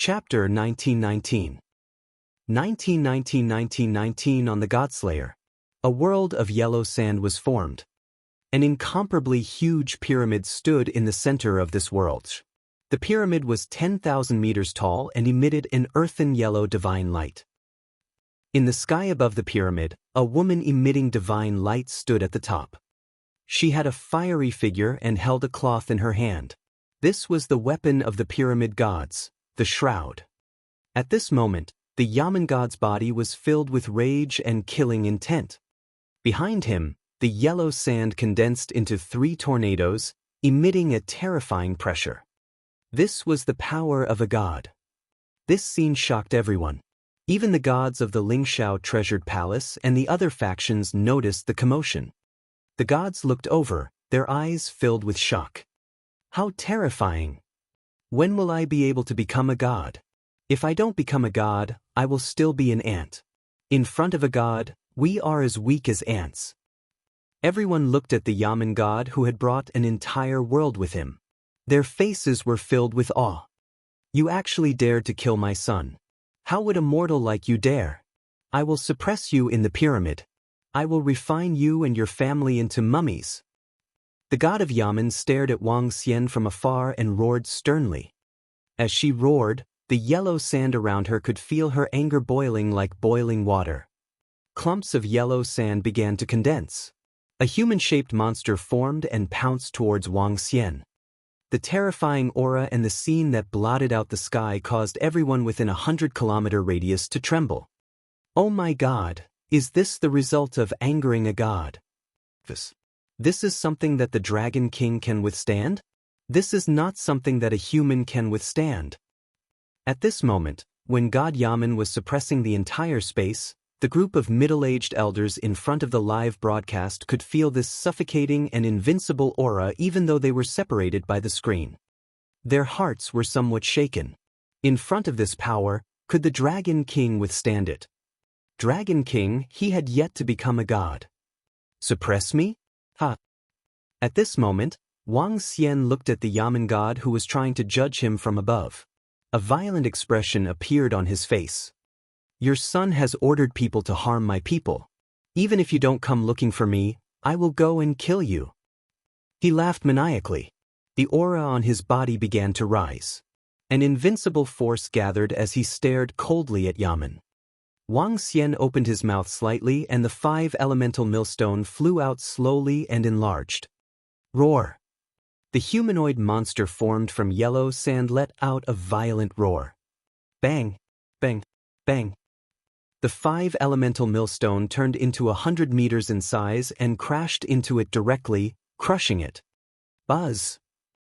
Chapter 1919 1919 on the Godslayer. A world of yellow sand was formed. An incomparably huge pyramid stood in the center of this world. The pyramid was 10,000 meters tall and emitted an earthen yellow divine light. In the sky above the pyramid, a woman emitting divine light stood at the top. She had a fiery figure and held a cloth in her hand. This was the weapon of the pyramid gods, the shroud. At this moment, the Yaman god's body was filled with rage and killing intent. Behind him, the yellow sand condensed into 3 tornadoes, emitting a terrifying pressure. This was the power of a god. This scene shocked everyone. Even the gods of the Lingshao treasured palace and the other factions noticed the commotion. The gods looked over, their eyes filled with shock. How terrifying! When will I be able to become a god? If I don't become a god, I will still be an ant. In front of a god, we are as weak as ants. Everyone looked at the Yaman god who had brought an entire world with him. Their faces were filled with awe. You actually dared to kill my son. How would a mortal like you dare? I will suppress you in the pyramid. I will refine you and your family into mummies. The god of Yaman stared at Wang Xian from afar and roared sternly. As she roared, the yellow sand around her could feel her anger boiling like boiling water. Clumps of yellow sand began to condense. A human-shaped monster formed and pounced towards Wang Xian. The terrifying aura and the scene that blotted out the sky caused everyone within a 100-kilometer radius to tremble. Oh my god, is this the result of angering a god? This is something that the Dragon King can withstand? This is not something that a human can withstand. At this moment, when God Yaman was suppressing the entire space, the group of middle-aged elders in front of the live broadcast could feel this suffocating and invincible aura even though they were separated by the screen. Their hearts were somewhat shaken. In front of this power, could the Dragon King withstand it? Dragon King, he had yet to become a god. Suppress me? Ha! At this moment, Wang Xian looked at the Yaman god who was trying to judge him from above. A violent expression appeared on his face. Your son has ordered people to harm my people. Even if you don't come looking for me, I will go and kill you. He laughed maniacally. The aura on his body began to rise. An invincible force gathered as he stared coldly at Yaman. Wang Xian opened his mouth slightly and the 5 elemental millstone flew out slowly and enlarged. Roar! The humanoid monster formed from yellow sand let out a violent roar. Bang! Bang! Bang! The 5 elemental millstone turned into 100 meters in size and crashed into it directly, crushing it. Buzz!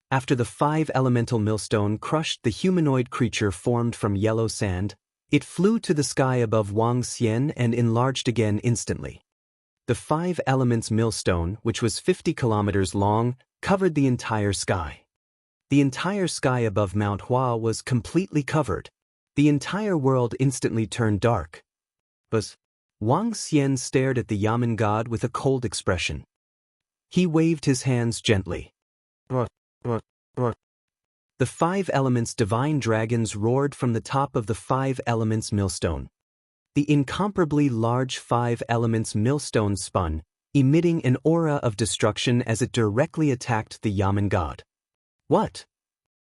After the 5 elemental millstone crushed the humanoid creature formed from yellow sand, it flew to the sky above Wang Xian and enlarged again instantly. The 5 elements millstone, which was 50 kilometers long, covered the entire sky. The entire sky above Mount Hua was completely covered. The entire world instantly turned dark. But Wang Xian stared at the Yaman god with a cold expression. He waved his hands gently. The 5 elements divine dragons roared from the top of the 5 elements millstone. The incomparably large 5 elements millstone spun, emitting an aura of destruction as it directly attacked the Yaman god. What?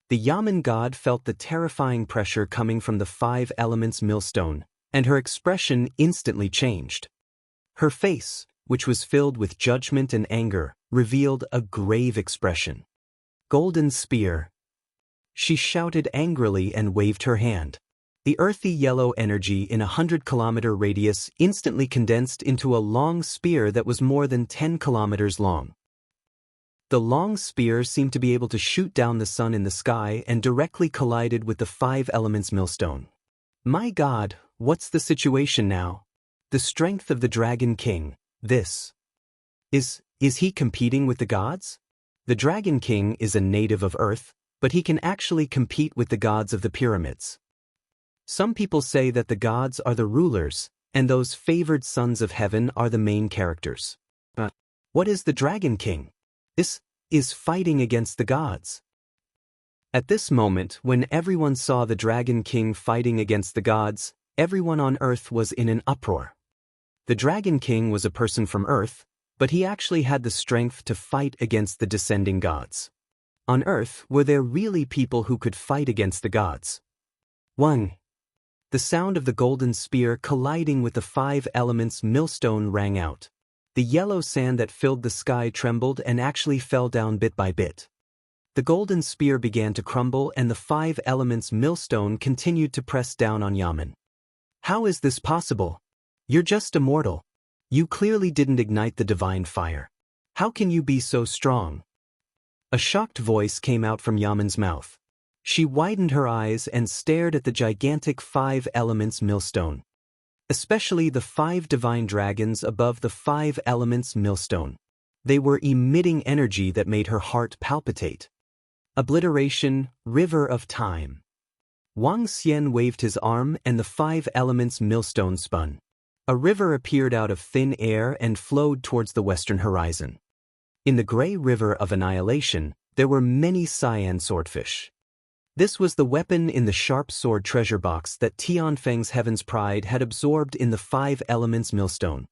The Yaman god felt the terrifying pressure coming from the 5 elements millstone, and her expression instantly changed. Her face, which was filled with judgment and anger, revealed a grave expression. Golden spear. She shouted angrily and waved her hand. The earthy yellow energy in a 100-kilometer radius instantly condensed into a long spear that was more than 10 kilometers long. The long spear seemed to be able to shoot down the sun in the sky and directly collided with the 5 elements millstone. My god, what's the situation now? The strength of the Dragon King, this. Is he competing with the gods? The Dragon King is a native of Earth, but he can actually compete with the gods of the pyramids. Some people say that the gods are the rulers, and those favored sons of heaven are the main characters. But what is the Dragon King? This is fighting against the gods. At this moment, when everyone saw the Dragon King fighting against the gods, everyone on Earth was in an uproar. The Dragon King was a person from Earth, but he actually had the strength to fight against the descending gods. On Earth, were there really people who could fight against the gods? 1. The sound of the golden spear colliding with the 5 elements millstone rang out. The yellow sand that filled the sky trembled and actually fell down bit by bit. The golden spear began to crumble and the 5 elements millstone continued to press down on Yaman. How is this possible? You're just a mortal. You clearly didn't ignite the divine fire. How can you be so strong? A shocked voice came out from Yaman's mouth. She widened her eyes and stared at the gigantic 5 elements millstone. Especially the 5 divine dragons above the 5 elements millstone. They were emitting energy that made her heart palpitate. Obliteration, river of time. Wang Xian waved his arm and the 5 elements millstone spun. A river appeared out of thin air and flowed towards the western horizon. In the gray river of annihilation, there were many cyan swordfish. This was the weapon in the sharp sword treasure box that Tianfeng's Heaven's Pride had absorbed in the 5 elements millstone.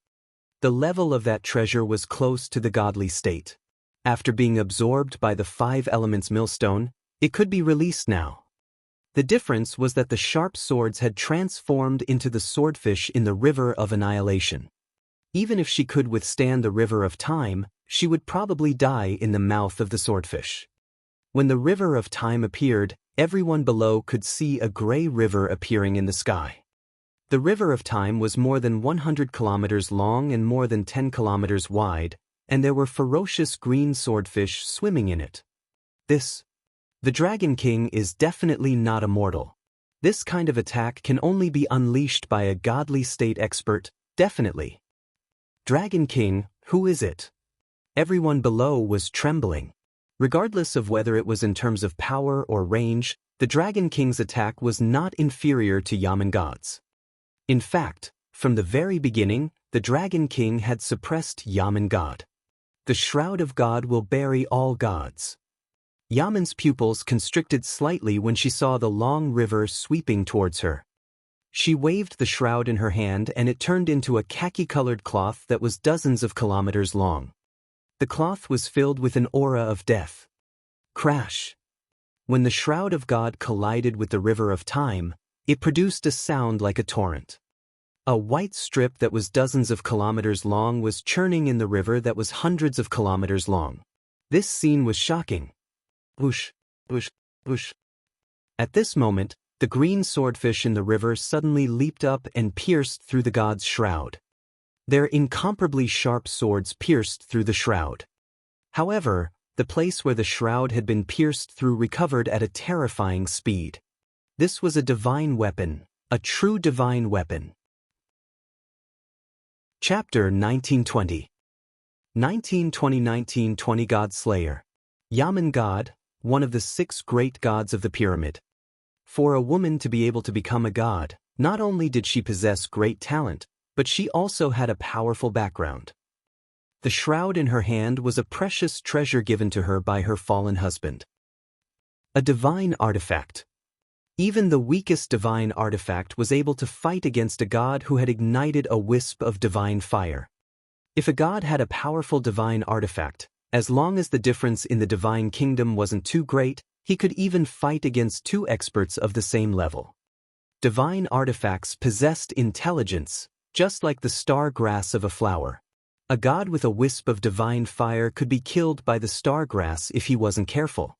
The level of that treasure was close to the godly state. After being absorbed by the 5 elements millstone, it could be released now. The difference was that the sharp swords had transformed into the swordfish in the river of annihilation. Even if she could withstand the river of time, she would probably die in the mouth of the swordfish. When the river of time appeared, everyone below could see a gray river appearing in the sky. The river of time was more than 100 kilometers long and more than 10 kilometers wide, and there were ferocious green swordfish swimming in it. The Dragon King is definitely not a mortal. This kind of attack can only be unleashed by a godly state expert, definitely. Dragon King, who is it? Everyone below was trembling. Regardless of whether it was in terms of power or range, the Dragon King's attack was not inferior to Yaman gods. In fact, from the very beginning, the Dragon King had suppressed Yaman God. The Shroud of God will bury all gods. Yaman's pupils constricted slightly when she saw the long river sweeping towards her. She waved the shroud in her hand and it turned into a khaki-colored cloth that was dozens of kilometers long. The cloth was filled with an aura of death. Crash! When the Shroud of God collided with the river of time, it produced a sound like a torrent. A white strip that was dozens of kilometers long was churning in the river that was hundreds of kilometers long. This scene was shocking. Whoosh, whoosh, whoosh. At this moment, the green swordfish in the river suddenly leaped up and pierced through the god's shroud. Their incomparably sharp swords pierced through the shroud. However, the place where the shroud had been pierced through recovered at a terrifying speed. This was a divine weapon, a true divine weapon. Chapter 1920. 1920 God Slayer. Yaman God, one of the 6 great gods of the pyramid. For a woman to be able to become a god, not only did she possess great talent, but she also had a powerful background. The shroud in her hand was a precious treasure given to her by her fallen husband. A divine artifact. Even the weakest divine artifact was able to fight against a god who had ignited a wisp of divine fire. If a god had a powerful divine artifact, as long as the difference in the divine kingdom wasn't too great, he could even fight against 2 experts of the same level. Divine artifacts possessed intelligence, just like the star grass of a flower. A god with a wisp of divine fire could be killed by the star grass if he wasn't careful.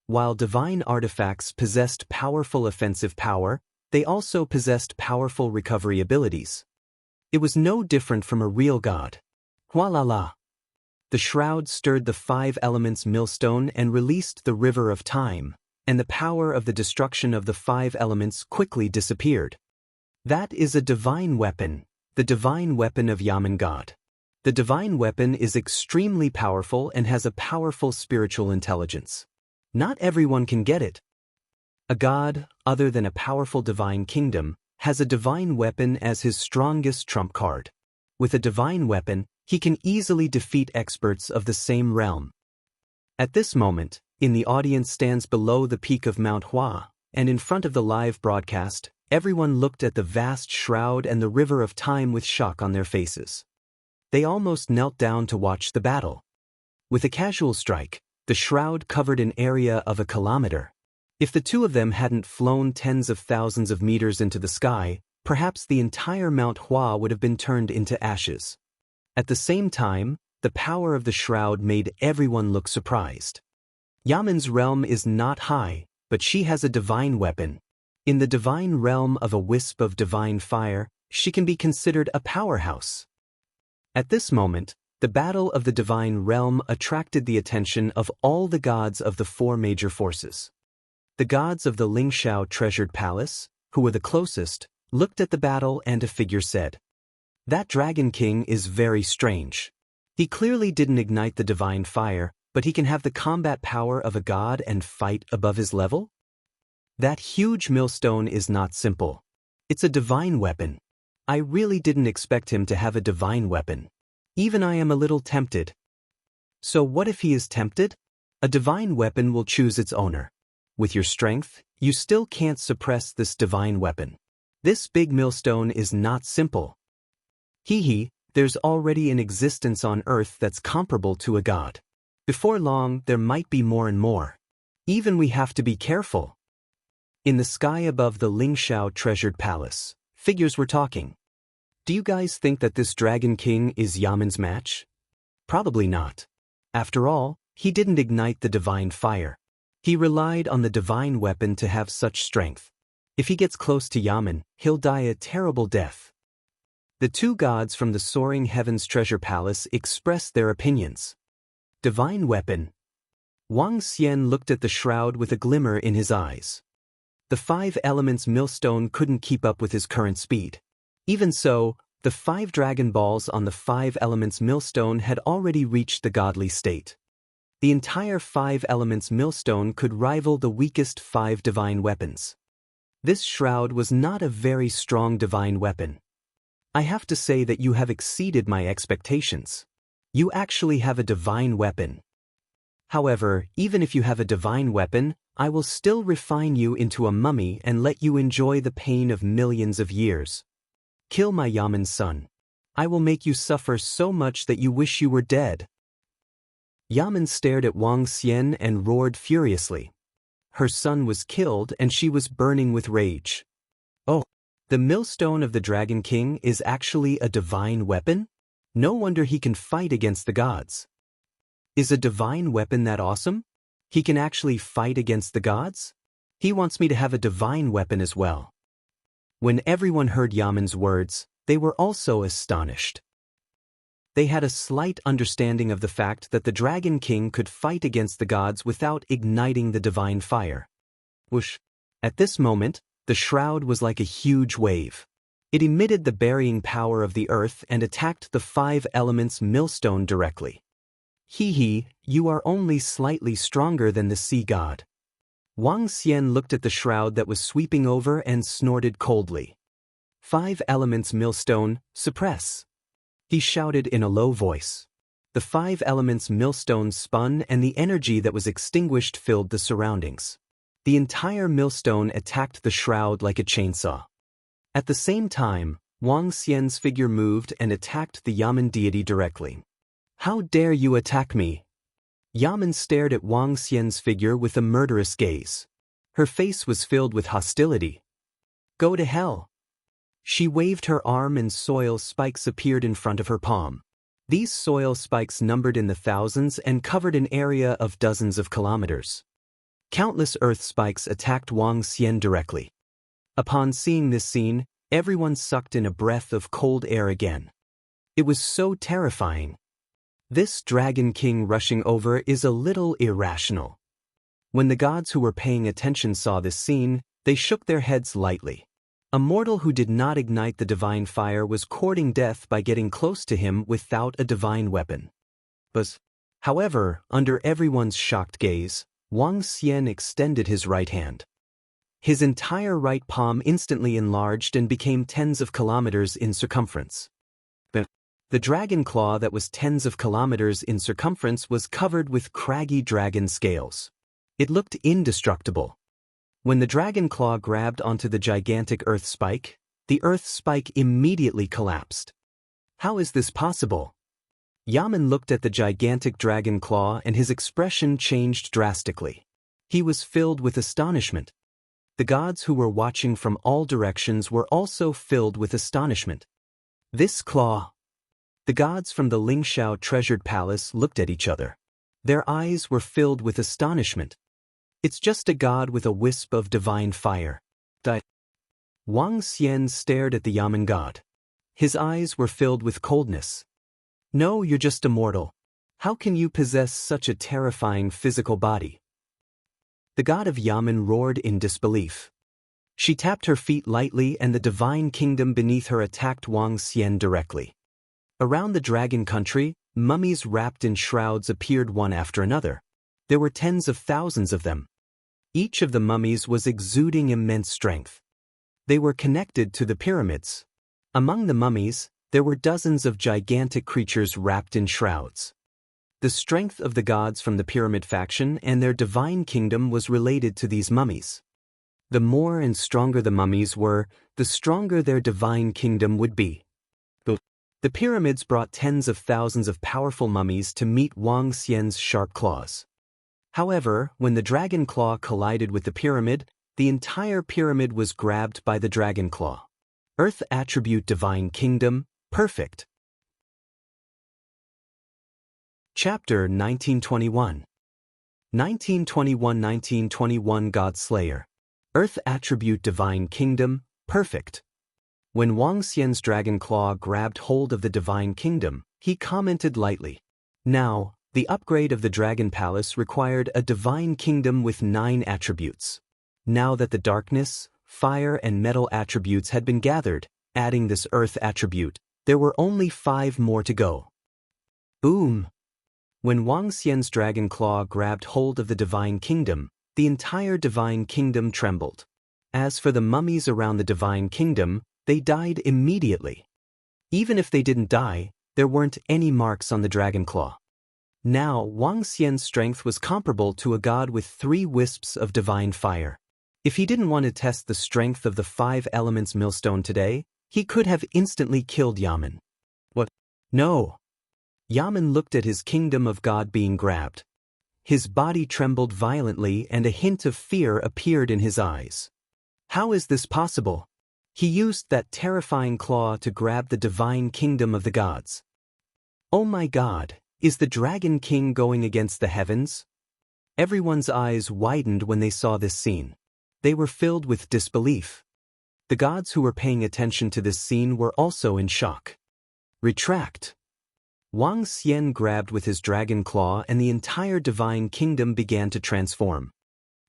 While divine artifacts possessed powerful offensive power, they also possessed powerful recovery abilities. It was no different from a real god. Voila! The shroud stirred the 5 elements millstone and released the river of time, and the power of the destruction of the 5 elements quickly disappeared. That is a divine weapon, the divine weapon of Yaman God. The divine weapon is extremely powerful and has a powerful spiritual intelligence. Not everyone can get it. A god, other than a powerful divine kingdom, has a divine weapon as his strongest trump card. With a divine weapon, he can easily defeat experts of the same realm. At this moment, In the audience stands below the peak of Mount Hua, and in front of the live broadcast, everyone looked at the vast shroud and the river of time with shock on their faces. They almost knelt down to watch the battle. With a casual strike, the shroud covered an area of a kilometer. If the two of them hadn't flown tens of thousands of meters into the sky, perhaps the entire Mount Hua would have been turned into ashes. At the same time, the power of the shroud made everyone look surprised. Yaman's realm is not high, but she has a divine weapon. In the divine realm of a wisp of divine fire, she can be considered a powerhouse. At this moment, the battle of the divine realm attracted the attention of all the gods of the four major forces. The gods of the Lingxiao treasured palace, who were the closest, looked at the battle and a figure said, "That Dragon King is very strange. He clearly didn't ignite the divine fire, but he can have the combat power of a god and fight above his level? That huge millstone is not simple. It's a divine weapon. I really didn't expect him to have a divine weapon. Even I am a little tempted." So what if he is tempted? A divine weapon will choose its owner. With your strength, you still can't suppress this divine weapon. This big millstone is not simple. There's already an existence on Earth that's comparable to a god. Before long, there might be more and more. Even we have to be careful. In the sky above the Lingxiao treasured palace, figures were talking. Do you guys think that this Dragon King is Yaman's match? Probably not. After all, he didn't ignite the divine fire. He relied on the divine weapon to have such strength. If he gets close to Yaman, he'll die a terrible death. The two gods from the soaring heavens treasure palace expressed their opinions. Divine weapon. Wang Xian looked at the shroud with a glimmer in his eyes. The 5 elements millstone couldn't keep up with his current speed. Even so, the 5 dragon balls on the 5 elements millstone had already reached the godly state. The entire 5 elements millstone could rival the weakest 5 divine weapons. This shroud was not a very strong divine weapon. I have to say that you have exceeded my expectations. You actually have a divine weapon. However, even if you have a divine weapon, I will still refine you into a mummy and let you enjoy the pain of millions of years. Kill my Yaman son. I will make you suffer so much that you wish you were dead." Yaman stared at Wang Xian and roared furiously. Her son was killed and she was burning with rage. Oh, the millstone of the Dragon King is actually a divine weapon? No wonder he can fight against the gods. Is a divine weapon that awesome? He can actually fight against the gods? He wants me to have a divine weapon as well. When everyone heard Yaman's words, they were also astonished. They had a slight understanding of the fact that the Dragon King could fight against the gods without igniting the divine fire. Whoosh! At this moment, the shroud was like a huge wave. It emitted the burying power of the earth and attacked the 5 elements millstone directly. You are only slightly stronger than the sea god. Wang Xian looked at the shroud that was sweeping over and snorted coldly. 5 elements millstone, suppress. He shouted in a low voice. The 5 elements millstone spun and the energy that was extinguished filled the surroundings. The entire millstone attacked the shroud like a chainsaw. At the same time, Wang Xian's figure moved and attacked the Yaman deity directly. "How dare you attack me?" Yaman stared at Wang Xian's figure with a murderous gaze. Her face was filled with hostility. "Go to hell." She waved her arm and soil spikes appeared in front of her palm. These soil spikes numbered in the thousands and covered an area of dozens of kilometers. Countless earth spikes attacked Wang Xian directly. Upon seeing this scene, everyone sucked in a breath of cold air again. It was so terrifying. This Dragon King rushing over is a little irrational. When the gods who were paying attention saw this scene, they shook their heads lightly. A mortal who did not ignite the divine fire was courting death by getting close to him without a divine weapon. However, under everyone's shocked gaze, Wang Xian extended his right hand. His entire right palm instantly enlarged and became tens of kilometers in circumference. The dragon claw that was tens of kilometers in circumference was covered with craggy dragon scales. It looked indestructible. When the dragon claw grabbed onto the gigantic earth spike, the earth spike immediately collapsed. How is this possible? Yaman looked at the gigantic dragon claw and his expression changed drastically. He was filled with astonishment. The gods who were watching from all directions were also filled with astonishment. This claw. The gods from the Lingxiao treasured palace looked at each other. Their eyes were filled with astonishment. It's just a god with a wisp of divine fire. Wang Xian stared at the Yaman god. His eyes were filled with coldness. No, you're just a mortal. How can you possess such a terrifying physical body? The god of Yaman roared in disbelief. She tapped her feet lightly and the divine kingdom beneath her attacked Wang Xian directly. Around the dragon country, mummies wrapped in shrouds appeared one after another. There were tens of thousands of them. Each of the mummies was exuding immense strength. They were connected to the pyramids. Among the mummies, there were dozens of gigantic creatures wrapped in shrouds. The strength of the gods from the pyramid faction and their divine kingdom was related to these mummies. The more and stronger the mummies were, the stronger their divine kingdom would be. The pyramids brought tens of thousands of powerful mummies to meet Wang Xian's sharp claws. However, when the dragon claw collided with the pyramid, the entire pyramid was grabbed by the dragon claw. Earth attribute divine kingdom, perfect. Chapter 1921. 1921 God Slayer. Earth attribute divine kingdom, perfect. When Wang Xian's dragon claw grabbed hold of the divine kingdom, he commented lightly. Now, the upgrade of the dragon palace required a divine kingdom with 9 attributes. Now that the darkness, fire and metal attributes had been gathered, adding this earth attribute, there were only 5 more to go. Boom! When Wang Xian's dragon claw grabbed hold of the divine kingdom, the entire divine kingdom trembled. As for the mummies around the divine kingdom, they died immediately. Even if they didn't die, there weren't any marks on the dragon claw. Now, Wang Xian's strength was comparable to a god with 3 wisps of divine fire. If he didn't want to test the strength of the 5 elements millstone today, he could have instantly killed Yaman. What? No! Yaman looked at his kingdom of God being grabbed. His body trembled violently and a hint of fear appeared in his eyes. How is this possible? He used that terrifying claw to grab the divine kingdom of the gods. Oh my God, is the Dragon King going against the heavens? Everyone's eyes widened when they saw this scene. They were filled with disbelief. The gods who were paying attention to this scene were also in shock. Retract. Wang Xian grabbed with his dragon claw and the entire divine kingdom began to transform.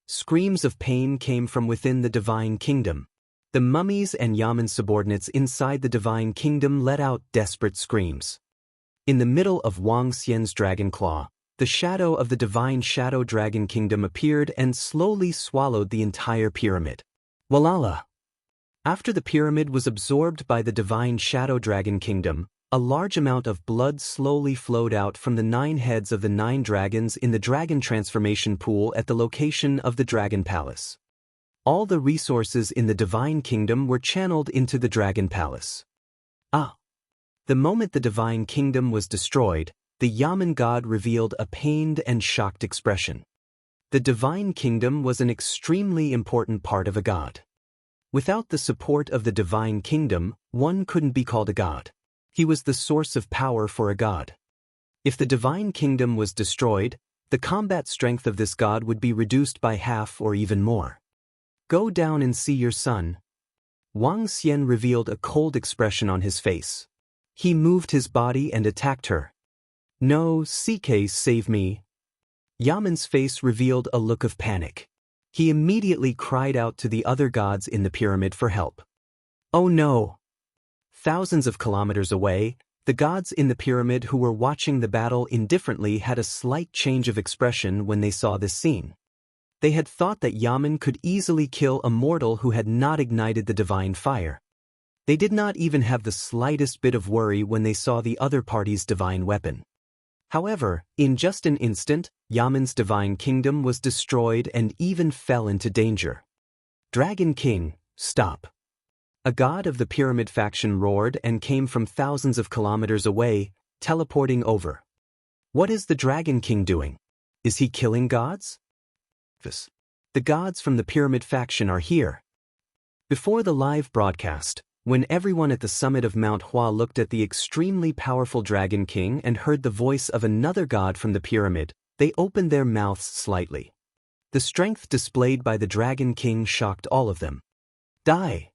Screams of pain came from within the divine kingdom. The mummies and Yaman's subordinates inside the divine kingdom let out desperate screams. In the middle of Wang Xian's dragon claw, the shadow of the divine shadow dragon kingdom appeared and slowly swallowed the entire pyramid. Walala! After the pyramid was absorbed by the divine shadow dragon kingdom, a large amount of blood slowly flowed out from the 9 heads of the 9 dragons in the dragon transformation pool at the location of the dragon palace. All the resources in the divine kingdom were channeled into the dragon palace. The moment the divine kingdom was destroyed, the Yaman god revealed a pained and shocked expression. The divine kingdom was an extremely important part of a god. Without the support of the divine kingdom, one couldn't be called a god. He was the source of power for a god. If the divine kingdom was destroyed, the combat strength of this god would be reduced by half or even more. Go down and see your son. Wang Xian revealed a cold expression on his face. He moved his body and attacked her. No, CK, save me. Yaman's face revealed a look of panic. He immediately cried out to the other gods in the pyramid for help. Oh no! Thousands of kilometers away, the gods in the pyramid who were watching the battle indifferently had a slight change of expression when they saw this scene. They had thought that Yaman could easily kill a mortal who had not ignited the divine fire. They did not even have the slightest bit of worry when they saw the other party's divine weapon. However, in just an instant, Yaman's divine kingdom was destroyed and even fell into danger. Dragon King, stop. A god of the pyramid faction roared and came from thousands of kilometers away, teleporting over. What is the Dragon King doing? Is he killing gods? The gods from the pyramid faction are here. Before the live broadcast, when everyone at the summit of Mount Hua looked at the extremely powerful Dragon King and heard the voice of another god from the pyramid, they opened their mouths slightly. The strength displayed by the Dragon King shocked all of them. Die!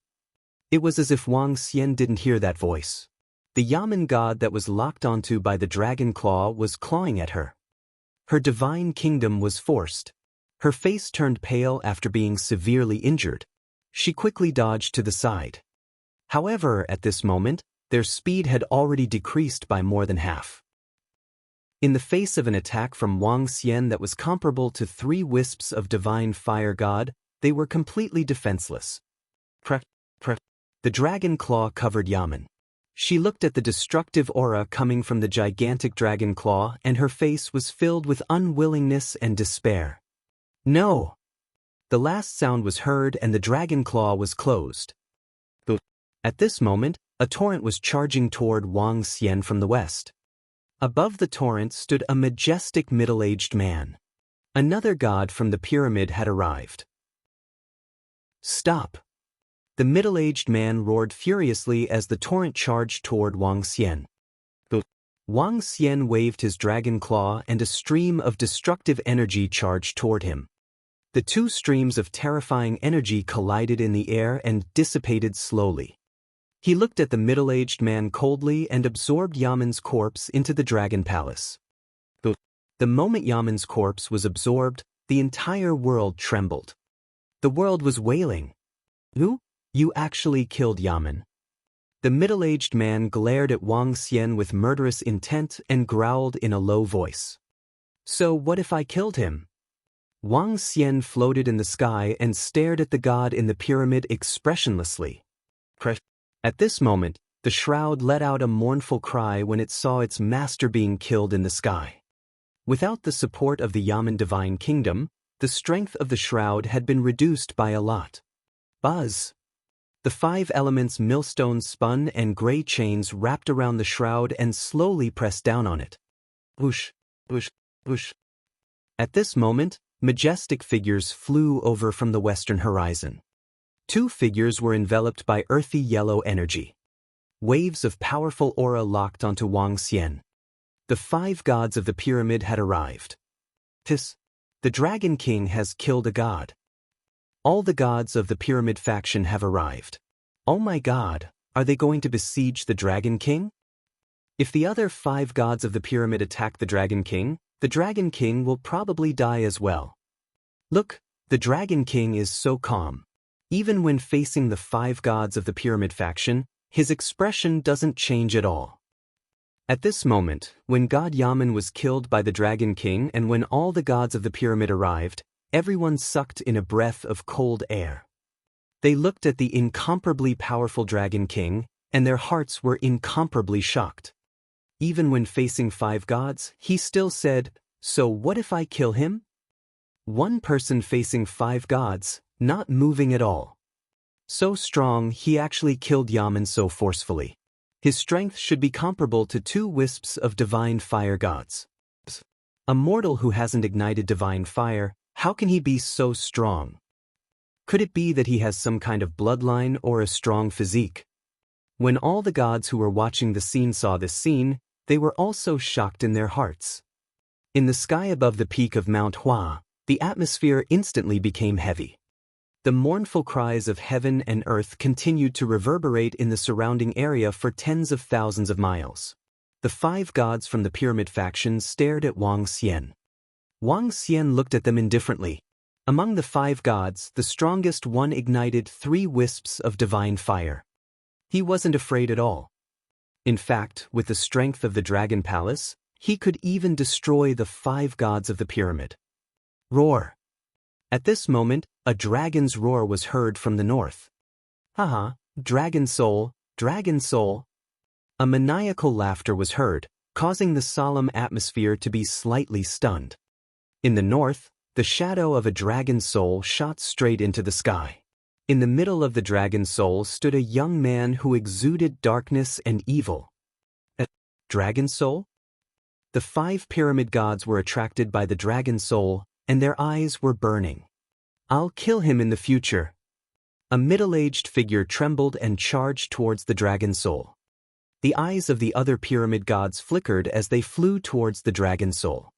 It was as if Wang Xian didn't hear that voice. The Yaman god that was locked onto by the dragon claw was clawing at her. Her divine kingdom was forced. Her face turned pale after being severely injured. She quickly dodged to the side. However, at this moment, their speed had already decreased by more than half. In the face of an attack from Wang Xian that was comparable to 3 wisps of divine fire god, they were completely defenseless. The dragon claw covered Yaman. She looked at the destructive aura coming from the gigantic dragon claw and her face was filled with unwillingness and despair. No! The last sound was heard and the dragon claw was closed. At this moment, a torrent was charging toward Wang Xian from the west. Above the torrent stood a majestic middle-aged man. Another god from the pyramid had arrived. Stop! The middle-aged man roared furiously as the torrent charged toward Wang Xian. Wang Xian waved his dragon claw and a stream of destructive energy charged toward him. The 2 streams of terrifying energy collided in the air and dissipated slowly. He looked at the middle-aged man coldly and absorbed Yaman's corpse into the dragon palace. The moment Yaman's corpse was absorbed, the entire world trembled. The world was wailing. Who? You actually killed Yaman. The middle-aged man glared at Wang Xian with murderous intent and growled in a low voice. So what if I killed him? Wang Xian floated in the sky and stared at the god in the pyramid expressionlessly. At this moment, the shroud let out a mournful cry when it saw its master being killed in the sky. Without the support of the Yaman divine kingdom, the strength of the shroud had been reduced by a lot. Buzz! The 5 elements millstones spun and gray chains wrapped around the shroud and slowly pressed down on it. Whoosh, whoosh, whoosh. At this moment, majestic figures flew over from the western horizon. 2 figures were enveloped by earthy yellow energy. Waves of powerful aura locked onto Wang Xian. The 5 gods of the pyramid had arrived. The Dragon King has killed a god. All the gods of the pyramid faction have arrived. Oh my god, are they going to besiege the Dragon King? If the other 5 gods of the pyramid attack the Dragon King will probably die as well. Look, the Dragon King is so calm. Even when facing the 5 gods of the pyramid faction, his expression doesn't change at all. At this moment, when God Yaman was killed by the Dragon King and when all the gods of the pyramid arrived, everyone sucked in a breath of cold air. They looked at the incomparably powerful Dragon King, and their hearts were incomparably shocked. Even when facing 5 gods, he still said, "So what if I kill him?" One person facing 5 gods, not moving at all. So strong, he actually killed Yaman so forcefully. His strength should be comparable to 2 wisps of divine fire gods. A mortal who hasn't ignited divine fire, how can he be so strong? Could it be that he has some kind of bloodline or a strong physique? When all the gods who were watching the scene saw this scene, they were also shocked in their hearts. In the sky above the peak of Mount Hua, the atmosphere instantly became heavy. The mournful cries of heaven and earth continued to reverberate in the surrounding area for tens of thousands of miles. The 5 gods from the pyramid faction stared at Wang Xian. Wang Xian looked at them indifferently. Among the 5 gods, the strongest one ignited 3 wisps of divine fire. He wasn't afraid at all. In fact, with the strength of the Dragon Palace, he could even destroy the 5 gods of the pyramid. Roar! At this moment, a dragon's roar was heard from the north. Haha, dragon soul, dragon soul. A maniacal laughter was heard, causing the solemn atmosphere to be slightly stunned. In the north, the shadow of a dragon soul shot straight into the sky. In the middle of the dragon soul stood a young man who exuded darkness and evil. A dragon soul? The 5 pyramid gods were attracted by the dragon soul, and their eyes were burning. "I'll kill him in the future." A middle-aged figure trembled and charged towards the dragon soul. The eyes of the other pyramid gods flickered as they flew towards the dragon soul.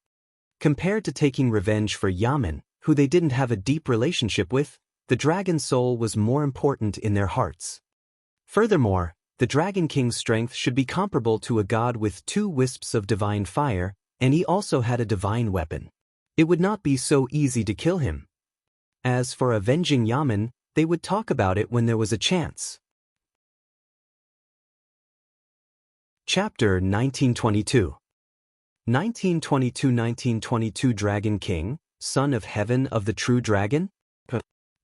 Compared to taking revenge for Yaman, who they didn't have a deep relationship with, the dragon soul was more important in their hearts. Furthermore, the Dragon King's strength should be comparable to a god with 2 wisps of divine fire, and he also had a divine weapon. It would not be so easy to kill him. As for avenging Yaman, they would talk about it when there was a chance. Chapter 1922. 1922 Dragon King, son of heaven of the true dragon?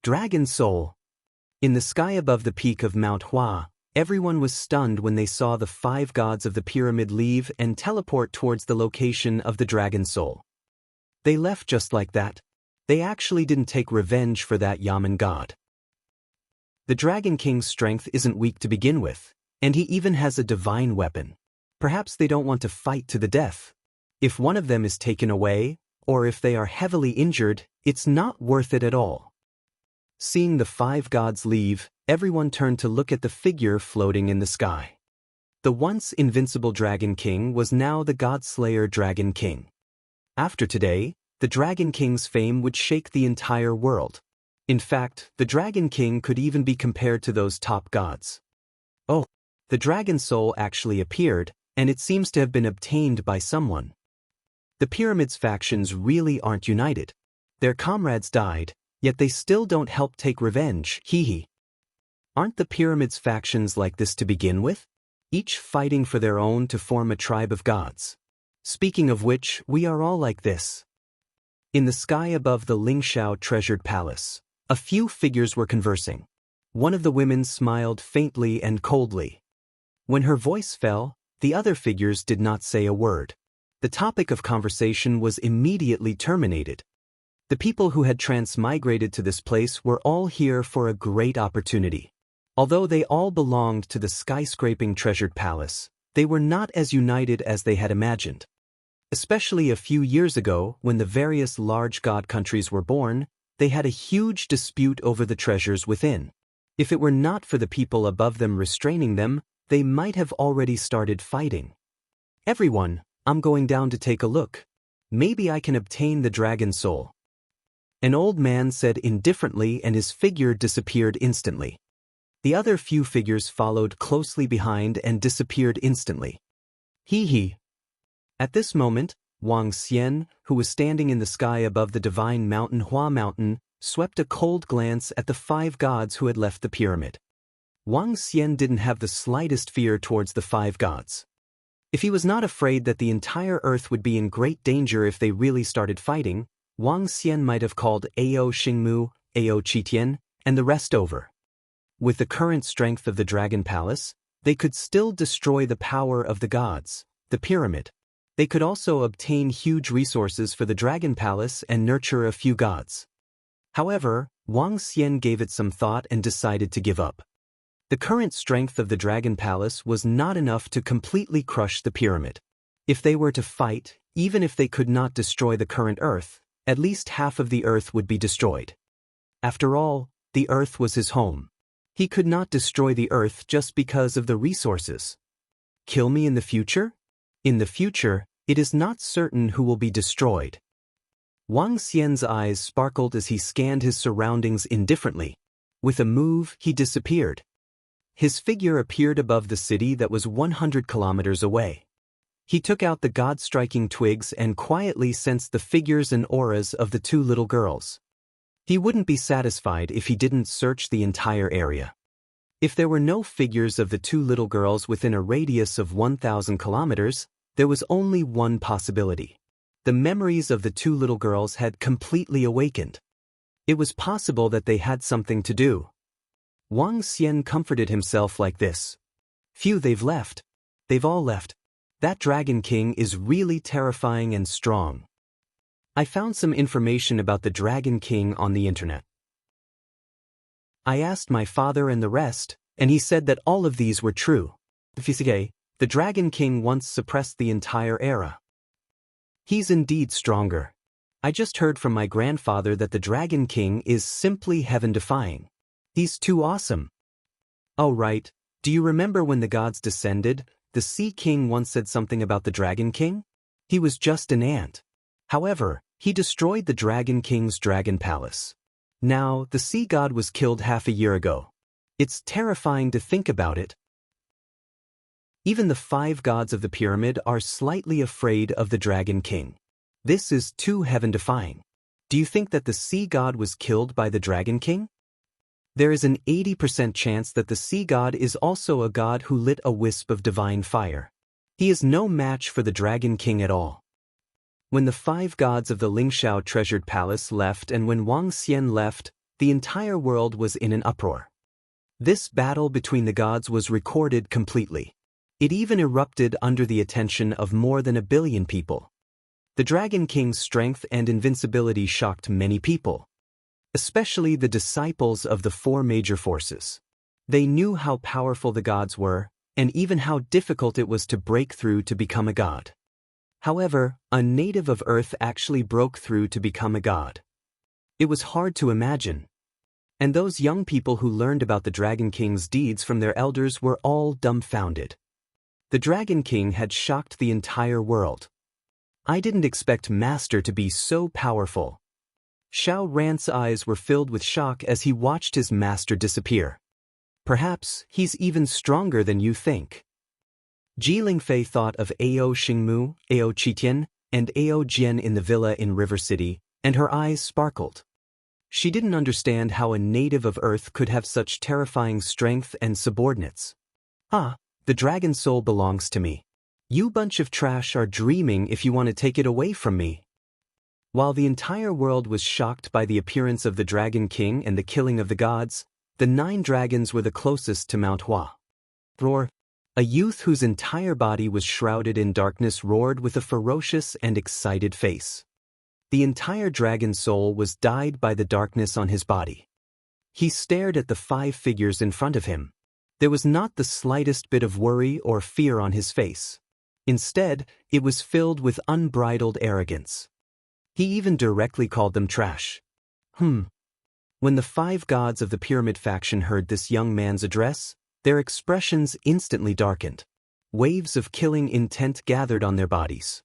Dragon soul. In the sky above the peak of Mount Hua, everyone was stunned when they saw the 5 gods of the pyramid leave and teleport towards the location of the dragon soul. They left just like that. They actually didn't take revenge for that Yaman god. The Dragon King's strength isn't weak to begin with, and he even has a divine weapon. Perhaps they don't want to fight to the death. If one of them is taken away, or if they are heavily injured, it's not worth it at all. Seeing the 5 gods leave, everyone turned to look at the figure floating in the sky. The once invincible Dragon King was now the God-Slayer Dragon King. After today, the Dragon King's fame would shake the entire world. In fact, the Dragon King could even be compared to those top gods. Oh, the Dragon Soul actually appeared, and it seems to have been obtained by someone. The Pyramid's factions really aren't united. Their comrades died, yet they still don't help take revenge, hee. Aren't the Pyramid's factions like this to begin with? Each fighting for their own to form a tribe of gods. Speaking of which, we are all like this. In the sky above the Lingshao treasured palace, a few figures were conversing. One of the women smiled faintly and coldly. When her voice fell, the other figures did not say a word. The topic of conversation was immediately terminated. The people who had transmigrated to this place were all here for a great opportunity. Although they all belonged to the skyscraping treasured palace, they were not as united as they had imagined. Especially a few years ago, when the various large god countries were born, they had a huge dispute over the treasures within. If it were not for the people above them restraining them, they might have already started fighting. "Everyone, I'm going down to take a look. Maybe I can obtain the dragon soul." An old man said indifferently, and his figure disappeared instantly. The other few figures followed closely behind and disappeared instantly. Hee. At this moment, Wang Xian, who was standing in the sky above the divine mountain Hua Mountain, swept a cold glance at the 5 gods who had left the pyramid. Wang Xian didn't have the slightest fear towards the 5 gods. If he was not afraid that the entire earth would be in great danger if they really started fighting, Wang Xian might have called Ao Xingmu, Ao Qitian, and the rest over. With the current strength of the Dragon Palace, they could still destroy the power of the gods, the pyramid. They could also obtain huge resources for the Dragon Palace and nurture a few gods. However, Wang Xian gave it some thought and decided to give up. The current strength of the Dragon Palace was not enough to completely crush the pyramid. If they were to fight, even if they could not destroy the current earth, at least half of the earth would be destroyed. After all, the earth was his home. He could not destroy the earth just because of the resources. Kill me in the future? In the future, it is not certain who will be destroyed. Wang Xian's eyes sparkled as he scanned his surroundings indifferently. With a move, he disappeared. His figure appeared above the city that was 100 kilometers away. He took out the god-striking twigs and quietly sensed the figures and auras of the 2 little girls. He wouldn't be satisfied if he didn't search the entire area. If there were no figures of the 2 little girls within a radius of 1,000 kilometers, there was only one possibility. The memories of the 2 little girls had completely awakened. It was possible that they had something to do. Wang Xian comforted himself like this. Phew, they've left. They've all left. That Dragon King is really terrifying and strong. I found some information about the Dragon King on the internet. I asked my father and the rest, and he said that all of these were true. The Dragon King once suppressed the entire era. He's indeed stronger. I just heard from my grandfather that the Dragon King is simply heaven-defying. He's too awesome. Oh right, do you remember when the gods descended? The Sea King once said something about the Dragon King? He was just an ant. However, he destroyed the Dragon King's dragon palace. Now, the sea god was killed half a year ago. It's terrifying to think about it. Even the 5 gods of the pyramid are slightly afraid of the Dragon King. This is too heaven-defying. Do you think that the sea god was killed by the Dragon King? There is an 80% chance that the sea god is also a god who lit a wisp of divine fire. He is no match for the Dragon King at all. When the 5 gods of the Lingxiao treasured palace left and when Wang Xian left, the entire world was in an uproar. This battle between the gods was recorded completely. It even erupted under the attention of more than 1 billion people. The Dragon King's strength and invincibility shocked many people, especially the disciples of the 4 major forces. They knew how powerful the gods were, and even how difficult it was to break through to become a god. However, a native of Earth actually broke through to become a god. It was hard to imagine. And those young people who learned about the Dragon King's deeds from their elders were all dumbfounded. The Dragon King had shocked the entire world. I didn't expect Master to be so powerful. Xiao Ran's eyes were filled with shock as he watched his master disappear. Perhaps he's even stronger than you think. Ji Lingfei thought of Ao Xingmu, Ao Qitian, and Ao Jian in the villa in River City, and her eyes sparkled. She didn't understand how a native of Earth could have such terrifying strength and subordinates. Ah, the dragon soul belongs to me. You bunch of trash are dreaming if you want to take it away from me. While the entire world was shocked by the appearance of the Dragon King and the killing of the gods, the 9 dragons were the closest to Mount Hua. Roar! A youth whose entire body was shrouded in darkness roared with a ferocious and excited face. The entire dragon soul was dyed by the darkness on his body. He stared at the 5 figures in front of him. There was not the slightest bit of worry or fear on his face. Instead, it was filled with unbridled arrogance. He even directly called them trash. When the 5 gods of the pyramid faction heard this young man's address, their expressions instantly darkened. Waves of killing intent gathered on their bodies.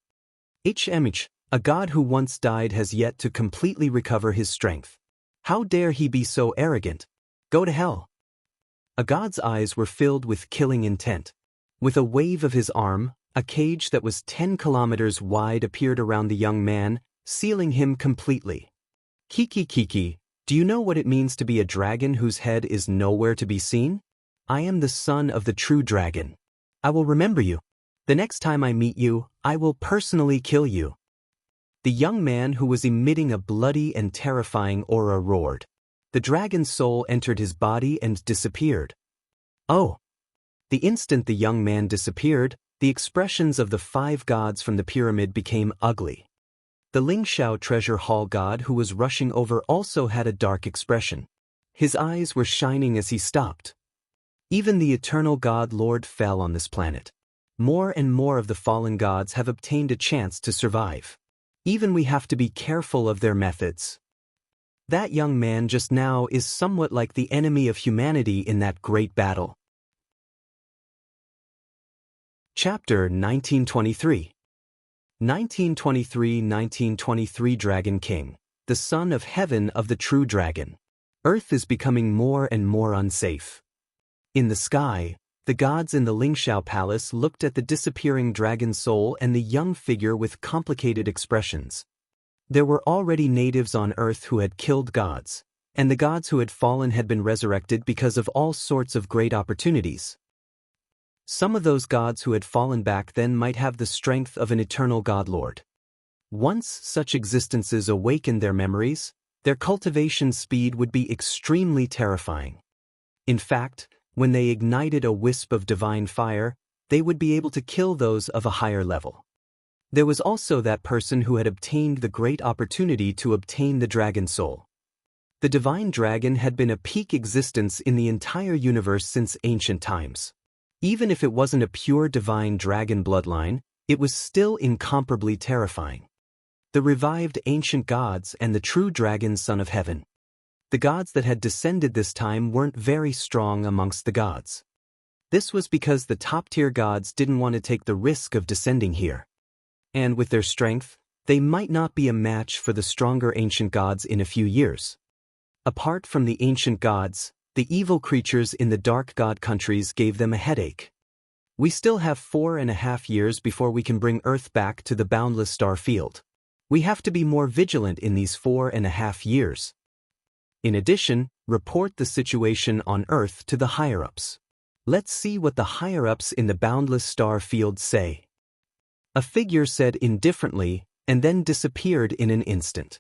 HMH, a god who once died has yet to completely recover his strength. How dare he be so arrogant? Go to hell. A god's eyes were filled with killing intent. With a wave of his arm, a cage that was 10 kilometers wide appeared around the young man, sealing him completely. Kiki, do you know what it means to be a dragon whose head is nowhere to be seen? I am the son of the true dragon. I will remember you. The next time I meet you, I will personally kill you. The young man who was emitting a bloody and terrifying aura roared. The dragon's soul entered his body and disappeared. Oh! The instant the young man disappeared, the expressions of the 5 gods from the pyramid became ugly. The Lingxiao treasure hall god who was rushing over also had a dark expression. His eyes were shining as he stopped. Even the eternal god Lord fell on this planet. More and more of the fallen gods have obtained a chance to survive. Even we have to be careful of their methods. That young man just now is somewhat like the enemy of humanity in that great battle. Chapter 1923. 1923 Dragon King, the son of heaven of the true dragon. Earth is becoming more and more unsafe. In the sky, the gods in the Lingxiao palace looked at the disappearing dragon soul and the young figure with complicated expressions. There were already natives on Earth who had killed gods, and the gods who had fallen had been resurrected because of all sorts of great opportunities. Some of those gods who had fallen back then might have the strength of an eternal god lord. Once such existences awakened their memories, their cultivation speed would be extremely terrifying. In fact, when they ignited a wisp of divine fire, they would be able to kill those of a higher level. There was also that person who had obtained the great opportunity to obtain the dragon soul. The divine dragon had been a peak existence in the entire universe since ancient times. Even if it wasn't a pure divine dragon bloodline, it was still incomparably terrifying. The revived ancient gods and the true dragon son of heaven. The gods that had descended this time weren't very strong amongst the gods. This was because the top-tier gods didn't want to take the risk of descending here. And with their strength, they might not be a match for the stronger ancient gods in a few years. Apart from the ancient gods, the evil creatures in the dark god countries gave them a headache. We still have 4.5 years before we can bring Earth back to the boundless star field. We have to be more vigilant in these 4.5 years. In addition, report the situation on Earth to the higher-ups. Let's see what the higher-ups in the boundless star field say. A figure said indifferently, and then disappeared in an instant.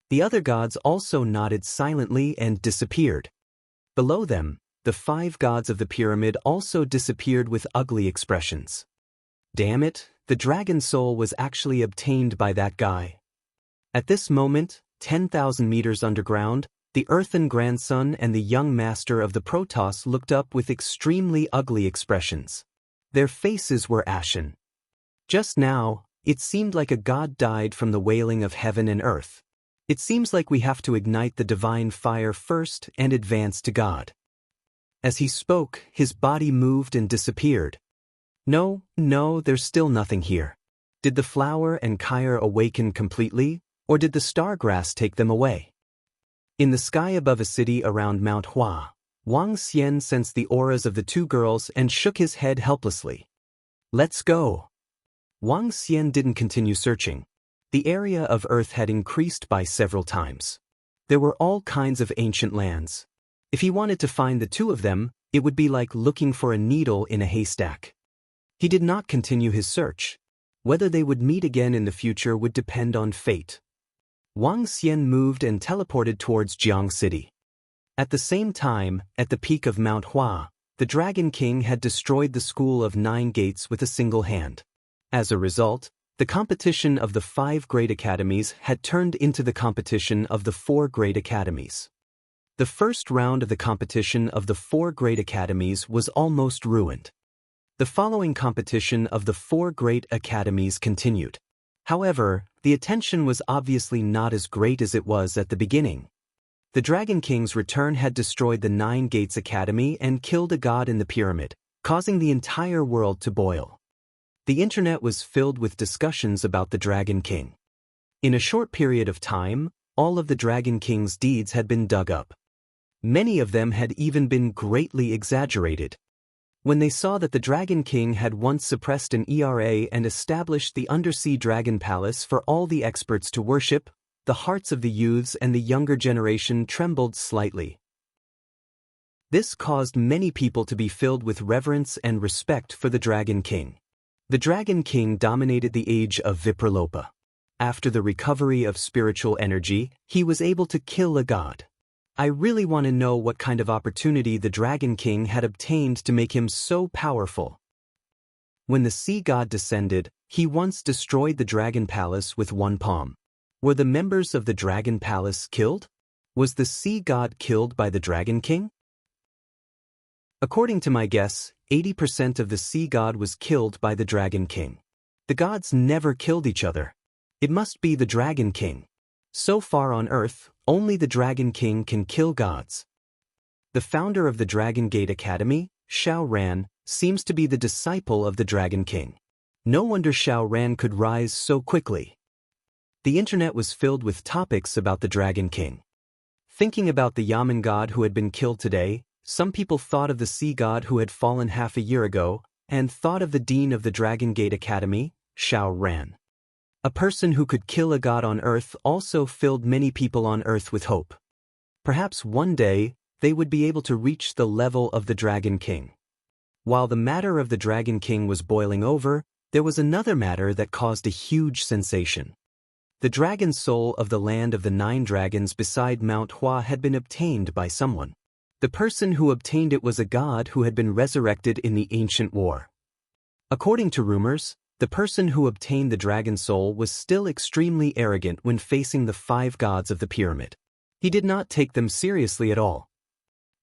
The other gods also nodded silently and disappeared. Below them, the 5 gods of the pyramid also disappeared with ugly expressions. Damn it, the dragon soul was actually obtained by that guy. At this moment, 10,000 meters underground, the earthen grandson and the young master of the Protoss looked up with extremely ugly expressions. Their faces were ashen. Just now, it seemed like a god died from the wailing of heaven and earth. It seems like we have to ignite the divine fire first and advance to God. As he spoke, his body moved and disappeared. No, there's still nothing here. Did the flower and Kyre awaken completely, or did the stargrass take them away? In the sky above a city around Mount Hua, Wang Xian sensed the auras of the 2 girls and shook his head helplessly. Let's go. Wang Xian didn't continue searching. The area of Earth had increased by several times. There were all kinds of ancient lands. If he wanted to find the 2 of them, it would be like looking for a needle in a haystack. He did not continue his search. Whether they would meet again in the future would depend on fate. Wang Xian moved and teleported towards Jiang City. At the same time, at the peak of Mount Hua, the Dragon King had destroyed the School of 9 Gates with a single hand. As a result, the competition of the 5 great academies had turned into the competition of the 4 great academies. The first round of the competition of the 4 great academies was almost ruined. The following competition of the 4 great academies continued. However, the attention was obviously not as great as it was at the beginning. The Dragon King's return had destroyed the 9 Gates Academy and killed a god in the pyramid, causing the entire world to boil. The internet was filled with discussions about the Dragon King. In a short period of time, all of the Dragon King's deeds had been dug up. Many of them had even been greatly exaggerated. When they saw that the Dragon King had once suppressed an ERA and established the undersea dragon palace for all the experts to worship, the hearts of the youths and the younger generation trembled slightly. This caused many people to be filled with reverence and respect for the Dragon King. The Dragon King dominated the age of Vipralopa. After the recovery of spiritual energy, he was able to kill a god. I really want to know what kind of opportunity the Dragon King had obtained to make him so powerful. When the sea god descended, he once destroyed the dragon palace with one palm. Were the members of the dragon palace killed? Was the sea god killed by the Dragon King? According to my guess, 80% of the sea god was killed by the Dragon King. The gods never killed each other. It must be the Dragon King. So far on Earth, only the Dragon King can kill gods. The founder of the Dragon Gate Academy, Xiao Ran, seems to be the disciple of the Dragon King. No wonder Xiao Ran could rise so quickly. The internet was filled with topics about the Dragon King. Thinking about the Yaman god who had been killed today, some people thought of the sea god who had fallen half a year ago, and thought of the dean of the Dragon Gate Academy, Xiao Ran. A person who could kill a god on Earth also filled many people on Earth with hope. Perhaps one day, they would be able to reach the level of the Dragon King. While the matter of the Dragon King was boiling over, there was another matter that caused a huge sensation. The dragon soul of the land of the 9 dragons beside Mount Hua had been obtained by someone. The person who obtained it was a god who had been resurrected in the ancient war. According to rumors, the person who obtained the dragon soul was still extremely arrogant when facing the 5 gods of the pyramid. He did not take them seriously at all.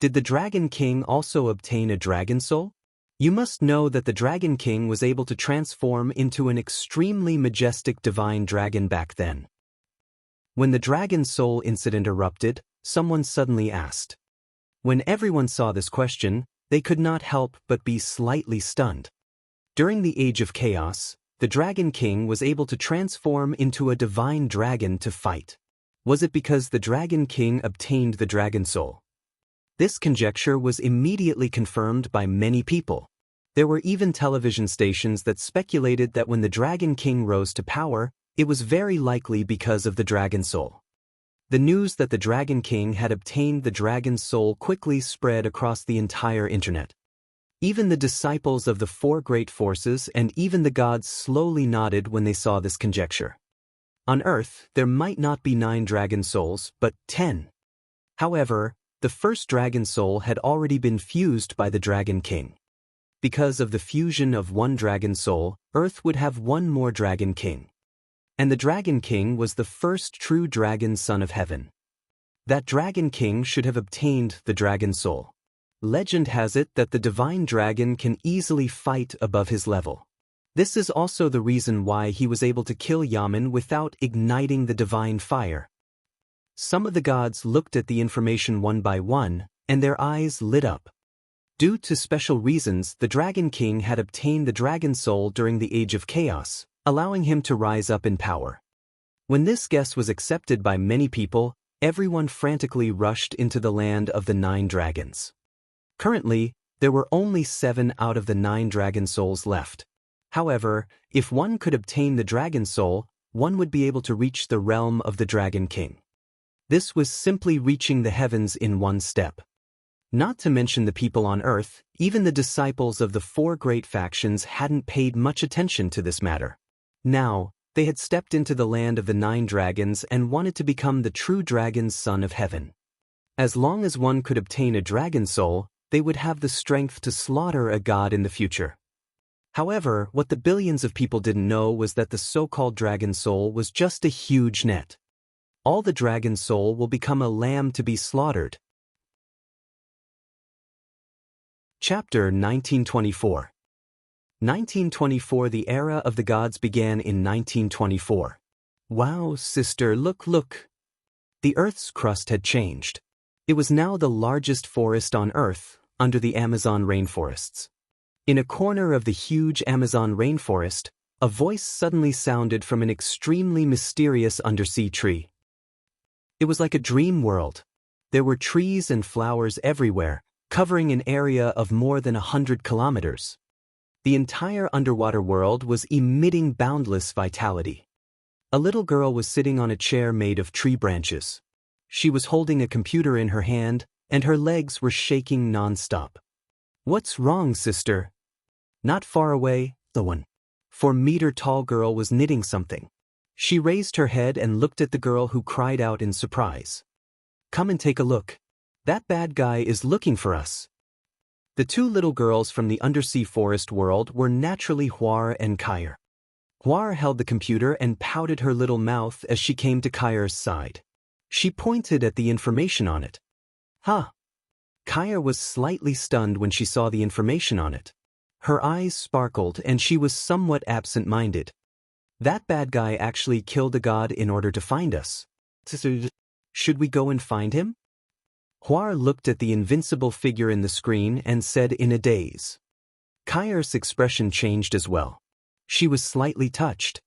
Did the Dragon King also obtain a dragon soul? You must know that the Dragon King was able to transform into an extremely majestic divine dragon back then. When the dragon soul incident erupted, someone suddenly asked. When everyone saw this question, they could not help but be slightly stunned. During the Age of Chaos, the Dragon King was able to transform into a divine dragon to fight. Was it because the Dragon King obtained the dragon soul? This conjecture was immediately confirmed by many people. There were even television stations that speculated that when the Dragon King rose to power, it was very likely because of the dragon soul. The news that the Dragon King had obtained the dragon soul quickly spread across the entire internet. Even the disciples of the 4 great forces and even the gods slowly nodded when they saw this conjecture. On Earth, there might not be 9 dragon souls, but 10. However, the first dragon soul had already been fused by the Dragon King. Because of the fusion of 1 dragon soul, Earth would have 1 more Dragon King. And the Dragon King was the first true dragon son of heaven. That Dragon King should have obtained the dragon soul. Legend has it that the divine dragon can easily fight above his level. This is also the reason why he was able to kill Yaman without igniting the divine fire. Some of the gods looked at the information one by one, and their eyes lit up. Due to special reasons, the Dragon King had obtained the dragon soul during the Age of Chaos, allowing him to rise up in power. When this guess was accepted by many people, everyone frantically rushed into the land of the 9 dragons. Currently, there were only 7 out of the 9 dragon souls left. However, if one could obtain the dragon soul, one would be able to reach the realm of the Dragon King. This was simply reaching the heavens in 1 step. Not to mention the people on Earth, even the disciples of the 4 great factions hadn't paid much attention to this matter. Now, they had stepped into the land of the 9 dragons and wanted to become the true dragon's son of heaven. As long as one could obtain a dragon soul, they would have the strength to slaughter a god in the future. However, what the billions of people didn't know was that the so-called dragon soul was just a huge net. All the dragon soul will become a lamb to be slaughtered. Chapter 1924. 1924. The era of the gods began in 1924. Wow, sister, look. The Earth's crust had changed. It was now the largest forest on Earth, under the Amazon rainforests. In a corner of the huge Amazon rainforest, a voice suddenly sounded from an extremely mysterious undersea tree. It was like a dream world. There were trees and flowers everywhere, covering an area of more than 100 kilometers. The entire underwater world was emitting boundless vitality. A little girl was sitting on a chair made of tree branches. She was holding a computer in her hand, and her legs were shaking non-stop. What's wrong, sister? Not far away, the 1-4-meter-tall girl was knitting something. She raised her head and looked at the girl, who cried out in surprise. Come and take a look. That bad guy is looking for us. The 2 little girls from the undersea forest world were naturally Huar and Kair. Huar held the computer and pouted her little mouth as she came to Kair's side. She pointed at the information on it. Huh. Kair was slightly stunned when she saw the information on it. Her eyes sparkled and she was somewhat absent-minded. That bad guy actually killed a god in order to find us. Should we go and find him? Huar looked at the invincible figure in the screen and said in a daze. Kair's expression changed as well. She was slightly touched.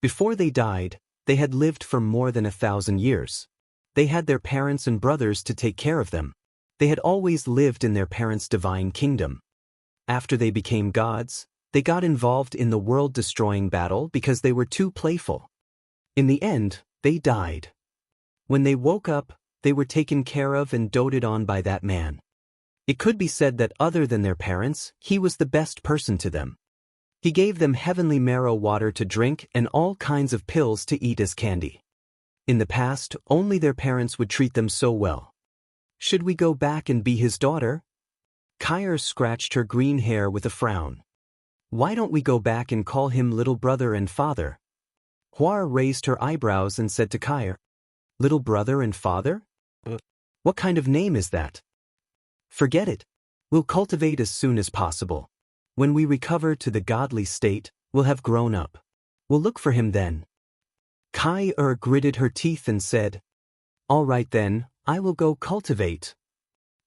Before they died, they had lived for more than 1,000 years. They had their parents and brothers to take care of them. They had always lived in their parents' divine kingdom. After they became gods, they got involved in the world-destroying battle because they were too playful. In the end, they died. When they woke up, they were taken care of and doted on by that man. It could be said that other than their parents, he was the best person to them. He gave them heavenly marrow water to drink and all kinds of pills to eat as candy. In the past, only their parents would treat them so well. Should we go back and be his daughter? Kair scratched her green hair with a frown. Why don't we go back and call him little brother and father? Hua raised her eyebrows and said to Kai, little brother and father? What kind of name is that? Forget it. We'll cultivate as soon as possible. When we recover to the godly state, we'll have grown up. We'll look for him then. Kai gritted her teeth and said, all right then, I will go cultivate.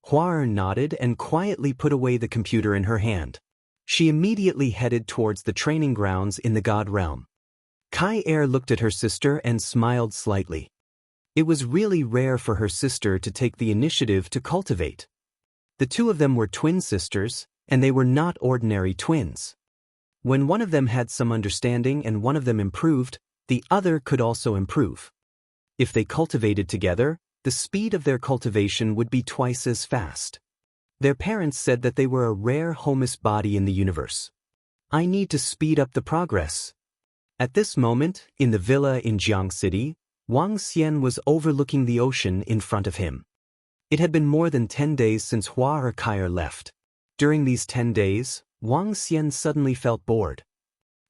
Hua nodded and quietly put away the computer in her hand. She immediately headed towards the training grounds in the God realm. Kai looked at her sister and smiled slightly. It was really rare for her sister to take the initiative to cultivate. The two of them were twin sisters, and they were not ordinary twins. When one of them had some understanding and one of them improved, the other could also improve. If they cultivated together, the speed of their cultivation would be twice as fast. Their parents said that they were a rare homous body in the universe. I need to speed up the progress. At this moment, in the villa in Jiang City, Wang Xian was overlooking the ocean in front of him. It had been more than 10 days since Hua Kai left. During these 10 days, Wang Xian suddenly felt bored.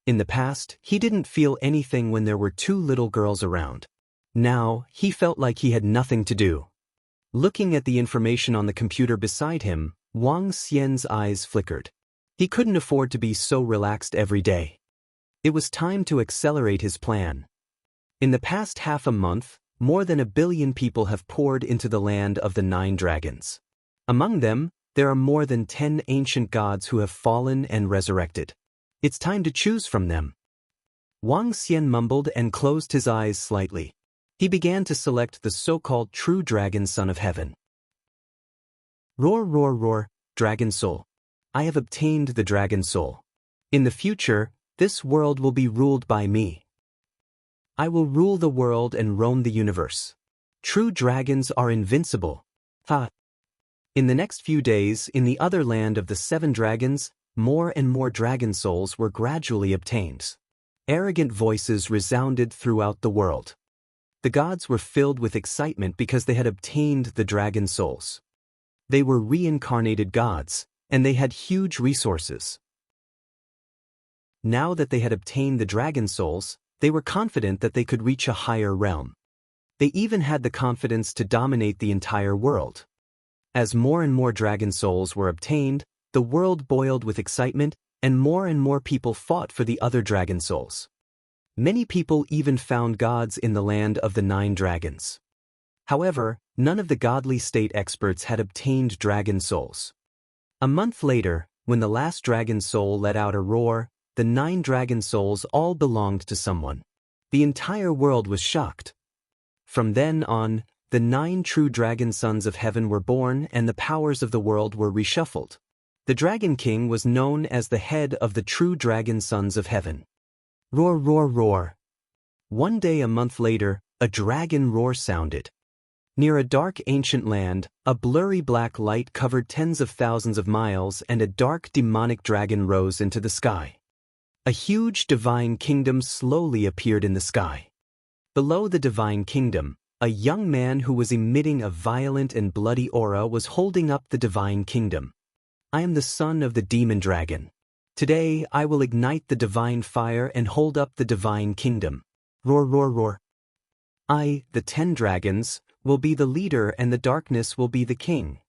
In the past, he didn't feel anything when there were two little girls around. Now, he felt like he had nothing to do. Looking at the information on the computer beside him, Wang Xian's eyes flickered. He couldn't afford to be so relaxed every day. It was time to accelerate his plan. In the past half a month, more than 1 billion people have poured into the land of the 9 dragons. Among them, there are more than 10 ancient gods who have fallen and resurrected. It's time to choose from them. Wang Xian mumbled and closed his eyes slightly. He began to select the so-called true dragon son of heaven. Roar, roar, roar, dragon soul. I have obtained the dragon soul. In the future, this world will be ruled by me. I will rule the world and roam the universe. True dragons are invincible. Ha! In the next few days, in the other land of the 7 dragons, more and more dragon souls were gradually obtained. Arrogant voices resounded throughout the world. The gods were filled with excitement because they had obtained the dragon souls. They were reincarnated gods, and they had huge resources. Now that they had obtained the dragon souls, they were confident that they could reach a higher realm. They even had the confidence to dominate the entire world. As more and more dragon souls were obtained, the world boiled with excitement, and more people fought for the other dragon souls. Many people even found gods in the land of the 9 dragons. However, none of the godly state experts had obtained dragon souls. A month later, when the last dragon soul let out a roar, the 9 dragon souls all belonged to someone. The entire world was shocked. From then on, the 9 true dragon sons of heaven were born and the powers of the world were reshuffled. The Dragon King was known as the head of the true dragon sons of heaven. Roar, roar, roar. One day a month later, a dragon roar sounded. Near a dark ancient land, a blurry black light covered tens of thousands of miles and a dark demonic dragon rose into the sky. A huge divine kingdom slowly appeared in the sky. Below the divine kingdom, a young man who was emitting a violent and bloody aura was holding up the divine kingdom. I am the son of the demon dragon. Today I will ignite the divine fire and hold up the divine kingdom. Roar, roar, roar. I, the 10 dragons, will be the leader and the darkness will be the king.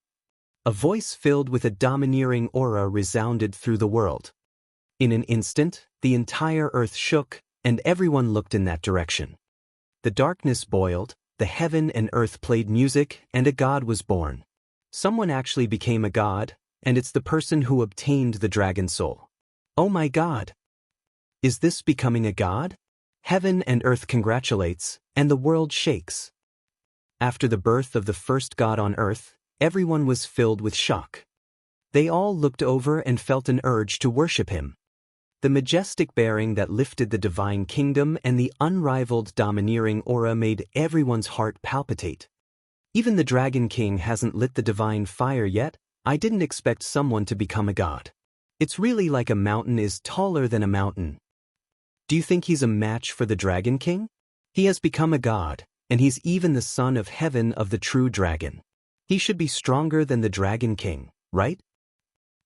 A voice filled with a domineering aura resounded through the world. In an instant, the entire earth shook, and everyone looked in that direction. The darkness boiled, the heaven and earth played music, and a god was born. Someone actually became a god, and it's the person who obtained the dragon soul. Oh my God! Is this becoming a god? Heaven and earth congratulates, and the world shakes. After the birth of the first god on earth, everyone was filled with shock. They all looked over and felt an urge to worship him. The majestic bearing that lifted the divine kingdom and the unrivaled domineering aura made everyone's heart palpitate. Even the Dragon King hasn't lit the divine fire yet. I didn't expect someone to become a god. It's really like a mountain is taller than a mountain. Do you think he's a match for the Dragon King? He has become a god, and he's even the son of heaven of the true dragon. He should be stronger than the Dragon King, right?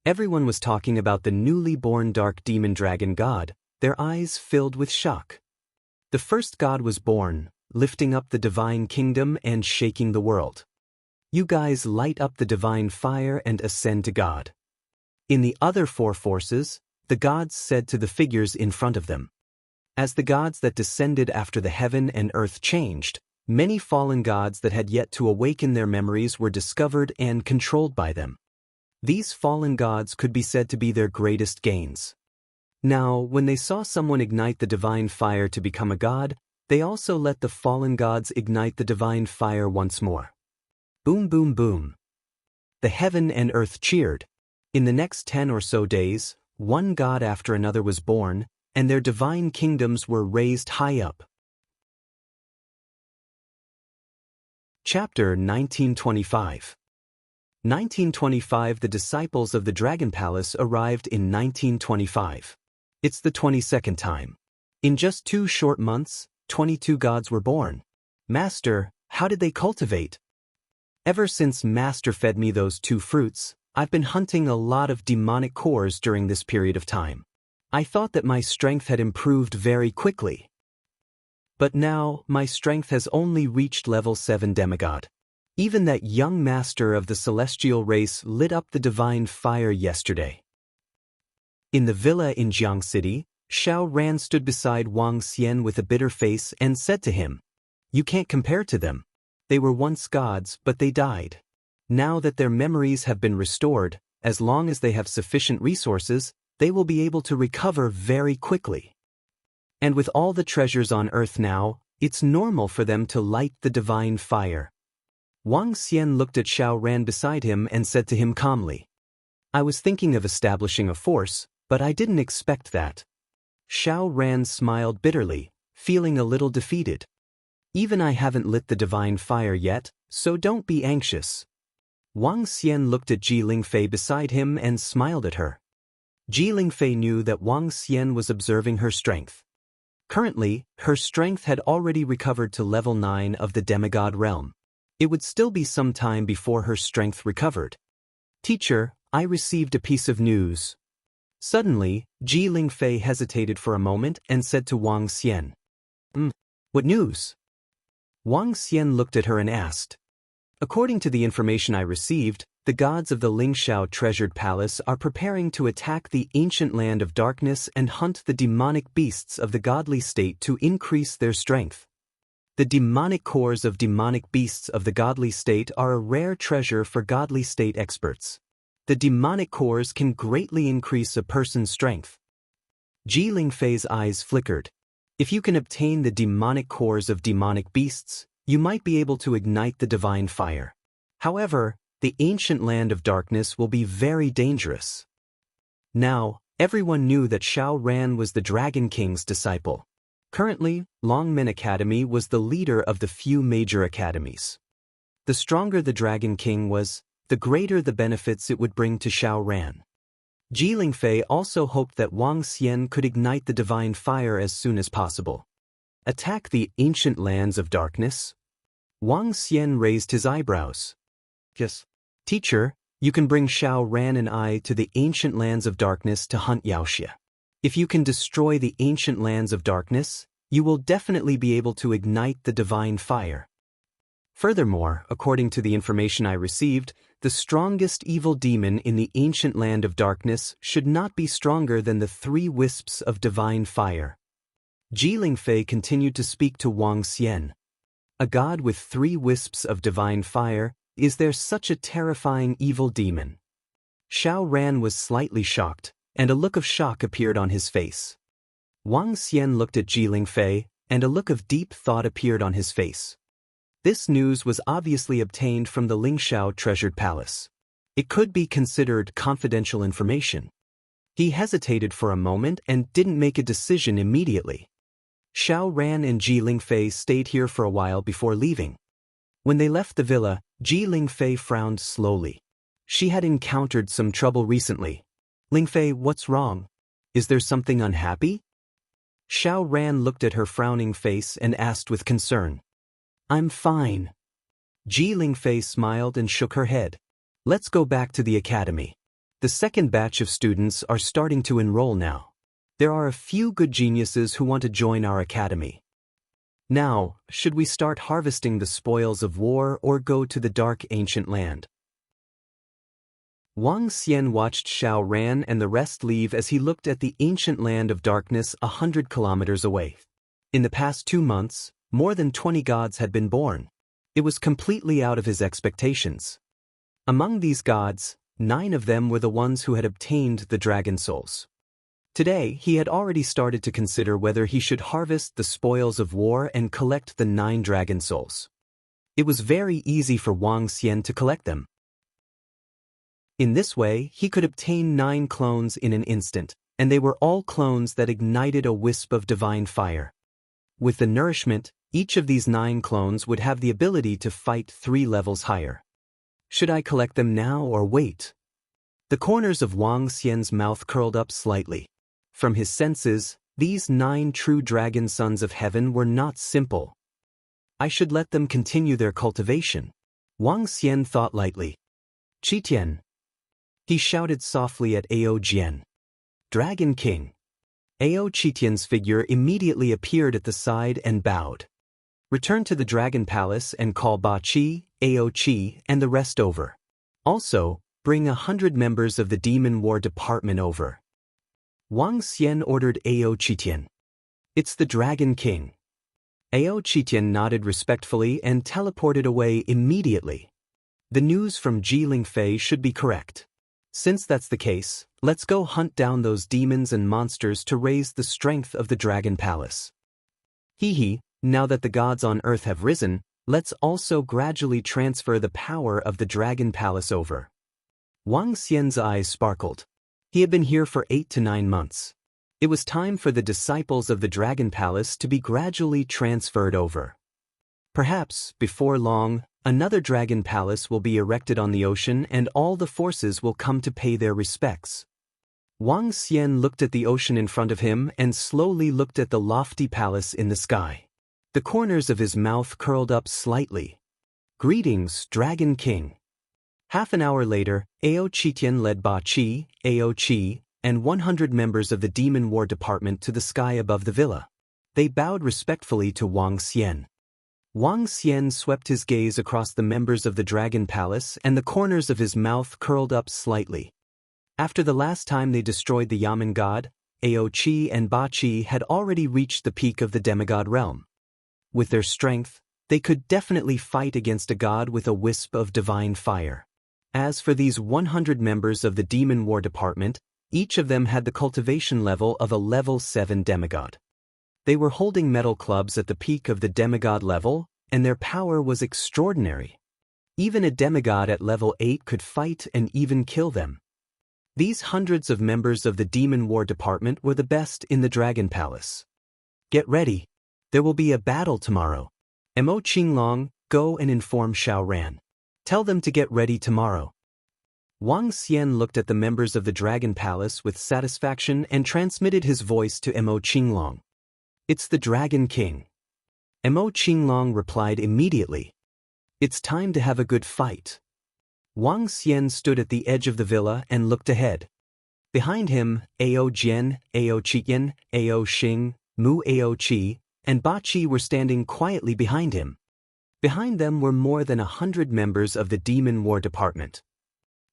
Everyone was talking about the newly born dark demon dragon god, their eyes filled with shock. The first god was born, lifting up the divine kingdom and shaking the world. You guys light up the divine fire and ascend to God. In the other four forces, the gods said to the figures in front of them. As the gods that descended after the heaven and earth changed, many fallen gods that had yet to awaken their memories were discovered and controlled by them. These fallen gods could be said to be their greatest gains. Now, when they saw someone ignite the divine fire to become a god, they also let the fallen gods ignite the divine fire once more. Boom, boom, boom. The heaven and earth cheered. In the next 10 or so days, one god after another was born, and their divine kingdoms were raised high up. Chapter 1925. 1925. The disciples of the Dragon Palace arrived in 1925. It's the 22nd time. In just 2 short months, 22 gods were born. Master, how did they cultivate? Ever since Master fed me those 2 fruits, I've been hunting a lot of demonic cores during this period of time. I thought that my strength had improved very quickly. But now, my strength has only reached level 7 demigod. Even that young master of the celestial race lit up the divine fire yesterday. In the villa in Jiang City, Xiao Ran stood beside Wang Xian with a bitter face and said to him, "You can't compare to them. They were once gods, but they died. Now that their memories have been restored, as long as they have sufficient resources, they will be able to recover very quickly. And with all the treasures on earth now, it's normal for them to light the divine fire." Wang Xian looked at Xiao Ran beside him and said to him calmly, "I was thinking of establishing a force, but I didn't expect that." Xiao Ran smiled bitterly, feeling a little defeated. "Even I haven't lit the divine fire yet, so don't be anxious." Wang Xian looked at Ji Lingfei beside him and smiled at her. Ji Lingfei knew that Wang Xian was observing her strength. Currently, her strength had already recovered to level 9 of the demigod realm. It would still be some time before her strength recovered. "Teacher, I received a piece of news." Suddenly, Ji Lingfei hesitated for a moment and said to Wang Xian, "What news?" Wang Xian looked at her and asked, "According to the information I received, the gods of the Lingxiao treasured palace are preparing to attack the ancient land of darkness and hunt the demonic beasts of the godly state to increase their strength. The demonic cores of demonic beasts of the godly state are a rare treasure for godly state experts. The demonic cores can greatly increase a person's strength." Ji Lingfei's eyes flickered. If you can obtain the demonic cores of demonic beasts, you might be able to ignite the divine fire. However, the ancient land of darkness will be very dangerous. Now, everyone knew that Xiao Ran was the Dragon King's disciple. Currently, Longmen Academy was the leader of the few major academies. The stronger the Dragon King was, the greater the benefits it would bring to Xiao Ran. Ji Lingfei also hoped that Wang Xian could ignite the divine fire as soon as possible. Attack the ancient lands of darkness? Wang Xian raised his eyebrows. "Yes. Teacher, you can bring Xiao Ran and I to the ancient lands of darkness to hunt Yaoxia. If you can destroy the ancient lands of darkness, you will definitely be able to ignite the divine fire. Furthermore, according to the information I received, the strongest evil demon in the ancient land of darkness should not be stronger than the 3 wisps of divine fire." Ji Lingfei continued to speak to Wang Xian. "A god with 3 wisps of divine fire, is there such a terrifying evil demon?" Xiao Ran was slightly shocked, and a look of shock appeared on his face. Wang Xian looked at Ji Lingfei, and a look of deep thought appeared on his face. This news was obviously obtained from the Lingxiao treasured palace. It could be considered confidential information. He hesitated for a moment and didn't make a decision immediately. Xiao Ran and Ji Lingfei stayed here for a while before leaving. When they left the villa, Ji Lingfei frowned slowly. She had encountered some trouble recently. "Lingfei, what's wrong? Is there something unhappy?" Xiao Ran looked at her frowning face and asked with concern. "I'm fine." Ji Lingfei smiled and shook her head. "Let's go back to the academy." The second batch of students are starting to enroll now. There are a few good geniuses who want to join our academy. Now, should we start harvesting the spoils of war or go to the dark ancient land? Wang Xian watched Xiao Ran and the rest leave as he looked at the ancient land of darkness 100 kilometers away. In the past 2 months, more than 20 gods had been born. It was completely out of his expectations. Among these gods, 9 of them were the ones who had obtained the dragon souls. Today, he had already started to consider whether he should harvest the spoils of war and collect the 9 dragon souls. It was very easy for Wang Xian to collect them. In this way, he could obtain 9 clones in an instant, and they were all clones that ignited a wisp of divine fire. With the nourishment, each of these 9 clones would have the ability to fight 3 levels higher. Should I collect them now or wait? The corners of Wang Xian's mouth curled up slightly. From his senses, these 9 true dragon sons of heaven were not simple. I should let them continue their cultivation. Wang Xian thought lightly. Qitian. He shouted softly at Ao Jian. Dragon King. Ao Qitian's figure immediately appeared at the side and bowed. Return to the Dragon Palace and call Ba Qi, Ao Qi, and the rest over. Also, bring 100 members of the Demon War Department over. Wang Xian ordered Ao Qitian. It's the Dragon King. Ao Qitian nodded respectfully and teleported away immediately. The news from Ji Lingfei should be correct. Since that's the case, let's go hunt down those demons and monsters to raise the strength of the Dragon Palace. Now that the gods on earth have risen, let's also gradually transfer the power of the Dragon Palace over. Wang Xian's eyes sparkled. He had been here for 8 to 9 months. It was time for the disciples of the Dragon Palace to be gradually transferred over. Perhaps, before long, another Dragon Palace will be erected on the ocean and all the forces will come to pay their respects. Wang Xian looked at the ocean in front of him and slowly looked at the lofty palace in the sky. The corners of his mouth curled up slightly. Greetings, Dragon King. Half an hour later, Ao Qitian led Ba Qi, Ao Qi, and 100 members of the Demon War Department to the sky above the villa. They bowed respectfully to Wang Xian. Wang Xian swept his gaze across the members of the Dragon Palace and the corners of his mouth curled up slightly. After the last time they destroyed the Yamen god, Ao Qi and Ba Qi had already reached the peak of the demigod realm. With their strength, they could definitely fight against a god with a wisp of divine fire. As for these 100 members of the Demon War Department, each of them had the cultivation level of a level 7 demigod. They were holding metal clubs at the peak of the demigod level, and their power was extraordinary. Even a demigod at level 8 could fight and even kill them. These hundreds of members of the Demon War Department were the best in the Dragon Palace. Get ready. There will be a battle tomorrow. Mo Qinglong, go and inform Xiao Ran. Tell them to get ready tomorrow. Wang Xian looked at the members of the Dragon Palace with satisfaction and transmitted his voice to Mo Qinglong. It's the Dragon King. Mo Qinglong replied immediately. It's time to have a good fight. Wang Xian stood at the edge of the villa and looked ahead. Behind him, Ao Jian, Ao Qitian, Ao Xing, Mu Ao Qi, and Ba Qi were standing quietly behind him. Behind them were more than 100 members of the Demon War Department.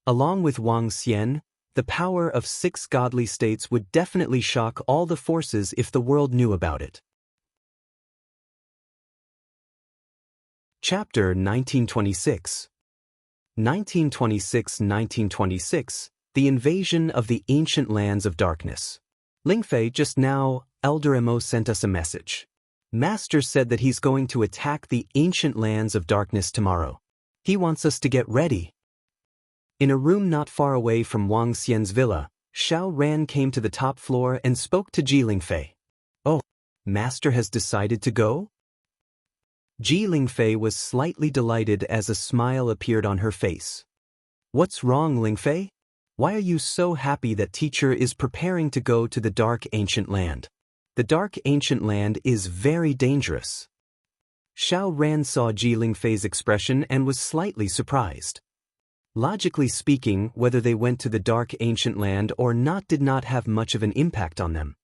Along with Wang Xian, the power of 6 godly states would definitely shock all the forces if the world knew about it. Chapter 1926. 1926, The Invasion of the Ancient Lands of Darkness. Lingfei, just now, Elder Mo sent us a message. Master said that he's going to attack the ancient lands of darkness tomorrow. He wants us to get ready. In a room not far away from Wang Xian's villa, Xiao Ran came to the top floor and spoke to Ji Lingfei. Oh, Master has decided to go? Ji Lingfei was slightly delighted as a smile appeared on her face. What's wrong, Lingfei? Why are you so happy that teacher is preparing to go to the dark ancient land? The dark ancient land is very dangerous. Xiao Ran saw Ji Lingfei's expression and was slightly surprised. Logically speaking, whether they went to the dark ancient land or not did not have much of an impact on them.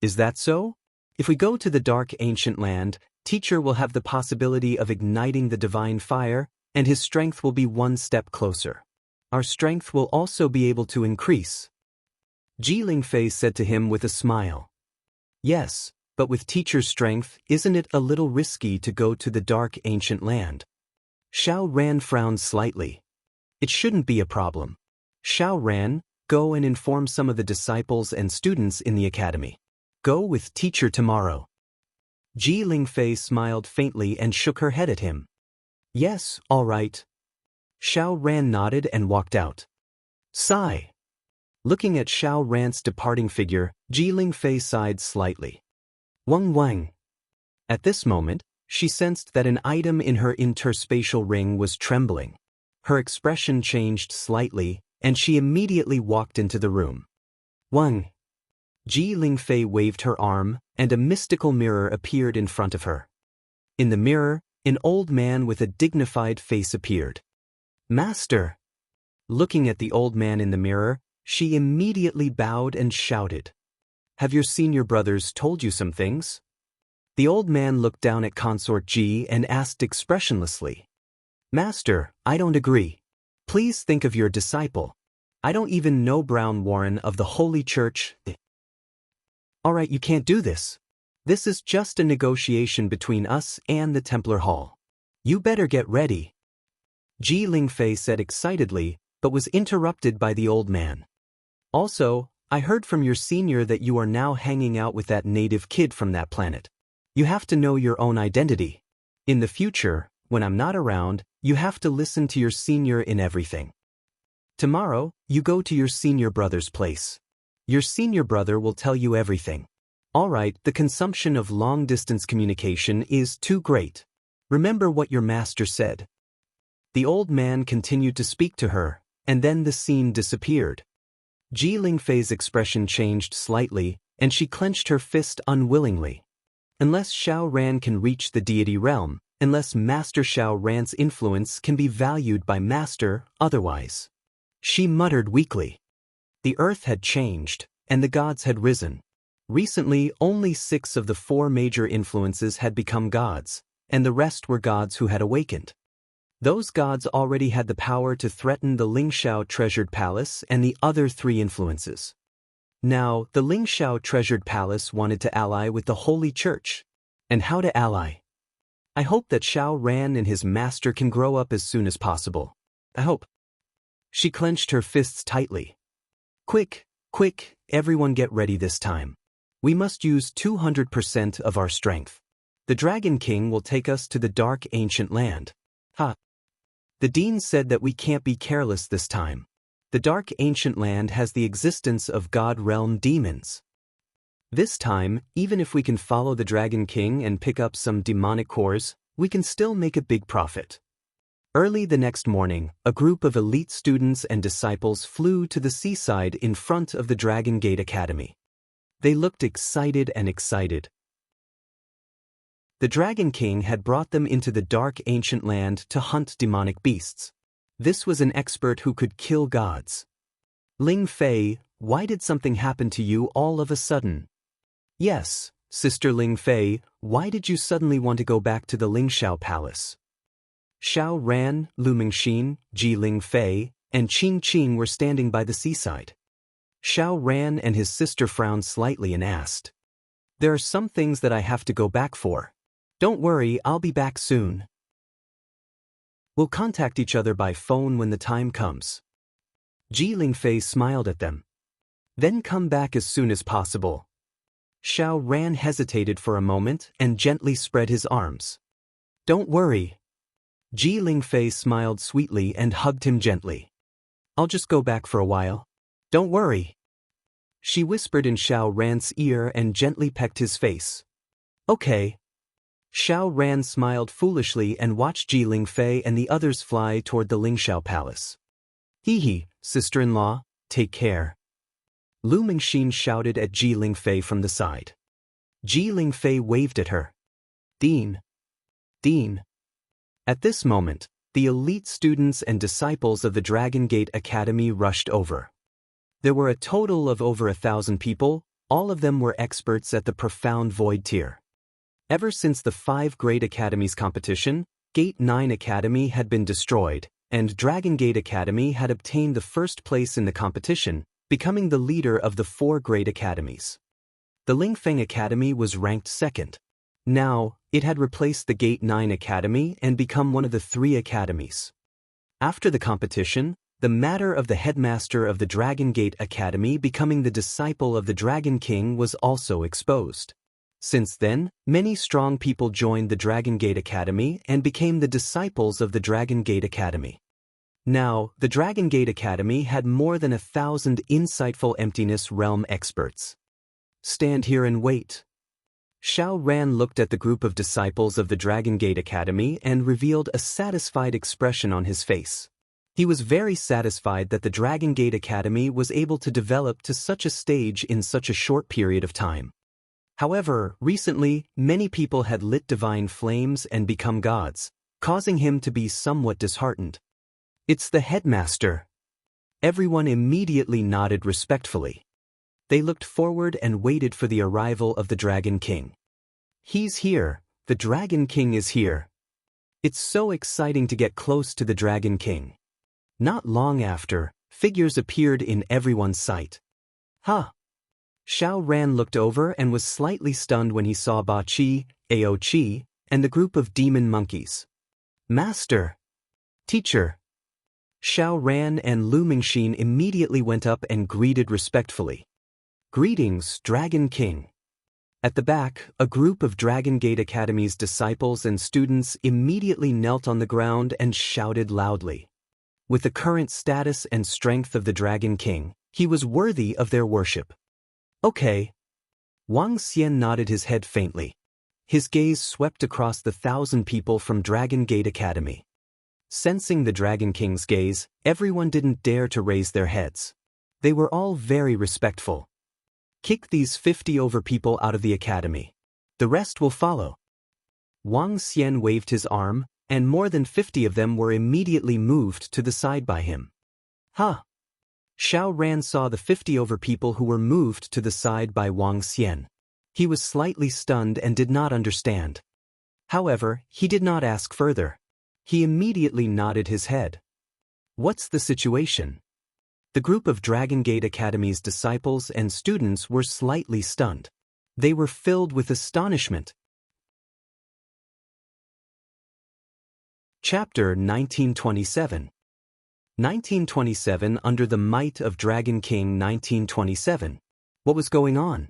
Is that so? If we go to the dark ancient land, teacher will have the possibility of igniting the divine fire, and his strength will be one step closer. Our strength will also be able to increase. Ji Lingfei said to him with a smile. Yes, but with teacher's strength, isn't it a little risky to go to the dark ancient land? Xiao Ran frowned slightly. It shouldn't be a problem. Xiao Ran, go and inform some of the disciples and students in the academy. Go with teacher tomorrow. Ji Lingfei smiled faintly and shook her head at him. Yes, all right. Xiao Ran nodded and walked out. Sigh. Looking at Xiao Ran's departing figure, Ji Lingfei sighed slightly. Wang Wang. At this moment, she sensed that an item in her interspatial ring was trembling. Her expression changed slightly, and she immediately walked into the room. Wang. Ji Lingfei waved her arm, and a mystical mirror appeared in front of her. In the mirror, an old man with a dignified face appeared. Master! Looking at the old man in the mirror, she immediately bowed and shouted. Have your senior brothers told you some things? The old man looked down at Consort Ji and asked expressionlessly. Master, I don't agree. Please think of your disciple. I don't even know Brown Warren of the Holy Church. Alright, you can't do this. This is just a negotiation between us and the Templar Hall. You better get ready. Ji Lingfei said excitedly, but was interrupted by the old man. Also, I heard from your senior that you are now hanging out with that native kid from that planet. You have to know your own identity. In the future, when I'm not around, you have to listen to your senior in everything. Tomorrow, you go to your senior brother's place. Your senior brother will tell you everything. Alright, the consumption of long-distance communication is too great. Remember what your master said. The old man continued to speak to her, and then the scene disappeared. Ji Lingfei's expression changed slightly, and she clenched her fist unwillingly. Unless Xiao Ran can reach the deity realm, unless Master Xiao Ran's influence can be valued by Master, otherwise. She muttered weakly. The earth had changed, and the gods had risen. Recently, only 6 of the 4 major influences had become gods, and the rest were gods who had awakened. Those gods already had the power to threaten the Lingxiao treasured palace and the other 3 influences. Now, the Lingxiao treasured palace wanted to ally with the Holy Church. And how to ally? I hope that Xiao Ran and his master can grow up as soon as possible. I hope. She clenched her fists tightly. Quick, quick, everyone get ready this time. We must use 200% of our strength. The Dragon King will take us to the dark ancient land. Ha! The dean said that we can't be careless this time. The dark ancient land has the existence of God realm demons. This time, even if we can follow the Dragon King and pick up some demonic cores, we can still make a big profit. Early the next morning, a group of elite students and disciples flew to the seaside in front of the Dragon Gate Academy. They looked excited and excited. The Dragon King had brought them into the dark ancient land to hunt demonic beasts. This was an expert who could kill gods. Ling Fei, why did something happen to you all of a sudden? Yes, Sister Ling Fei, why did you suddenly want to go back to the Lingxiao Palace? Xiao Ran, Lu Mingxin, Ji Ling Fei, and Qing Qing were standing by the seaside. Xiao Ran and his sister frowned slightly and asked, There are some things that I have to go back for. Don't worry, I'll be back soon. We'll contact each other by phone when the time comes. Ji Lingfei smiled at them. Then come back as soon as possible. Xiao Ran hesitated for a moment and gently spread his arms. Don't worry. Ji Lingfei smiled sweetly and hugged him gently. I'll just go back for a while. Don't worry. She whispered in Xiao Ran's ear and gently pecked his face. Okay. Xiao Ran smiled foolishly and watched Ji Lingfei and the others fly toward the Lingxiao Palace. Hee, sister-in-law, take care. Lu Mingxin shouted at Ji Lingfei from the side. Ji Lingfei waved at her. Dean. Dean. At this moment, the elite students and disciples of the Dragon Gate Academy rushed over. There were a total of over 1,000 people, all of them were experts at the profound void tier. Ever since the 5 Great Academies competition, Gate 9 Academy had been destroyed, and Dragon Gate Academy had obtained the first place in the competition, becoming the leader of the 4 Great Academies. The Lingfeng Academy was ranked second. Now, it had replaced the Gate 9 Academy and become one of the 3 academies. After the competition, the matter of the headmaster of the Dragon Gate Academy becoming the disciple of the Dragon King was also exposed. Since then, many strong people joined the Dragon Gate Academy and became the disciples of the Dragon Gate Academy. Now, the Dragon Gate Academy had more than 1,000 insightful emptiness realm experts. Stand here and wait. Xiao Ran looked at the group of disciples of the Dragon Gate Academy and revealed a satisfied expression on his face. He was very satisfied that the Dragon Gate Academy was able to develop to such a stage in such a short period of time. However, recently, many people had lit divine flames and become gods, causing him to be somewhat disheartened. It's the headmaster. Everyone immediately nodded respectfully. They looked forward and waited for the arrival of the Dragon King. He's here, the Dragon King is here. It's so exciting to get close to the Dragon King. Not long after, figures appeared in everyone's sight. Huh! Xiao Ran looked over and was slightly stunned when he saw Ba Qi, Ao Qi, and the group of demon monkeys. Master! Teacher! Xiao Ran and Lu Mingxin immediately went up and greeted respectfully. Greetings, Dragon King. At the back, a group of Dragon Gate Academy's disciples and students immediately knelt on the ground and shouted loudly. With the current status and strength of the Dragon King, he was worthy of their worship. Okay. Wang Xian nodded his head faintly. His gaze swept across the 1,000 people from Dragon Gate Academy. Sensing the Dragon King's gaze, everyone didn't dare to raise their heads. They were all very respectful. Kick these 50 over people out of the academy. The rest will follow. Wang Xian waved his arm, and more than 50 of them were immediately moved to the side by him. Huh! Xiao Ran saw the 50 over people who were moved to the side by Wang Xian. He was slightly stunned and did not understand. However, he did not ask further. He immediately nodded his head. What's the situation? The group of Dragon Gate Academy's disciples and students were slightly stunned. They were filled with astonishment. Chapter 1927. 1927 Under the Might of Dragon King 1927. What was going on?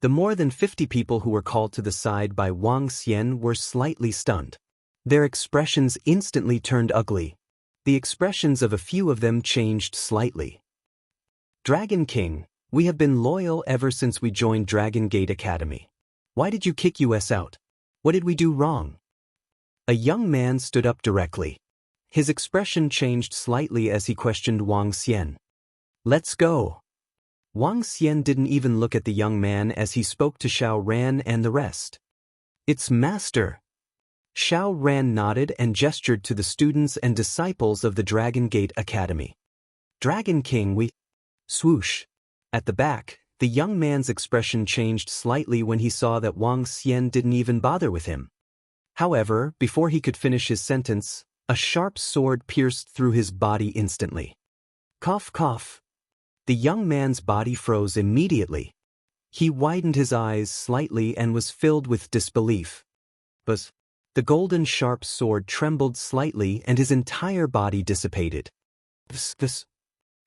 The more than 50 people who were called to the side by Wang Xian were slightly stunned. Their expressions instantly turned ugly. The expressions of a few of them changed slightly. Dragon King, we have been loyal ever since we joined Dragon Gate Academy. Why did you kick us out? What did we do wrong? A young man stood up directly. His expression changed slightly as he questioned Wang Xian. Let's go. Wang Xian didn't even look at the young man as he spoke to Xiao Ran and the rest. It's Master. Xiao Ran nodded and gestured to the students and disciples of the Dragon Gate Academy. Dragon King, we... Swoosh. At the back, the young man's expression changed slightly when he saw that Wang Xian didn't even bother with him. However, before he could finish his sentence, a sharp sword pierced through his body instantly. Cough, cough. The young man's body froze immediately. He widened his eyes slightly and was filled with disbelief. But the golden sharp sword trembled slightly and his entire body dissipated.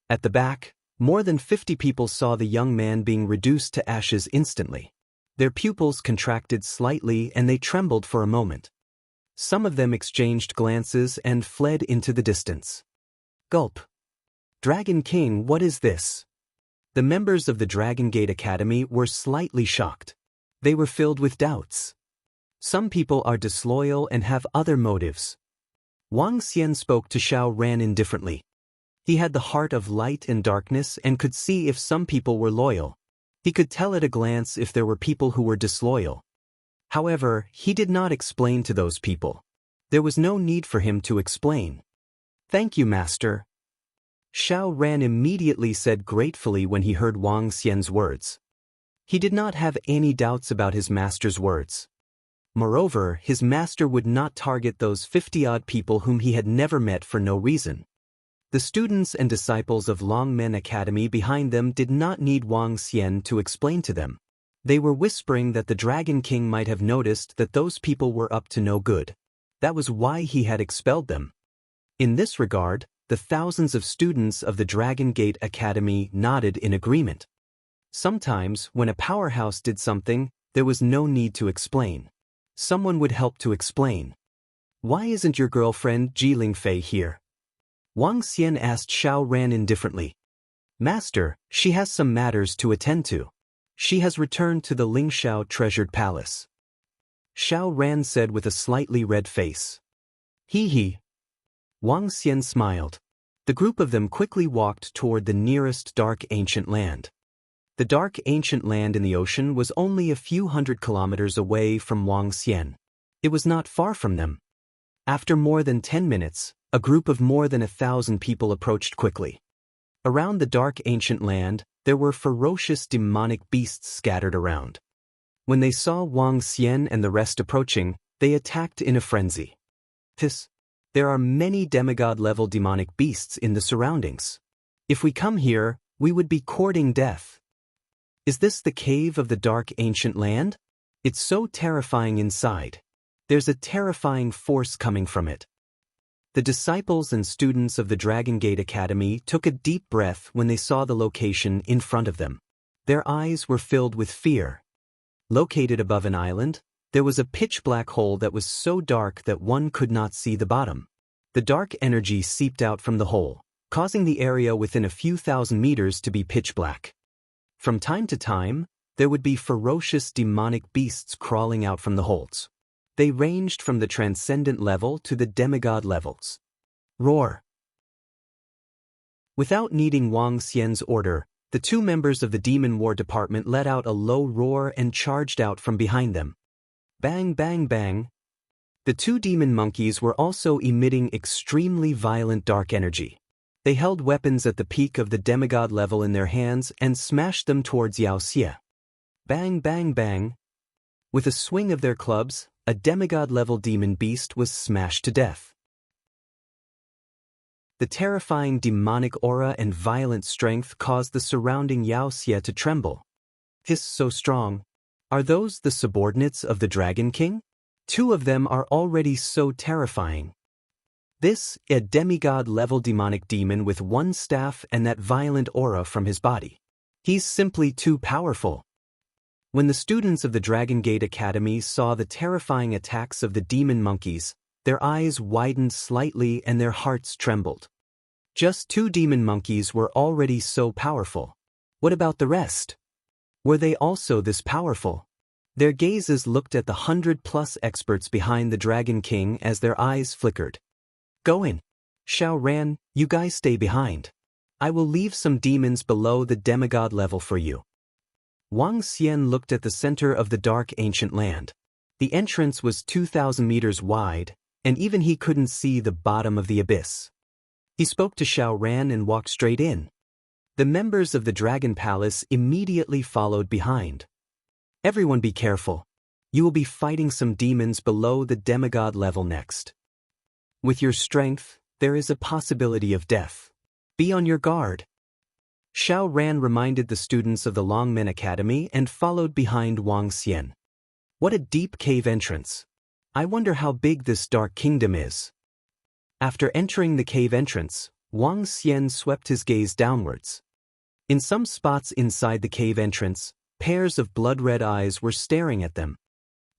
At the back, more than 50 people saw the young man being reduced to ashes instantly. Their pupils contracted slightly and they trembled for a moment. Some of them exchanged glances and fled into the distance. Gulp. Dragon King, what is this? The members of the Dragon Gate Academy were slightly shocked. They were filled with doubts. Some people are disloyal and have other motives. Wang Xian spoke to Xiao Ran indifferently. He had the heart of light and darkness and could see if some people were loyal. He could tell at a glance if there were people who were disloyal. However, he did not explain to those people. There was no need for him to explain. "Thank you, master." Xiao Ran immediately said gratefully when he heard Wang Xian's words. He did not have any doubts about his master's words. Moreover, his master would not target those 50-odd people whom he had never met for no reason. The students and disciples of Longmen Academy behind them did not need Wang Xian to explain to them. They were whispering that the Dragon King might have noticed that those people were up to no good. That was why he had expelled them. In this regard, the thousands of students of the Dragon Gate Academy nodded in agreement. Sometimes, when a powerhouse did something, there was no need to explain. Someone would help to explain. "Why isn't your girlfriend Jilin Fei here?" Wang Xian asked Xiao Ran indifferently. "Master, she has some matters to attend to. She has returned to the Lingxiao treasured palace." Xiao Ran said with a slightly red face. He. Wang Xian smiled. The group of them quickly walked toward the nearest dark ancient land. The dark ancient land in the ocean was only a few hundred kilometers away from Wang Xian. It was not far from them. After more than 10 minutes, a group of more than 1,000 people approached quickly. Around the dark ancient land, there were ferocious demonic beasts scattered around. When they saw Wang Xian and the rest approaching, they attacked in a frenzy. There are many demigod-level demonic beasts in the surroundings. If we come here, we would be courting death. Is this the cave of the dark ancient land? It's so terrifying inside. There's a terrifying force coming from it. The disciples and students of the Dragon Gate Academy took a deep breath when they saw the location in front of them. Their eyes were filled with fear. Located above an island, there was a pitch-black hole that was so dark that one could not see the bottom. The dark energy seeped out from the hole, causing the area within a few thousand meters to be pitch-black. From time to time, there would be ferocious demonic beasts crawling out from the holes. They ranged from the transcendent level to the demigod levels. Roar! Without needing Wang Xian's order, the two members of the Demon War Department let out a low roar and charged out from behind them. Bang, bang, bang! The two demon monkeys were also emitting extremely violent dark energy. They held weapons at the peak of the demigod level in their hands and smashed them towards Yao Xie. Bang, bang, bang! With a swing of their clubs, a demigod-level demon beast was smashed to death. The terrifying demonic aura and violent strength caused the surrounding Yao Xie to tremble. "Hiss, so strong. Are those the subordinates of the Dragon King? Two of them are already so terrifying. This, a demigod-level demonic demon with one staff and that violent aura from his body. He's simply too powerful." When the students of the Dragon Gate Academy saw the terrifying attacks of the demon monkeys, their eyes widened slightly and their hearts trembled. Just two demon monkeys were already so powerful. What about the rest? Were they also this powerful? Their gazes looked at the 100+ experts behind the Dragon King as their eyes flickered. "Go in. Xiao Ran, you guys stay behind. I will leave some demons below the demigod level for you." Wang Xian looked at the center of the dark ancient land. The entrance was 2,000 meters wide, and even he couldn't see the bottom of the abyss. He spoke to Xiao Ran and walked straight in. The members of the Dragon Palace immediately followed behind. "Everyone be careful. You will be fighting some demons below the demigod level next. With your strength, there is a possibility of death. Be on your guard." Xiao Ran reminded the students of the Longmen Academy and followed behind Wang Xian. What a deep cave entrance. I wonder how big this dark kingdom is. After entering the cave entrance, Wang Xian swept his gaze downwards. In some spots inside the cave entrance, pairs of blood-red eyes were staring at them.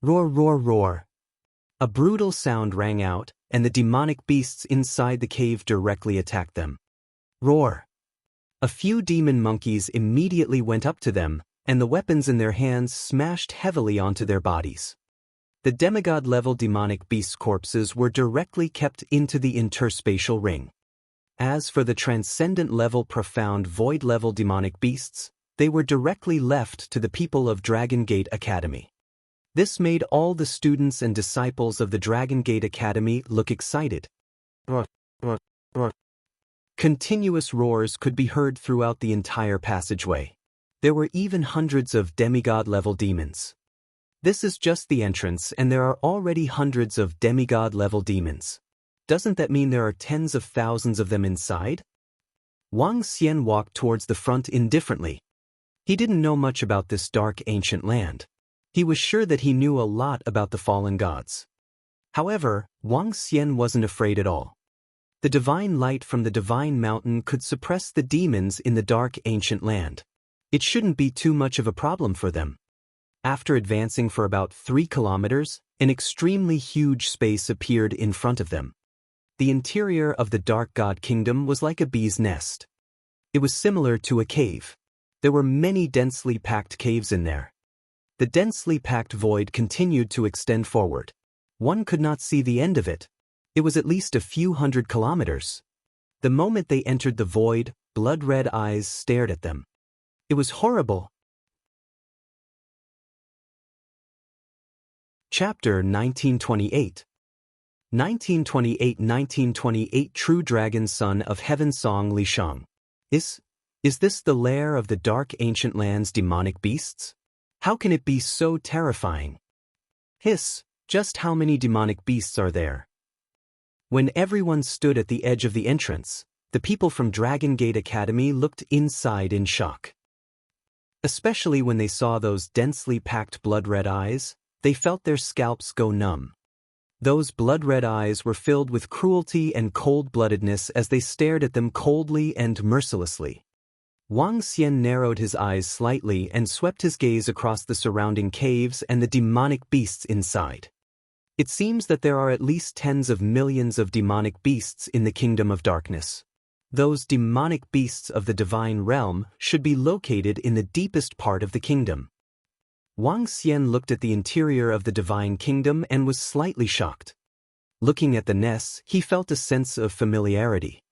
Roar, roar, roar. A brutal sound rang out, and the demonic beasts inside the cave directly attacked them. Roar. A few demon monkeys immediately went up to them, and the weapons in their hands smashed heavily onto their bodies. The demigod-level demonic beasts' corpses were directly kept into the interspatial ring. As for the transcendent-level profound void-level demonic beasts, they were directly left to the people of Dragon Gate Academy. This made all the students and disciples of the Dragon Gate Academy look excited. Continuous roars could be heard throughout the entire passageway. There were even hundreds of demigod-level demons. This is just the entrance, and there are already hundreds of demigod-level demons. Doesn't that mean there are tens of thousands of them inside? Wang Xian walked towards the front indifferently. He didn't know much about this dark ancient land. He was sure that he knew a lot about the fallen gods. However, Wang Xian wasn't afraid at all. The divine light from the divine mountain could suppress the demons in the dark ancient land. It shouldn't be too much of a problem for them. After advancing for about 3 kilometers, an extremely huge space appeared in front of them. The interior of the Dark God Kingdom was like a bee's nest. It was similar to a cave. There were many densely packed caves in there. The densely packed void continued to extend forward. One could not see the end of it. It was at least a few hundred kilometers. The moment they entered the void, blood-red eyes stared at them. It was horrible. Chapter 1928. 1928 True Dragon Son of Heaven Song Li Shang. Is this the lair of the dark ancient land's demonic beasts? How can it be so terrifying? Hiss, just how many demonic beasts are there? When everyone stood at the edge of the entrance, the people from Dragon Gate Academy looked inside in shock. Especially when they saw those densely packed blood-red eyes, they felt their scalps go numb. Those blood-red eyes were filled with cruelty and cold-bloodedness as they stared at them coldly and mercilessly. Wang Xian narrowed his eyes slightly and swept his gaze across the surrounding caves and the demonic beasts inside. It seems that there are at least tens of millions of demonic beasts in the Kingdom of Darkness. Those demonic beasts of the divine realm should be located in the deepest part of the kingdom. Wang Xian looked at the interior of the divine kingdom and was slightly shocked. Looking at the nests, he felt a sense of familiarity.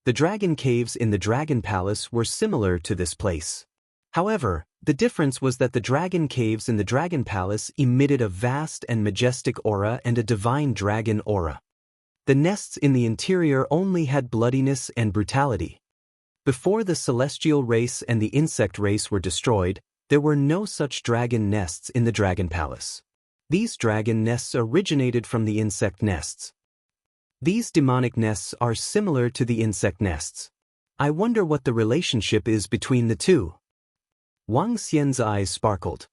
The dragon caves in the Dragon Palace were similar to this place. However, the difference was that the dragon caves in the Dragon Palace emitted a vast and majestic aura and a divine dragon aura. The nests in the interior only had bloodiness and brutality. Before the celestial race and the insect race were destroyed, there were no such dragon nests in the Dragon Palace. These dragon nests originated from the insect nests. These demonic nests are similar to the insect nests. I wonder what the relationship is between the two. Wang Xian's eyes sparkled.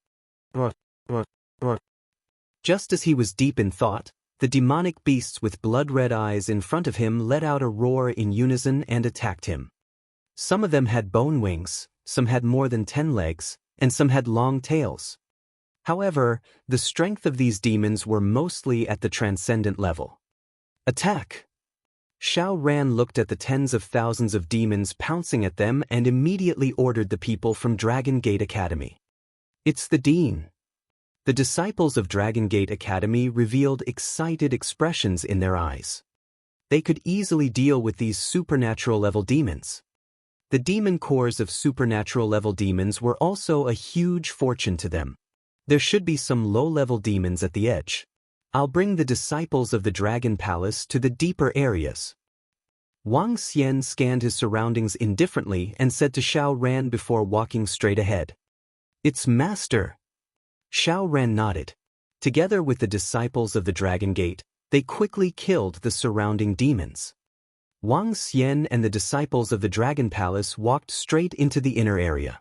Just as he was deep in thought, the demonic beasts with blood-red eyes in front of him let out a roar in unison and attacked him. Some of them had bone wings, some had more than 10 legs, and some had long tails. However, the strength of these demons were mostly at the transcendent level. Attack! Xiao Ran looked at the tens of thousands of demons pouncing at them and immediately ordered the people from Dragon Gate Academy. It's the Dean. The disciples of Dragon Gate Academy revealed excited expressions in their eyes. They could easily deal with these supernatural-level demons. The demon cores of supernatural-level demons were also a huge fortune to them. There should be some low-level demons at the edge. I'll bring the disciples of the Dragon Palace to the deeper areas. Wang Xian scanned his surroundings indifferently and said to Xiao Ran before walking straight ahead. It's Master. Xiao Ran nodded. Together with the disciples of the Dragon Gate, they quickly killed the surrounding demons. Wang Xian and the disciples of the Dragon Palace walked straight into the inner area.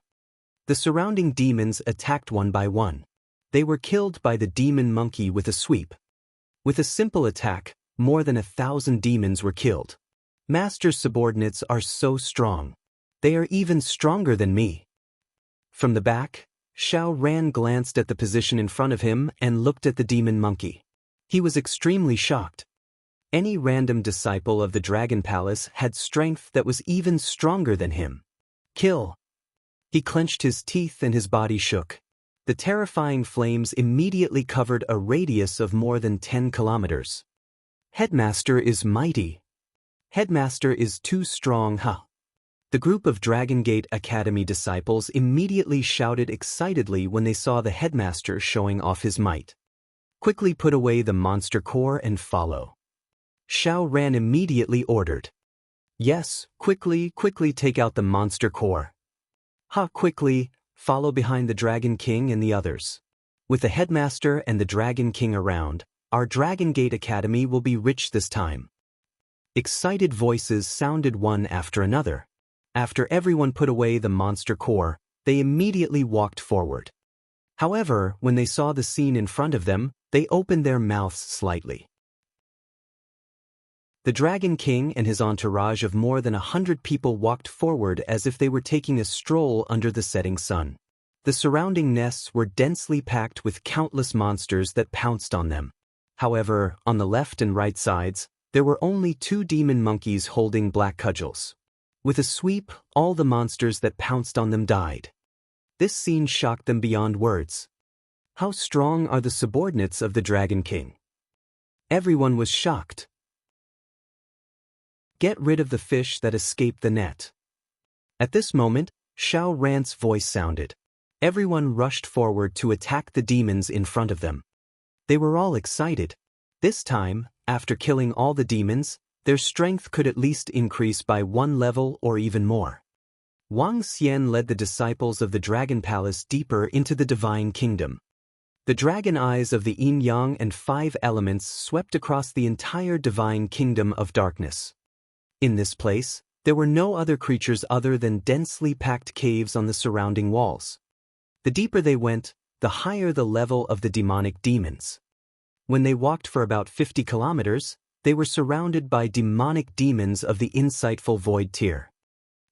The surrounding demons attacked one by one. They were killed by the demon monkey with a sweep. With a simple attack, more than 1,000 demons were killed. Master's subordinates are so strong. They are even stronger than me. From the back, Xiao Ran glanced at the position in front of him and looked at the demon monkey. He was extremely shocked. Any random disciple of the Dragon Palace had strength that was even stronger than him. Kill! He clenched his teeth and his body shook. The terrifying flames immediately covered a radius of more than 10 kilometers. Headmaster is mighty. Headmaster is too strong, huh? The group of Dragon Gate Academy disciples immediately shouted excitedly when they saw the headmaster showing off his might. Quickly put away the monster core and follow. Xiao Ran immediately ordered. Yes, quickly take out the monster core. Quickly, follow behind the Dragon King and the others. With the headmaster and the Dragon King around, our Dragon Gate Academy will be rich this time. Excited voices sounded one after another. After everyone put away the monster core, they immediately walked forward. However, when they saw the scene in front of them, they opened their mouths slightly. The Dragon King and his entourage of more than 100 people walked forward as if they were taking a stroll under the setting sun. The surrounding nests were densely packed with countless monsters that pounced on them. However, on the left and right sides, there were only 2 demon monkeys holding black cudgels. With a sweep, all the monsters that pounced on them died. This scene shocked them beyond words. How strong are the subordinates of the Dragon King? Everyone was shocked. Get rid of the fish that escaped the net. At this moment, Xiao Ran's voice sounded. Everyone rushed forward to attack the demons in front of them. They were all excited. This time, after killing all the demons, their strength could at least increase by 1 level or even more. Wang Xian led the disciples of the Dragon Palace deeper into the Divine Kingdom. The dragon eyes of the yin-yang and 5 elements swept across the entire Divine Kingdom of darkness. In this place, there were no other creatures other than densely packed caves on the surrounding walls. The deeper they went, the higher the level of the demonic demons. When they walked for about 50 kilometers, they were surrounded by demonic demons of the insightful void tier.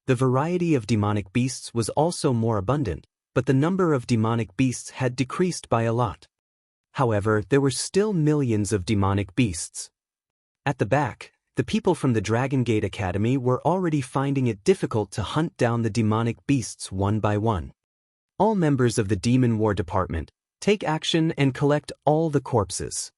The variety of demonic beasts was also more abundant, but the number of demonic beasts had decreased by a lot. However, there were still millions of demonic beasts. At the back, the people from the Dragon Gate Academy were already finding it difficult to hunt down the demonic beasts one by one. All members of the Demon War Department, take action and collect all the corpses.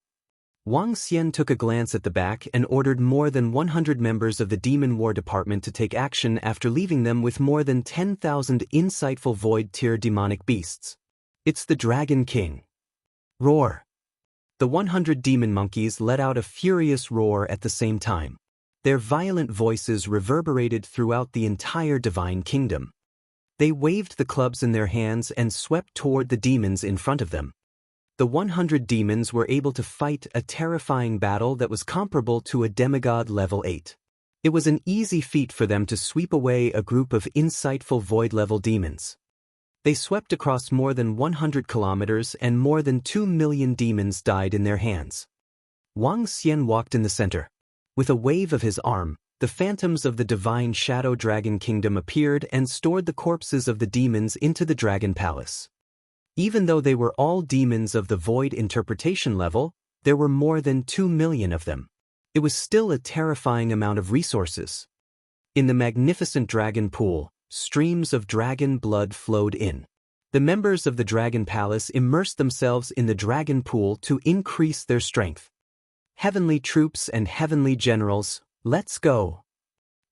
Wang Xian took a glance at the back and ordered more than 100 members of the Demon War Department to take action after leaving them with more than 10,000 insightful void-tier demonic beasts. It's the Dragon King. Roar! The 100 demon monkeys let out a furious roar at the same time. Their violent voices reverberated throughout the entire Divine Kingdom. They waved the clubs in their hands and swept toward the demons in front of them. The 100 demons were able to fight a terrifying battle that was comparable to a demigod level 8. It was an easy feat for them to sweep away a group of insightful void-level demons. They swept across more than 100 kilometers and more than 2 million demons died in their hands. Wang Xian walked in the center. With a wave of his arm, the phantoms of the divine Shadow Dragon Kingdom appeared and stored the corpses of the demons into the Dragon Palace. Even though they were all demons of the void interpretation level, there were more than 2 million of them. It was still a terrifying amount of resources. In the magnificent dragon pool, streams of dragon blood flowed in. The members of the Dragon Palace immersed themselves in the dragon pool to increase their strength. Heavenly troops and heavenly generals, let's go!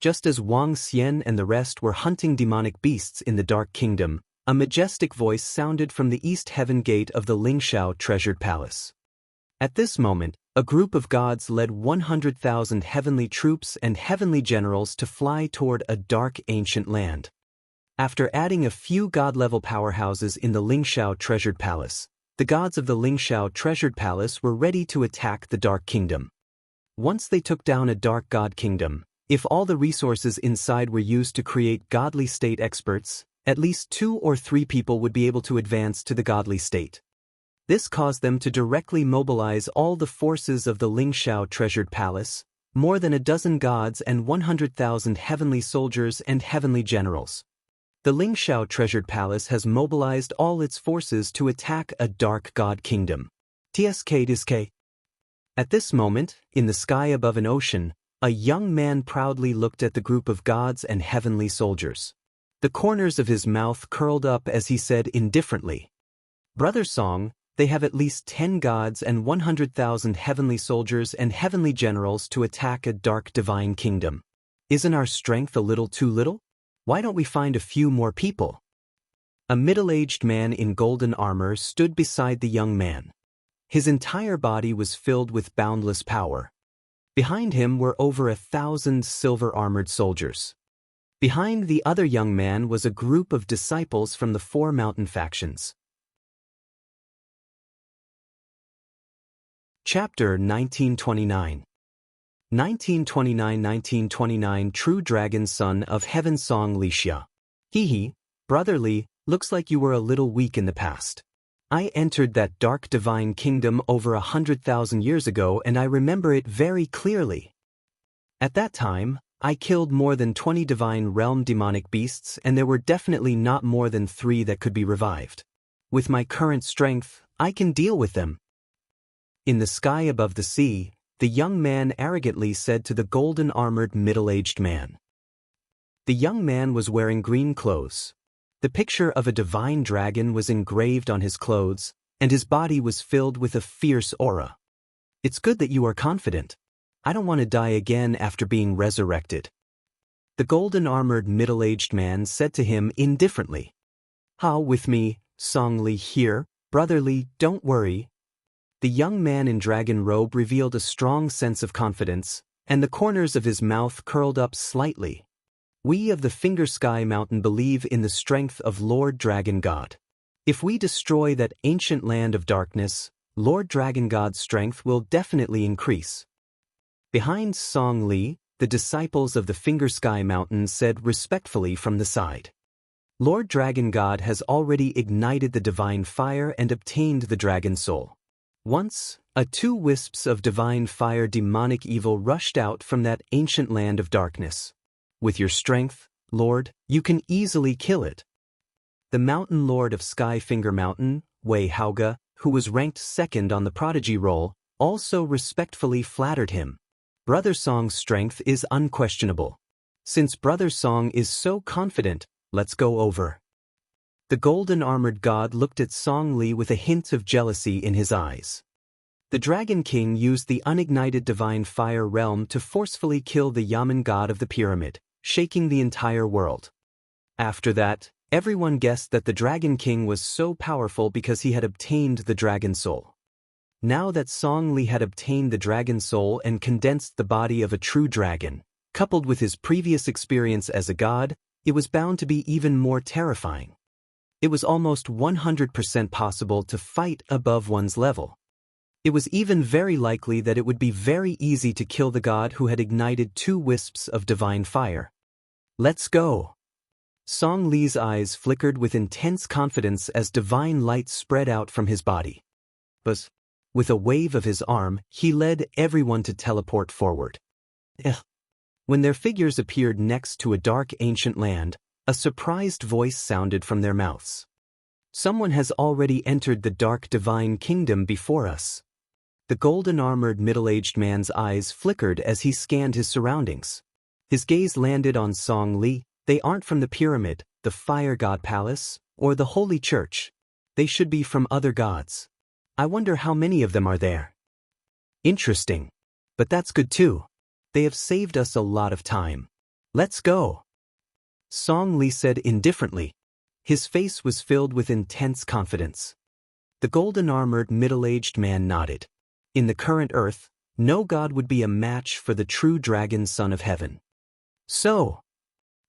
Just as Wang Xian and the rest were hunting demonic beasts in the Dark Kingdom, a majestic voice sounded from the East Heaven Gate of the Lingxiao Treasured Palace. At this moment, a group of gods led 100,000 heavenly troops and heavenly generals to fly toward a dark ancient land. After adding a few god-level powerhouses in the Lingxiao Treasured Palace, the gods of the Lingxiao Treasured Palace were ready to attack the Dark Kingdom. Once they took down a Dark God Kingdom, if all the resources inside were used to create godly state experts, at least 2 or 3 people would be able to advance to the godly state. This caused them to directly mobilize all the forces of the Lingxiao Treasured Palace, more than a dozen gods and 100,000 heavenly soldiers and heavenly generals. The Lingxiao Treasured Palace has mobilized all its forces to attack a dark god kingdom. TSK. At this moment, in the sky above an ocean, a young man proudly looked at the group of gods and heavenly soldiers. The corners of his mouth curled up as he said indifferently, "Brother Song, they have at least 10 gods and 100,000 heavenly soldiers and heavenly generals to attack a dark divine kingdom. Isn't our strength a little too little?" Why don't we find a few more people? A middle-aged man in golden armor stood beside the young man. His entire body was filled with boundless power. Behind him were over 1,000 silver-armored soldiers. Behind the other young man was a group of disciples from the 4 mountain factions. Chapter 1929. 1929 True Dragon Son of Heaven Song Lixia. Hee, brotherly, looks like you were a little weak in the past. I entered that dark divine kingdom over 100,000 years ago and I remember it very clearly. At that time, I killed more than 20 divine realm demonic beasts and there were definitely not more than 3 that could be revived. With my current strength, I can deal with them. In the sky above the sea, the young man arrogantly said to the golden-armored middle-aged man. The young man was wearing green clothes. The picture of a divine dragon was engraved on his clothes, and his body was filled with a fierce aura. It's good that you are confident. I don't want to die again after being resurrected. The golden-armored middle-aged man said to him indifferently. How with me, Song Li here, brotherly, don't worry. The young man in dragon robe revealed a strong sense of confidence, and the corners of his mouth curled up slightly. We of the Finger Sky Mountain believe in the strength of Lord Dragon God. If we destroy that ancient land of darkness, Lord Dragon God's strength will definitely increase. Behind Song Li, the disciples of the Finger Sky Mountain said respectfully from the side. Lord Dragon God has already ignited the divine fire and obtained the dragon soul. Once, 2 wisps of divine fire demonic evil rushed out from that ancient land of darkness. With your strength, Lord, you can easily kill it. The mountain lord of Sky Finger Mountain, Wei Haoge, who was ranked 2nd on the prodigy roll, also respectfully flattered him. Brother Song's strength is unquestionable. Since Brother Song is so confident, let's go over. The golden-armored god looked at Song Li with a hint of jealousy in his eyes. The Dragon King used the unignited divine fire realm to forcefully kill the Yamen god of the pyramid, shaking the entire world. After that, everyone guessed that the Dragon King was so powerful because he had obtained the dragon soul. Now that Song Li had obtained the dragon soul and condensed the body of a true dragon, coupled with his previous experience as a god, it was bound to be even more terrifying. It was almost 100% possible to fight above one's level. It was even very likely that it would be very easy to kill the god who had ignited 2 wisps of divine fire. Let's go! Song Li's eyes flickered with intense confidence as divine light spread out from his body. But, with a wave of his arm, he led everyone to teleport forward. When their figures appeared next to a dark ancient land, a surprised voice sounded from their mouths. Someone has already entered the dark divine kingdom before us. The golden-armored middle-aged man's eyes flickered as he scanned his surroundings. His gaze landed on Song Li. They aren't from the pyramid, the fire god palace, or the holy church. They should be from other gods. I wonder how many of them are there. Interesting. But that's good too. They have saved us a lot of time. Let's go. Song Li said indifferently. His face was filled with intense confidence. The golden-armored middle-aged man nodded. In the current earth, no god would be a match for the true dragon son of heaven. So,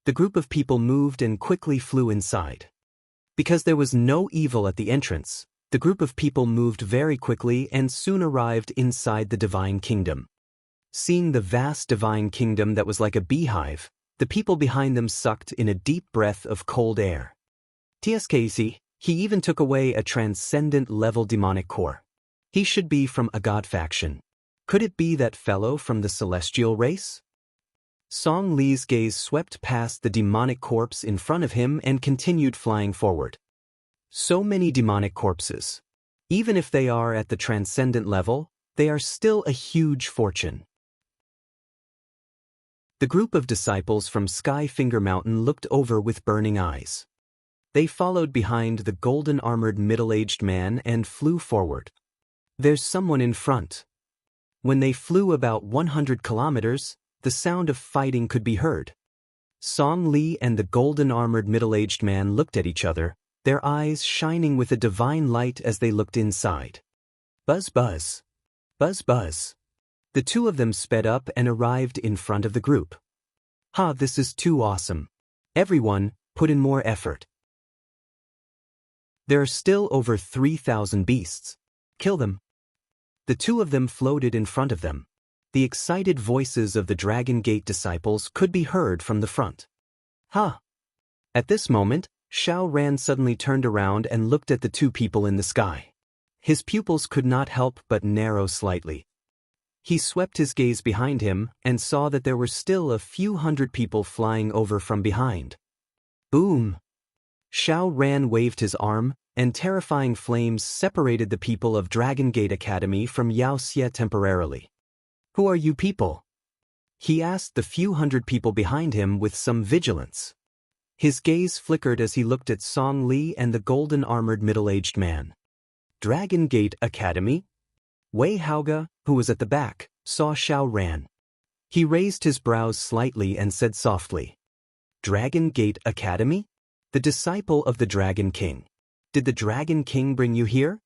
the group of people moved and quickly flew inside. Because there was no evil at the entrance, the group of people moved very quickly and soon arrived inside the divine kingdom. Seeing the vast divine kingdom that was like a beehive, the people behind them sucked in a deep breath of cold air. TSKC, he even took away a transcendent-level demonic core. He should be from a god faction. Could it be that fellow from the celestial race? Song Li's gaze swept past the demonic corpse in front of him and continued flying forward. So many demonic corpses. Even if they are at the transcendent level, they are still a huge fortune. The group of disciples from Sky Finger Mountain looked over with burning eyes. They followed behind the golden-armored middle-aged man and flew forward. There's someone in front. When they flew about 100 kilometers, the sound of fighting could be heard. Song Li and the golden-armored middle-aged man looked at each other, their eyes shining with a divine light as they looked inside. Buzz buzz. Buzz buzz. The two of them sped up and arrived in front of the group. Ha, this is too awesome. Everyone, put in more effort. There are still over 3,000 beasts. Kill them. The two of them floated in front of them. The excited voices of the Dragon Gate disciples could be heard from the front. Ha! At this moment, Xiao Ran suddenly turned around and looked at the two people in the sky. His pupils could not help but narrow slightly. He swept his gaze behind him and saw that there were still a few hundred people flying over from behind. Boom! Xiao Ran waved his arm, and terrifying flames separated the people of Dragon Gate Academy from Yao Xie temporarily. Who are you people? He asked the few hundred people behind him with some vigilance. His gaze flickered as he looked at Song Li and the golden-armored middle-aged man. Dragon Gate Academy? Wei Haoge, who was at the back, saw Xiao Ran. He raised his brows slightly and said softly, Dragon Gate Academy? The disciple of the Dragon King. Did the Dragon King bring you here?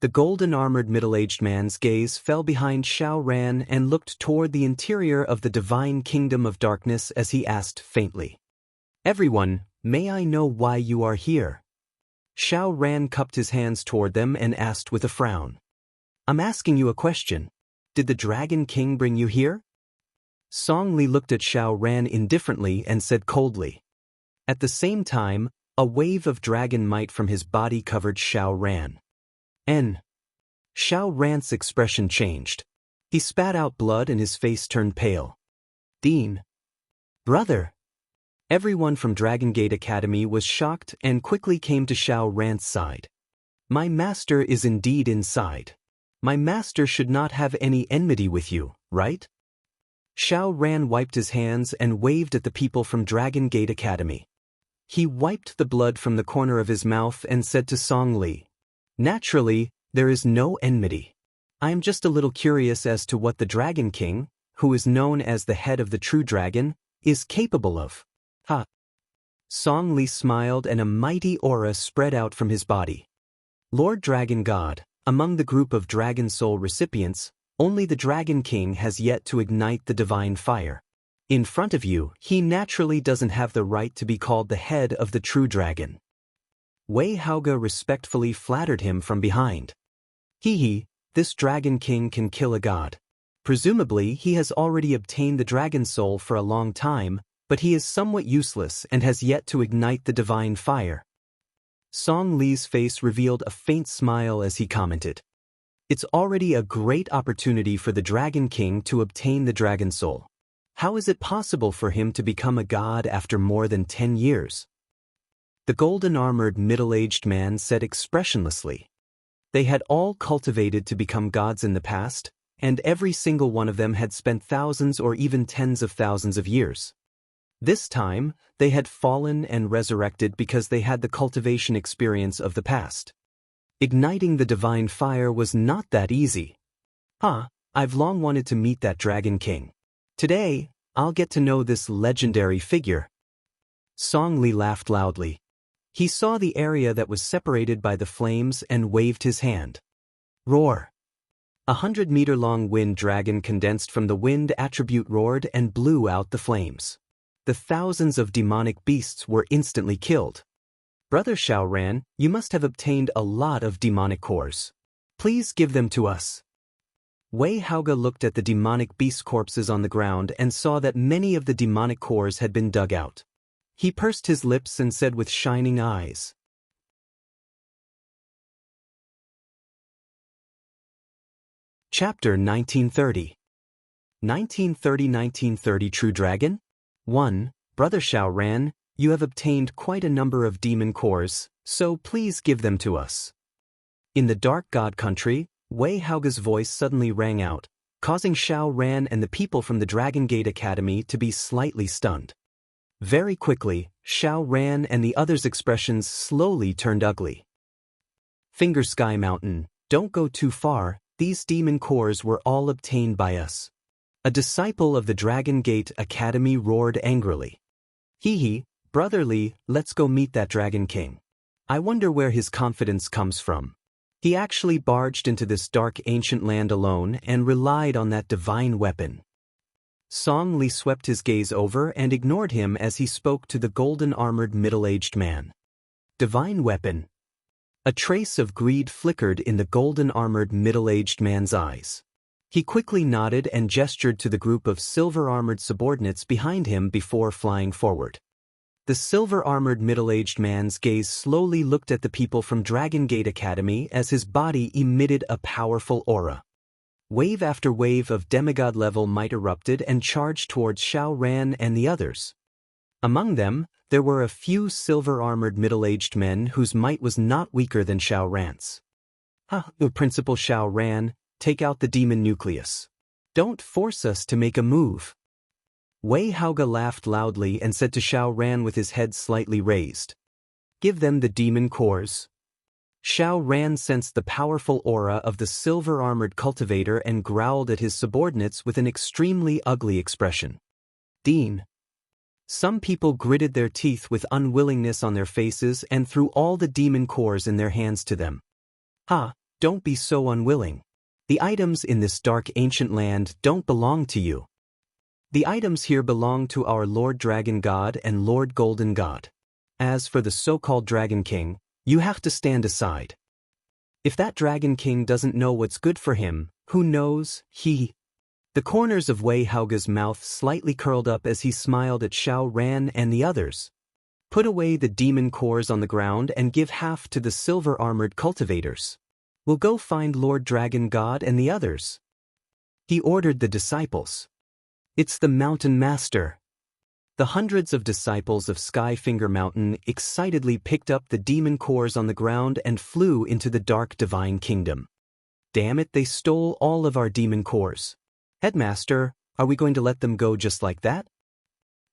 The golden-armored middle-aged man's gaze fell behind Xiao Ran and looked toward the interior of the divine kingdom of darkness as he asked faintly. Everyone, may I know why you are here? Xiao Ran cupped his hands toward them and asked with a frown. I'm asking you a question. Did the Dragon King bring you here? Song Li looked at Xiao Ran indifferently and said coldly. At the same time, a wave of dragon might from his body covered Xiao Ran. Xiao Ran's expression changed. He spat out blood and his face turned pale. Dean. Brother. Everyone from Dragon Gate Academy was shocked and quickly came to Xiao Ran's side. My master is indeed inside. My master should not have any enmity with you, right? Xiao Ran wiped his hands and waved at the people from Dragon Gate Academy. He wiped the blood from the corner of his mouth and said to Song Li, Naturally, there is no enmity. I am just a little curious as to what the Dragon King, who is known as the head of the true dragon, is capable of. Ha! Song Li smiled and a mighty aura spread out from his body. Lord Dragon God, among the group of Dragon Soul recipients, only the Dragon King has yet to ignite the divine fire. In front of you, he naturally doesn't have the right to be called the head of the true dragon. Wei Haoge respectfully flattered him from behind. Hee, this Dragon King can kill a god. Presumably he has already obtained the Dragon Soul for a long time, but he is somewhat useless and has yet to ignite the divine fire. Song Li's face revealed a faint smile as he commented. It's already a great opportunity for the Dragon King to obtain the Dragon Soul. How is it possible for him to become a god after more than 10 years? The golden-armored middle-aged man said expressionlessly. They had all cultivated to become gods in the past, and every single one of them had spent thousands or even tens of thousands of years. This time, they had fallen and resurrected because they had the cultivation experience of the past. Igniting the divine fire was not that easy. I've long wanted to meet that Dragon King. Today, I'll get to know this legendary figure. Song Li laughed loudly. He saw the area that was separated by the flames and waved his hand. Roar! 100-meter-long wind dragon condensed from the wind attribute roared and blew out the flames. The thousands of demonic beasts were instantly killed. Brother Xiao Ran, you must have obtained a lot of demonic cores. Please give them to us. Wei Haoge looked at the demonic beast corpses on the ground and saw that many of the demonic cores had been dug out. He pursed his lips and said with shining eyes. Chapter 1930. 1930 True Dragon? 1. Brother Xiao Ran, you have obtained quite a number of demon cores, so please give them to us. In the Dark God Country, Wei Haoge's voice suddenly rang out, causing Xiao Ran and the people from the Dragon Gate Academy to be slightly stunned. Very quickly, Xiao Ran and the others' expressions slowly turned ugly. Finger Sky Mountain, don't go too far, these demon cores were all obtained by us. A disciple of the Dragon Gate Academy roared angrily. Hee hee, brotherly, let's go meet that Dragon King. I wonder where his confidence comes from. He actually barged into this dark ancient land alone and relied on that divine weapon. Song Li swept his gaze over and ignored him as he spoke to the golden-armored middle-aged man. Divine weapon. A trace of greed flickered in the golden-armored middle-aged man's eyes. He quickly nodded and gestured to the group of silver-armored subordinates behind him before flying forward. The silver-armored middle-aged man's gaze slowly looked at the people from Dragon Gate Academy as his body emitted a powerful aura. Wave after wave of demigod-level might erupted and charged towards Xiao Ran and the others. Among them, there were a few silver-armored middle-aged men whose might was not weaker than Xiao Ran's. The Principal Xiao Ran, take out the demon nucleus. Don't force us to make a move. Wei Haoge laughed loudly and said to Xiao Ran with his head slightly raised. Give them the demon cores. Xiao Ran sensed the powerful aura of the silver-armored cultivator and growled at his subordinates with an extremely ugly expression. Dean. Some people gritted their teeth with unwillingness on their faces and threw all the demon cores in their hands to them. Don't be so unwilling. The items in this dark ancient land don't belong to you. The items here belong to our Lord Dragon God and Lord Golden God. As for the so-called Dragon King, you have to stand aside. If that Dragon King doesn't know what's good for him, who knows, The corners of Wei Haoge's mouth slightly curled up as he smiled at Xiao Ran and the others. Put away the demon cores on the ground and give half to the silver-armored cultivators. We'll go find Lord Dragon God and the others. He ordered the disciples. It's the Mountain Master. The hundreds of disciples of Skyfinger Mountain excitedly picked up the demon cores on the ground and flew into the dark divine kingdom. Damn it, they stole all of our demon cores. Headmaster, are we going to let them go just like that?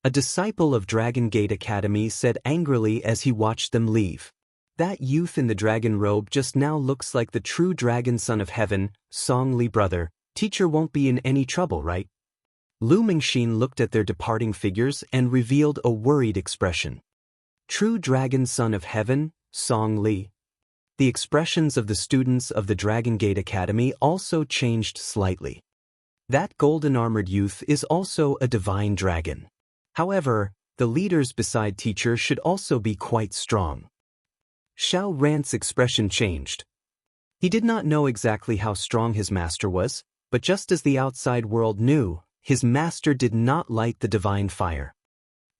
A disciple of Dragon Gate Academy said angrily as he watched them leave. That youth in the dragon robe just now looks like the true dragon son of heaven. Song Li brother, teacher won't be in any trouble, right? Lu Mingxin looked at their departing figures and revealed a worried expression. True dragon son of heaven, Song Li. The expressions of the students of the Dragon Gate Academy also changed slightly. That golden-armored youth is also a divine dragon. However, the leaders beside teacher should also be quite strong. Xiao Ran's expression changed. He did not know exactly how strong his master was, but just as the outside world knew, his master did not light the divine fire.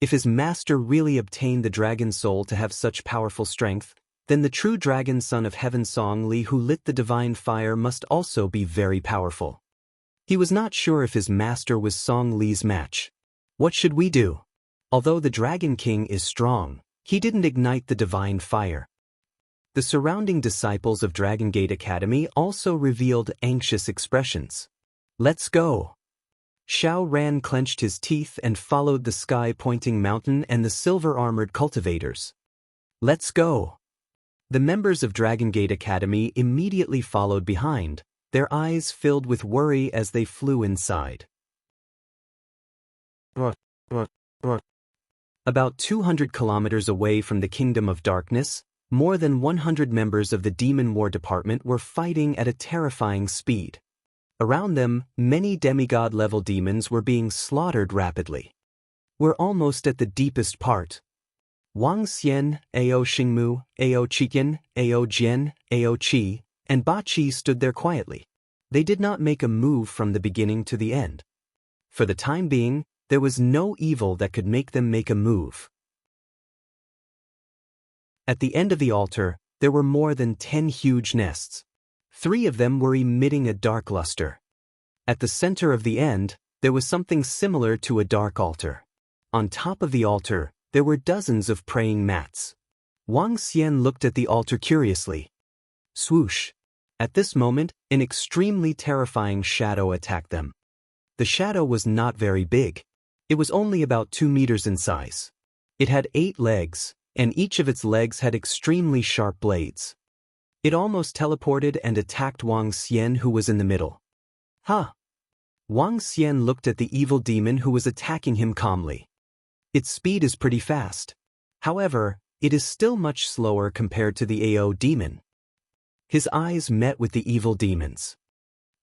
If his master really obtained the dragon soul to have such powerful strength, then the true dragon son of heaven Song Li who lit the divine fire must also be very powerful. He was not sure if his master was Song Li's match. What should we do? Although the Dragon King is strong, he didn't ignite the divine fire. The surrounding disciples of Dragon Gate Academy also revealed anxious expressions. Let's go. Xiao Ran clenched his teeth and followed the sky-pointing mountain and the silver-armored cultivators. Let's go. The members of Dragon Gate Academy immediately followed behind, their eyes filled with worry as they flew inside. About 200 kilometers away from the Kingdom of Darkness, more than 100 members of the Demon War Department were fighting at a terrifying speed. Around them, many demigod-level demons were being slaughtered rapidly. We're almost at the deepest part. Wang Xian, Ao Xingmu, Ao Chiqian, Ao Jian, Ao Qi, and Ba Qi stood there quietly. They did not make a move from the beginning to the end. For the time being, there was no evil that could make them make a move. At the end of the altar, there were more than 10 huge nests. 3 of them were emitting a dark luster. At the center of the end, there was something similar to a dark altar. On top of the altar, there were dozens of praying mats. Wang Xian looked at the altar curiously. Swoosh! At this moment, an extremely terrifying shadow attacked them. The shadow was not very big. It was only about 2 meters in size. It had 8 legs, and each of its legs had extremely sharp blades. It almost teleported and attacked Wang Xian, who was in the middle. Wang Xian looked at the evil demon who was attacking him calmly. Its speed is pretty fast. However, it is still much slower compared to the AO demon. His eyes met with the evil demon's.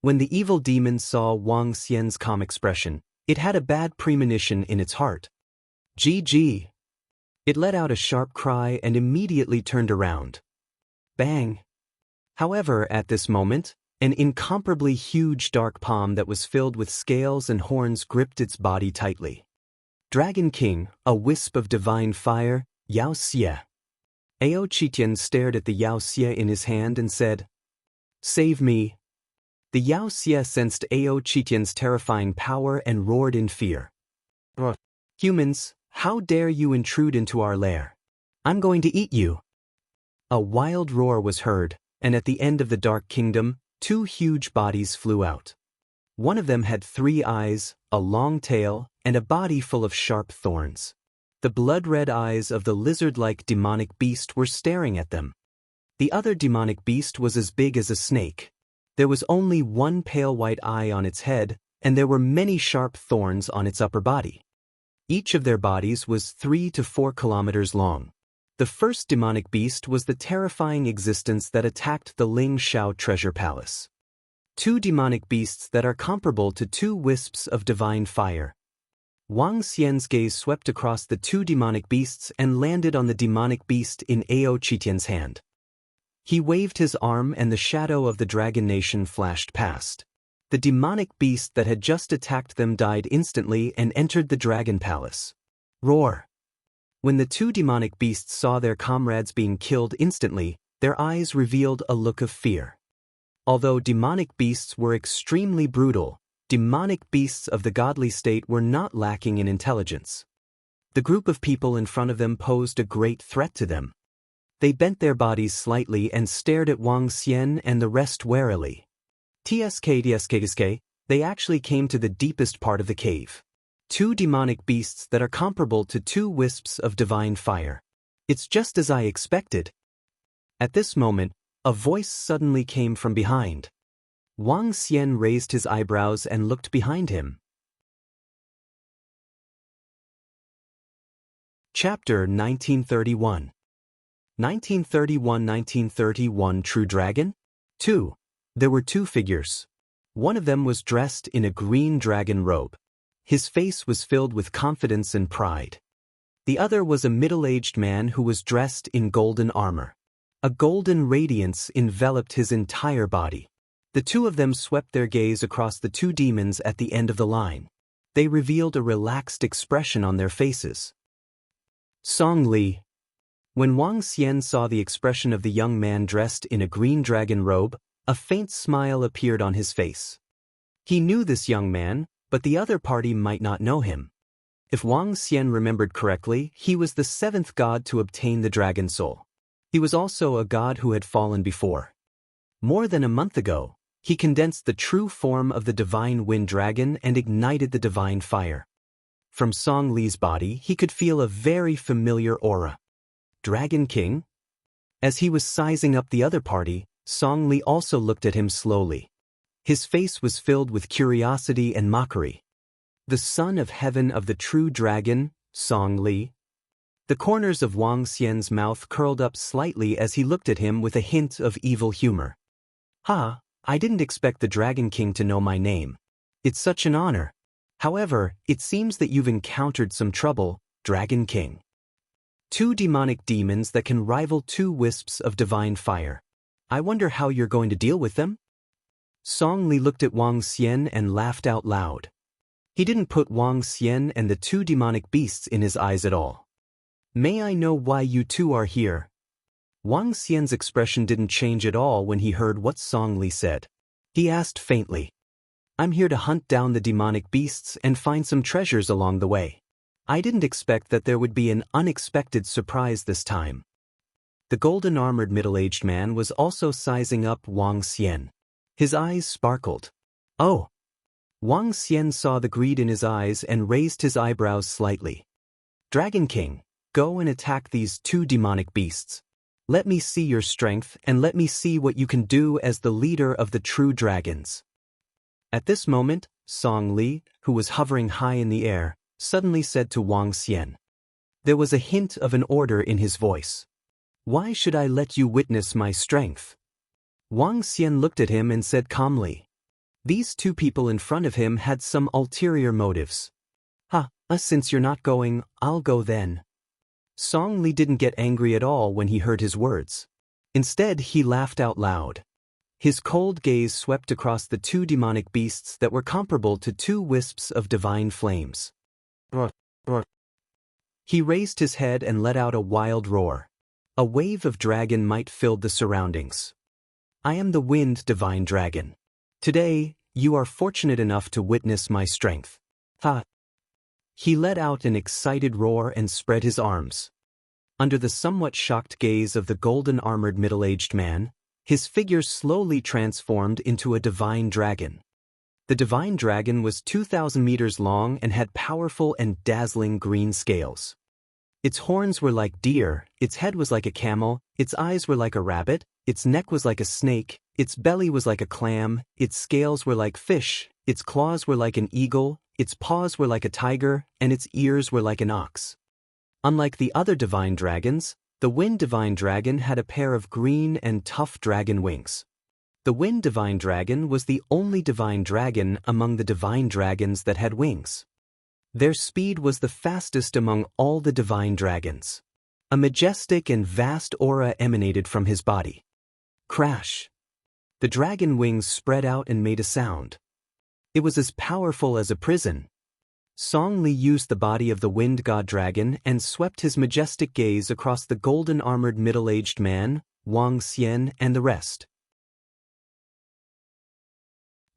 When the evil demon saw Wang Xian's calm expression, it had a bad premonition in its heart. GG. It let out a sharp cry and immediately turned around. Bang. However, at this moment, an incomparably huge dark palm that was filled with scales and horns gripped its body tightly. Dragon King, a wisp of divine fire, Yao Xie. Ao Qitian stared at the Yao Xie in his hand and said, "Save me." The Yao Xie sensed Ao Qitian's terrifying power and roared in fear. "Humans, how dare you intrude into our lair? I'm going to eat you." A wild roar was heard, and at the end of the Dark Kingdom, 2 huge bodies flew out. One of them had 3 eyes, a long tail, and a body full of sharp thorns. The blood-red eyes of the lizard-like demonic beast were staring at them. The other demonic beast was as big as a snake. There was only 1 pale white eye on its head, and there were many sharp thorns on its upper body. Each of their bodies was 3 to 4 kilometers long. The first demonic beast was the terrifying existence that attacked the Ling Shao treasure palace. 2 demonic beasts that are comparable to 2 wisps of divine fire. Wang Xian's gaze swept across the 2 demonic beasts and landed on the demonic beast in Ao Qitian's hand. He waved his arm and the shadow of the Dragon Nation flashed past. The demonic beast that had just attacked them died instantly and entered the Dragon Palace. Roar! When the 2 demonic beasts saw their comrades being killed instantly, their eyes revealed a look of fear. Although demonic beasts were extremely brutal, demonic beasts of the godly state were not lacking in intelligence. The group of people in front of them posed a great threat to them. They bent their bodies slightly and stared at Wang Xian and the rest warily. TSK, they actually came to the deepest part of the cave. 2 demonic beasts that are comparable to 2 wisps of divine fire. It's just as I expected. At this moment, a voice suddenly came from behind. Wang Xian raised his eyebrows and looked behind him. Chapter 1931. 1931 True Dragon? 2. There were 2 figures. One of them was dressed in a green dragon robe. His face was filled with confidence and pride. The other was a middle-aged man who was dressed in golden armor. A golden radiance enveloped his entire body. The 2 of them swept their gaze across the 2 demons at the end of the line. They revealed a relaxed expression on their faces. Song Li. When Wang Xian saw the expression of the young man dressed in a green dragon robe, a faint smile appeared on his face. He knew this young man, but the other party might not know him. If Wang Xian remembered correctly, he was the 7th god to obtain the dragon soul. He was also a god who had fallen before. More than a month ago, he condensed the true form of the divine wind dragon and ignited the divine fire. From Song Li's body, he could feel a very familiar aura. Dragon King? As he was sizing up the other party, Song Li also looked at him slowly. His face was filled with curiosity and mockery. The son of heaven of the true dragon, Song Li? The corners of Wang Xian's mouth curled up slightly as he looked at him with a hint of evil humor. "Ha, I didn't expect the Dragon King to know my name. It's such an honor. However, it seems that you've encountered some trouble, Dragon King. 2 demonic demons that can rival 2 wisps of divine fire. I wonder how you're going to deal with them?" Song Li looked at Wang Xian and laughed out loud. He didn't put Wang Xian and the 2 demonic beasts in his eyes at all. "May I know why you 2 are here?" Wang Xian's expression didn't change at all when he heard what Song Li said. He asked faintly, "I'm here to hunt down the demonic beasts and find some treasures along the way. I didn't expect that there would be an unexpected surprise this time." The golden-armored middle-aged man was also sizing up Wang Xian. His eyes sparkled. "Oh!" Wang Xian saw the greed in his eyes and raised his eyebrows slightly. "Dragon King, go and attack these 2 demonic beasts. Let me see your strength and let me see what you can do as the leader of the true dragons." At this moment, Song Li, who was hovering high in the air, suddenly said to Wang Xian, There was a hint of an order in his voice. Why should I let you witness my strength? Wang Xian looked at him and said calmly. These two people in front of him had some ulterior motives. Since you're not going, I'll go then. Song Li didn't get angry at all when he heard his words. Instead, he laughed out loud. His cold gaze swept across the two demonic beasts that were comparable to two wisps of divine flames. He raised his head and let out a wild roar. A wave of dragon might filled the surroundings. I am the wind divine dragon. Today, you are fortunate enough to witness my strength. He let out an excited roar and spread his arms. Under the somewhat shocked gaze of the golden-armored middle-aged man, his figure slowly transformed into a divine dragon. The divine dragon was 2,000 meters long and had powerful and dazzling green scales. Its horns were like deer, its head was like a camel, its eyes were like a rabbit, its neck was like a snake, its belly was like a clam, its scales were like fish, its claws were like an eagle, its paws were like a tiger, and its ears were like an ox. Unlike the other divine dragons, the wind divine dragon had a pair of green and tough dragon wings. The wind divine dragon was the only divine dragon among the divine dragons that had wings. Their speed was the fastest among all the divine dragons. A majestic and vast aura emanated from his body. Crash! The dragon wings spread out and made a sound. It was as powerful as a prison. Song Li used the body of the wind god dragon and swept his majestic gaze across the golden-armored middle-aged man, Wang Xian, and the rest.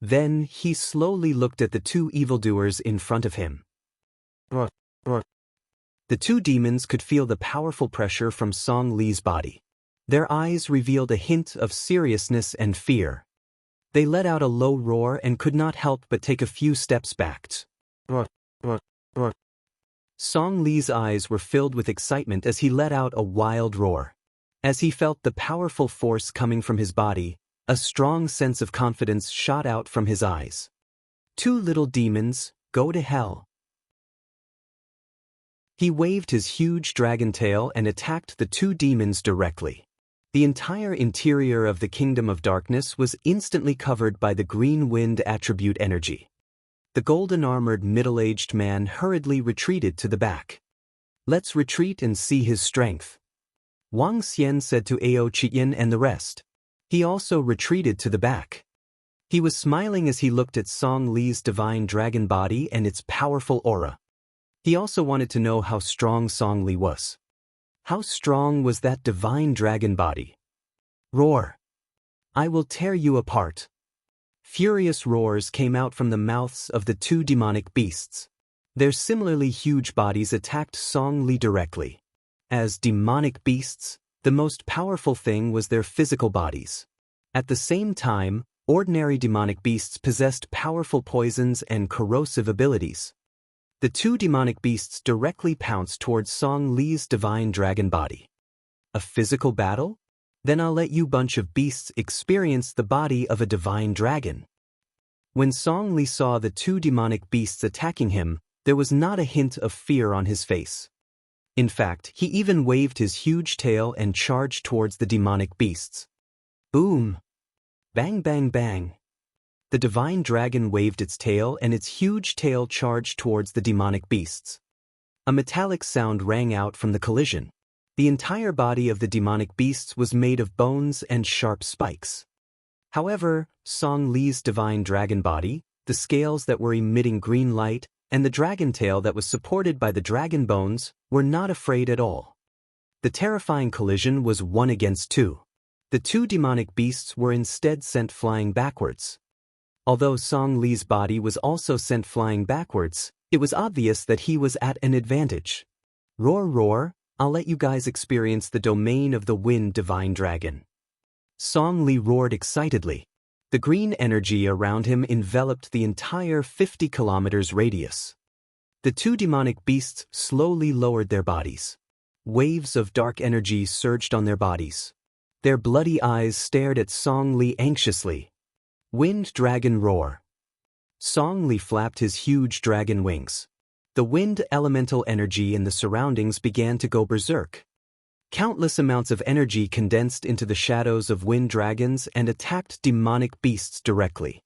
Then he slowly looked at the two evildoers in front of him. The two demons could feel the powerful pressure from Song Li's body. Their eyes revealed a hint of seriousness and fear. They let out a low roar and could not help but take a few steps back. Song Li's eyes were filled with excitement as he let out a wild roar. As he felt the powerful force coming from his body, a strong sense of confidence shot out from his eyes. Two little demons, go to hell. He waved his huge dragon tail and attacked the two demons directly. The entire interior of the Kingdom of Darkness was instantly covered by the green wind attribute energy. The golden-armored middle-aged man hurriedly retreated to the back. Let's retreat and see his strength. Wang Xian said to Ao Qian and the rest. He also retreated to the back. He was smiling as he looked at Song Li's divine dragon body and its powerful aura. He also wanted to know how strong Song Li was. How strong was that divine dragon body? Roar! I will tear you apart. Furious roars came out from the mouths of the two demonic beasts. Their similarly huge bodies attacked Song Li directly. As demonic beasts, the most powerful thing was their physical bodies. At the same time, ordinary demonic beasts possessed powerful poisons and corrosive abilities. The two demonic beasts directly pounced towards Song Li's divine dragon body. A physical battle? Then I'll let you bunch of beasts experience the body of a divine dragon. When Song Li saw the two demonic beasts attacking him, there was not a hint of fear on his face. In fact, he even waved his huge tail and charged towards the demonic beasts. Boom! Bang bang bang! The divine dragon waved its tail and its huge tail charged towards the demonic beasts. A metallic sound rang out from the collision. The entire body of the demonic beasts was made of bones and sharp spikes. However, Song Li's divine dragon body, the scales that were emitting green light, and the dragon tail that was supported by the dragon bones, were not afraid at all. The terrifying collision was 1 against 2. The two demonic beasts were instead sent flying backwards. Although Song Li's body was also sent flying backwards, it was obvious that he was at an advantage. Roar roar, I'll let you guys experience the domain of the wind divine dragon. Song Li roared excitedly. The green energy around him enveloped the entire 50 kilometers radius. The two demonic beasts slowly lowered their bodies. Waves of dark energy surged on their bodies. Their bloody eyes stared at Song Li anxiously. Wind dragon roar. Song Li flapped his huge dragon wings. The wind elemental energy in the surroundings began to go berserk. Countless amounts of energy condensed into the shadows of wind dragons and attacked demonic beasts directly.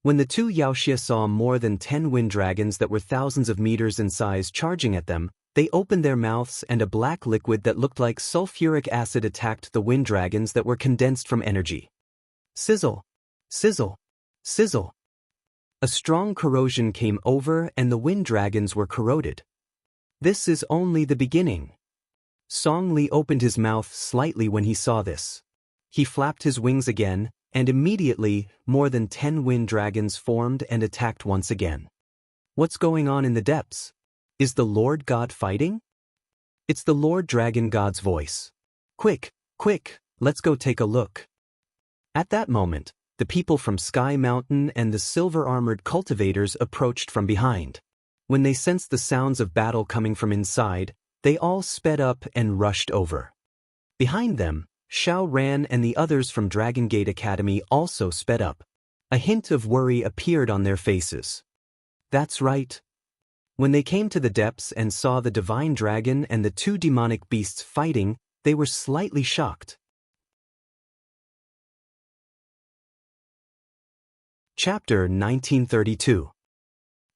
When the two Yaoxia saw more than 10 wind dragons that were thousands of meters in size charging at them, they opened their mouths and a black liquid that looked like sulfuric acid attacked the wind dragons that were condensed from energy. Sizzle! Sizzle! Sizzle! A strong corrosion came over and the wind dragons were corroded. This is only the beginning. Song Li opened his mouth slightly when he saw this. He flapped his wings again, and immediately, more than 10 wind dragons formed and attacked once again. What's going on in the depths? Is the Lord God fighting? It's the Lord Dragon God's voice. Quick, quick, let's go take a look. At that moment, the people from Sky Mountain and the silver-armored cultivators approached from behind. When they sensed the sounds of battle coming from inside, they all sped up and rushed over. Behind them, Xiao Ran and the others from Dragon Gate Academy also sped up. A hint of worry appeared on their faces. That's right. When they came to the depths and saw the divine dragon and the two demonic beasts fighting, they were slightly shocked. Chapter 1932.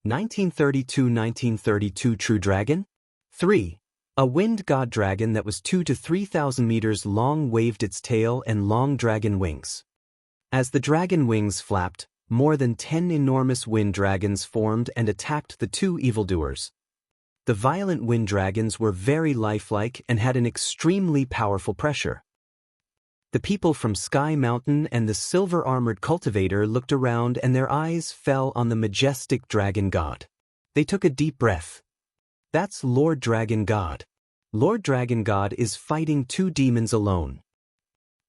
1932 True Dragon? 3. A wind god dragon that was 2,000 to 3,000 meters long waved its tail and long dragon wings. As the dragon wings flapped, more than 10 enormous wind dragons formed and attacked the two evildoers. The violent wind dragons were very lifelike and had an extremely powerful pressure. The people from Sky Mountain and the silver-armored cultivator looked around and their eyes fell on the majestic dragon god. They took a deep breath. That's Lord Dragon God. Lord Dragon God is fighting two demons alone.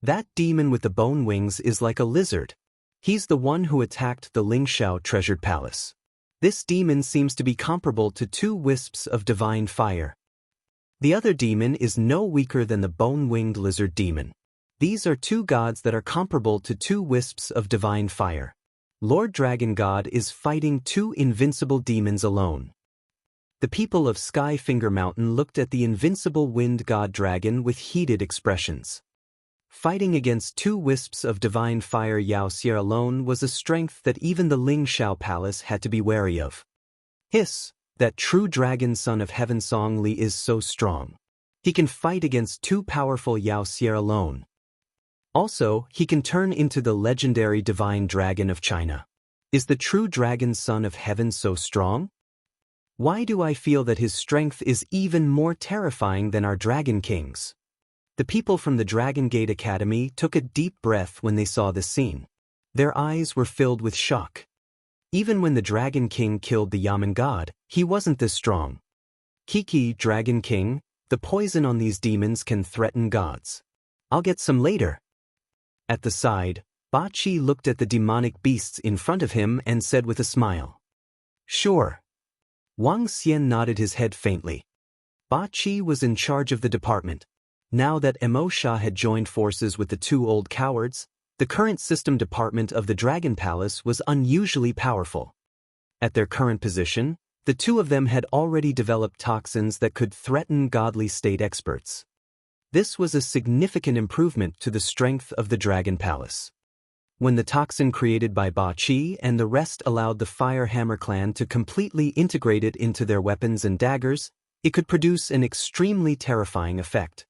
That demon with the bone wings is like a lizard. He's the one who attacked the Lingxiao treasured palace. This demon seems to be comparable to two wisps of divine fire. The other demon is no weaker than the bone-winged lizard demon. These are two gods that are comparable to two wisps of divine fire. Lord Dragon God is fighting two invincible demons alone. The people of Skyfinger Mountain looked at the invincible wind god dragon with heated expressions. Fighting against two wisps of divine fire Yaoxia alone was a strength that even the Lingxiao Palace had to be wary of. Hiss, that true dragon son of heaven Song Li is so strong. He can fight against two powerful Yaoxia alone. Also, he can turn into the legendary divine dragon of China. Is the true dragon son of heaven so strong? Why do I feel that his strength is even more terrifying than our dragon kings? The people from the Dragon Gate Academy took a deep breath when they saw this scene. Their eyes were filled with shock. Even when the Dragon King killed the Yamen god, he wasn't this strong. Kiki, Dragon King, the poison on these demons can threaten gods. I'll get some later. At the side, Ba Qi looked at the demonic beasts in front of him and said with a smile. Sure. Wang Xian nodded his head faintly. Ba Qi was in charge of the department. Now that Mo Sha had joined forces with the two old cowards, the current system department of the Dragon Palace was unusually powerful. At their current position, the two of them had already developed toxins that could threaten godly state experts. This was a significant improvement to the strength of the Dragon Palace. When the toxin created by Ba Qi and the rest allowed the Fire Hammer clan to completely integrate it into their weapons and daggers, it could produce an extremely terrifying effect.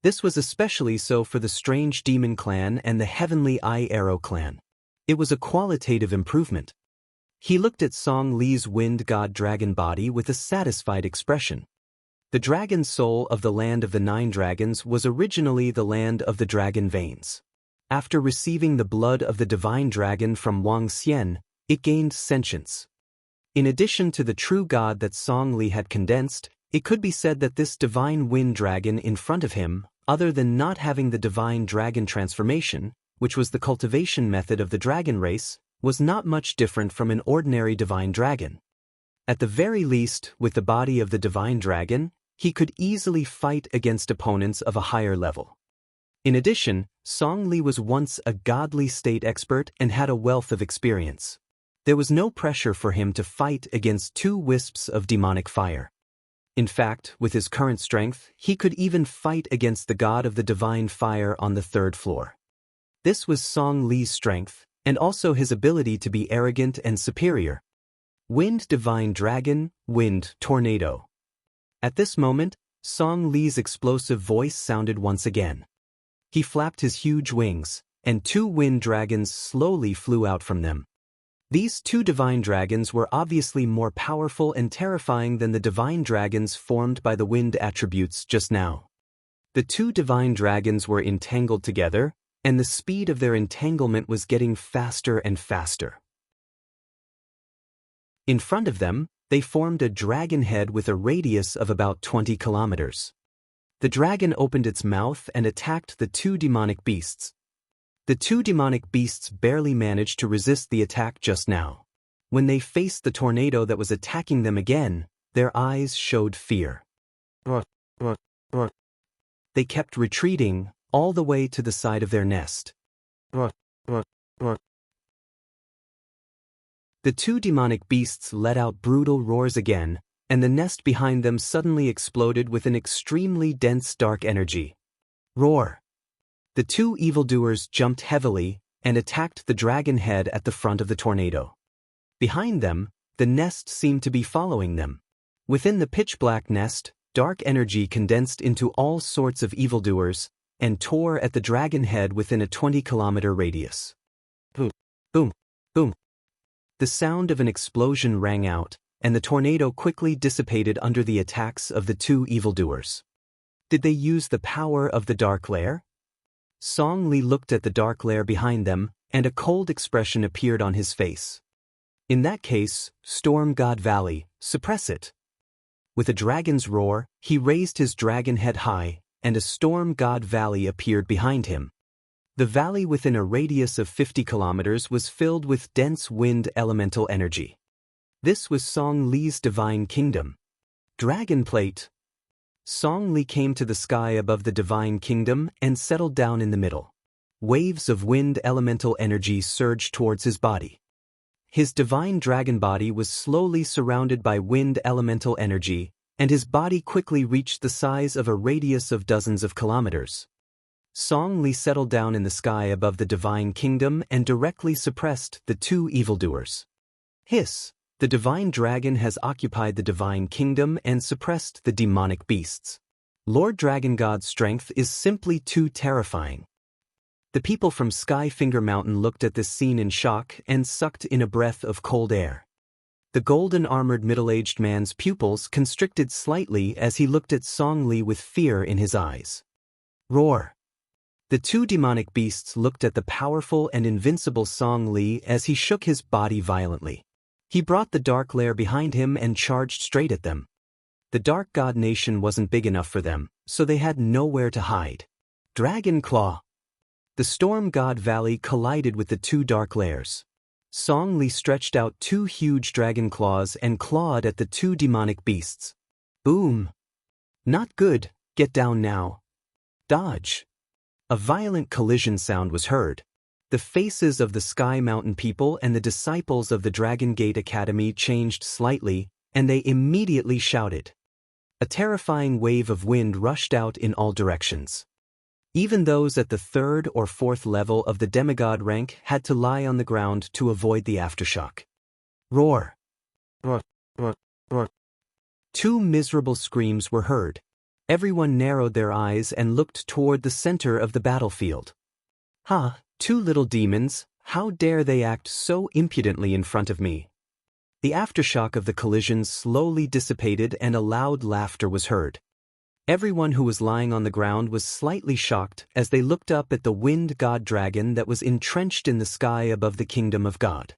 This was especially so for the Strange Demon clan and the Heavenly Eye Arrow clan. It was a qualitative improvement. He looked at Song Li's wind god dragon body with a satisfied expression. The dragon soul of the land of the Nine Dragons was originally the land of the dragon veins. After receiving the blood of the divine dragon from Wang Xian, it gained sentience. In addition to the true god that Song Li had condensed, it could be said that this divine wind dragon in front of him, other than not having the divine dragon transformation, which was the cultivation method of the dragon race, was not much different from an ordinary divine dragon. At the very least, with the body of the divine dragon, he could easily fight against opponents of a higher level. In addition, Song Li was once a godly state expert and had a wealth of experience. There was no pressure for him to fight against two wisps of demonic fire. In fact, with his current strength, he could even fight against the god of the divine fire on the third floor. This was Song Li's strength, and also his ability to be arrogant and superior. Wind Divine Dragon, Wind Tornado. At this moment, Song Li's explosive voice sounded once again. He flapped his huge wings, and two wind dragons slowly flew out from them. These two divine dragons were obviously more powerful and terrifying than the divine dragons formed by the wind attributes just now. The two divine dragons were entangled together, and the speed of their entanglement was getting faster and faster. In front of them, they formed a dragon head with a radius of about 20 kilometers. The dragon opened its mouth and attacked the two demonic beasts. The two demonic beasts barely managed to resist the attack just now. When they faced the tornado that was attacking them again, their eyes showed fear. They kept retreating, all the way to the side of their nest. The two demonic beasts let out brutal roars again, and the nest behind them suddenly exploded with an extremely dense dark energy. Roar! The two evildoers jumped heavily and attacked the dragon head at the front of the tornado. Behind them, the nest seemed to be following them. Within the pitch-black nest, dark energy condensed into all sorts of evildoers and tore at the dragon head within a 20-kilometer radius. Boom, boom, boom. The sound of an explosion rang out, and the tornado quickly dissipated under the attacks of the two evildoers. Did they use the power of the dark lair? Song Li looked at the dark lair behind them, and a cold expression appeared on his face. In that case, Storm God Valley, suppress it. With a dragon's roar, he raised his dragon head high, and a Storm God Valley appeared behind him. The valley within a radius of 50 kilometers was filled with dense wind elemental energy. This was Song Li's divine kingdom. Dragon Plate. Song Li came to the sky above the divine kingdom and settled down in the middle. Waves of wind elemental energy surged towards his body. His divine dragon body was slowly surrounded by wind elemental energy, and his body quickly reached the size of a radius of dozens of kilometers. Song Li settled down in the sky above the divine kingdom and directly suppressed the two evildoers. Hiss! The divine dragon has occupied the divine kingdom and suppressed the demonic beasts. Lord Dragon God's strength is simply too terrifying. The people from Skyfinger Mountain looked at this scene in shock and sucked in a breath of cold air. The golden-armored middle-aged man's pupils constricted slightly as he looked at Song Li with fear in his eyes. Roar! The two demonic beasts looked at the powerful and invincible Song Li as he shook his body violently. He brought the dark lair behind him and charged straight at them. The Dark God Nation wasn't big enough for them, so they had nowhere to hide. Dragon Claw! The Storm God Valley collided with the two dark lairs. Song Li stretched out two huge dragon claws and clawed at the two demonic beasts. Boom! Not good, get down now. Dodge! A violent collision sound was heard. The faces of the Sky Mountain people and the disciples of the Dragon Gate Academy changed slightly, and they immediately shouted. A terrifying wave of wind rushed out in all directions. Even those at the third or fourth level of the demigod rank had to lie on the ground to avoid the aftershock. Roar! Roar! Roar! Roar! Two miserable screams were heard. Everyone narrowed their eyes and looked toward the center of the battlefield. Ha! Two little demons, how dare they act so impudently in front of me? The aftershock of the collision slowly dissipated and a loud laughter was heard. Everyone who was lying on the ground was slightly shocked as they looked up at the wind god dragon that was entrenched in the sky above the kingdom of God.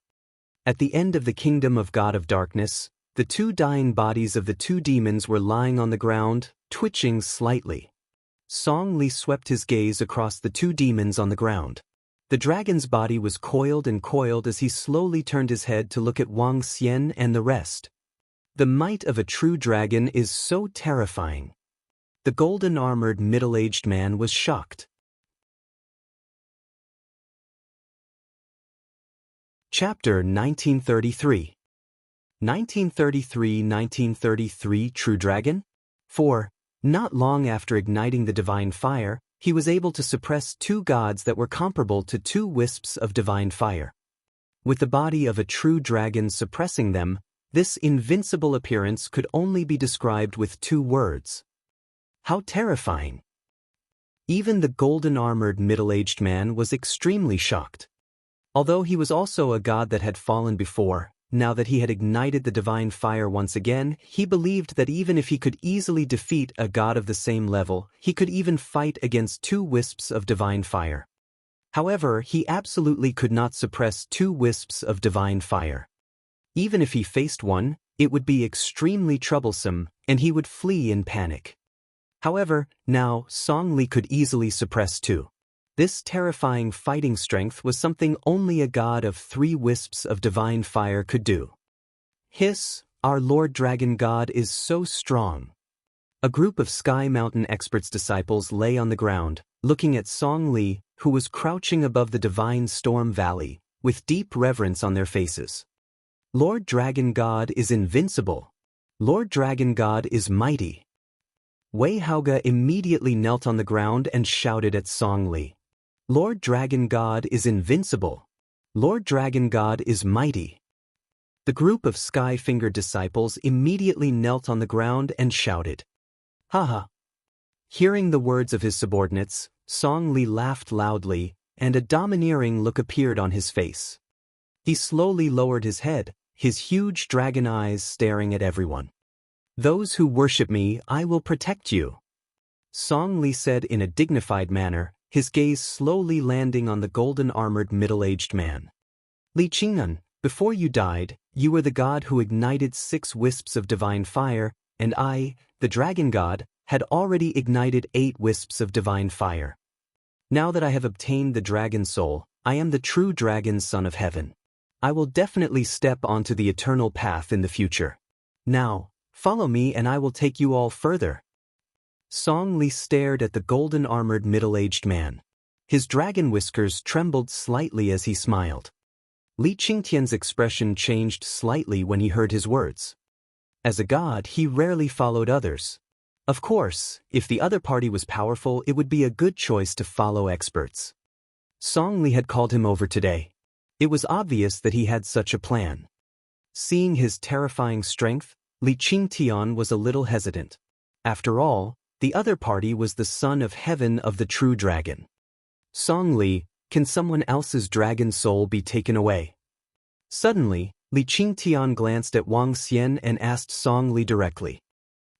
At the end of the kingdom of God of darkness, the two dying bodies of the two demons were lying on the ground, twitching slightly. Song Li swept his gaze across the two demons on the ground. The dragon's body was coiled and coiled as he slowly turned his head to look at Wang Xian and the rest. The might of a true dragon is so terrifying. The golden-armored middle-aged man was shocked. Chapter 1933. 1933 True Dragon? 4. Not long after igniting the divine fire, he was able to suppress two gods that were comparable to two wisps of divine fire. With the body of a true dragon suppressing them, this invincible appearance could only be described with two words. How terrifying! Even the golden-armored middle-aged man was extremely shocked. Although he was also a god that had fallen before, now that he had ignited the divine fire once again, he believed that even if he could easily defeat a god of the same level, he could even fight against two wisps of divine fire. However, he absolutely could not suppress two wisps of divine fire. Even if he faced one, it would be extremely troublesome, and he would flee in panic. However, now Song Li could easily suppress two. This terrifying fighting strength was something only a god of three wisps of divine fire could do. Hiss, our Lord Dragon God is so strong. A group of Sky Mountain experts' disciples lay on the ground, looking at Song Li, who was crouching above the divine storm valley, with deep reverence on their faces. Lord Dragon God is invincible. Lord Dragon God is mighty. Wei Haoge immediately knelt on the ground and shouted at Song Li. Lord Dragon God is invincible. Lord Dragon God is mighty. The group of sky-fingered disciples immediately knelt on the ground and shouted. Haha. Hearing the words of his subordinates, Song Li laughed loudly, and a domineering look appeared on his face. He slowly lowered his head, his huge dragon eyes staring at everyone. Those who worship me, I will protect you. Song Li said in a dignified manner, his gaze slowly landing on the golden-armored middle-aged man. Li Qingnan, before you died, you were the god who ignited 6 wisps of divine fire, and I, the dragon god, had already ignited 8 wisps of divine fire. Now that I have obtained the dragon soul, I am the true dragon son of heaven. I will definitely step onto the eternal path in the future. Now, follow me and I will take you all further. Song Li stared at the golden-armored middle-aged man. His dragon whiskers trembled slightly as he smiled. Li Qingtian's expression changed slightly when he heard his words. As a god, he rarely followed others. Of course, if the other party was powerful, it would be a good choice to follow experts. Song Li had called him over today. It was obvious that he had such a plan. Seeing his terrifying strength, Li Qingtian was a little hesitant. After all, the other party was the son of heaven of the true dragon. Song Li, can someone else's dragon soul be taken away? Suddenly, Li Qingtian glanced at Wang Xian and asked Song Li directly.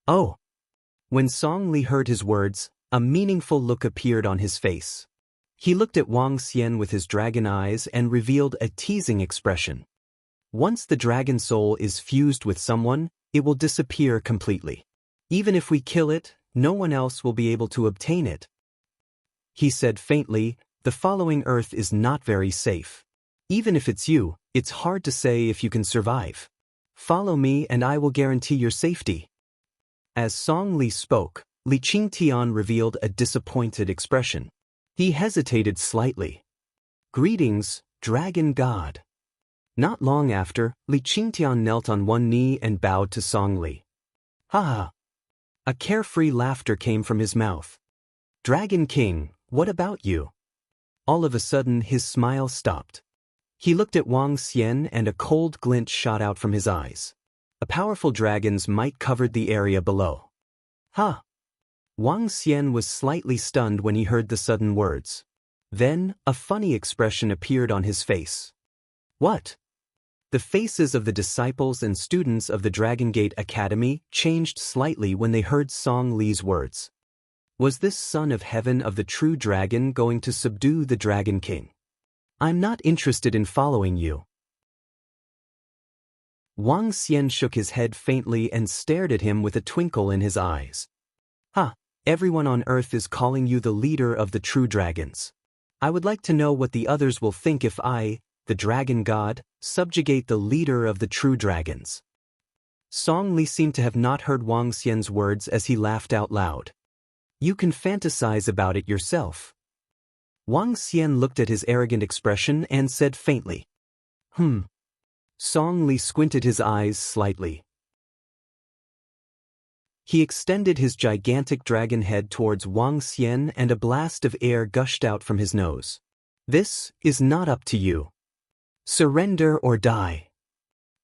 Oh! When Song Li heard his words, a meaningful look appeared on his face. He looked at Wang Xian with his dragon eyes and revealed a teasing expression. Once the dragon soul is fused with someone, it will disappear completely. Even if we kill it, no one else will be able to obtain it. He said faintly, the following Earth is not very safe. Even if it's you, it's hard to say if you can survive. Follow me and I will guarantee your safety. As Song Li spoke, Li Qingtian revealed a disappointed expression. He hesitated slightly. Greetings, Dragon God. Not long after, Li Qingtian knelt on one knee and bowed to Song Li. Haha. A carefree laughter came from his mouth. Dragon King, what about you? All of a sudden his smile stopped. He looked at Wang Xian and a cold glint shot out from his eyes. A powerful dragon's might covered the area below. Huh! Wang Xian was slightly stunned when he heard the sudden words. Then, a funny expression appeared on his face. What? The faces of the disciples and students of the Dragon Gate Academy changed slightly when they heard Song Li's words. Was this son of heaven of the true dragon going to subdue the Dragon King? I'm not interested in following you. Wang Xian shook his head faintly and stared at him with a twinkle in his eyes. Ha! Everyone on Earth is calling you the leader of the true dragons. I would like to know what the others will think if I, the dragon god, subjugate the leader of the true dragons. Song Li seemed to have not heard Wang Xian's words as he laughed out loud. You can fantasize about it yourself. Wang Xian looked at his arrogant expression and said faintly. Song Li squinted his eyes slightly. He extended his gigantic dragon head towards Wang Xian and a blast of air gushed out from his nose. This is not up to you. Surrender or die.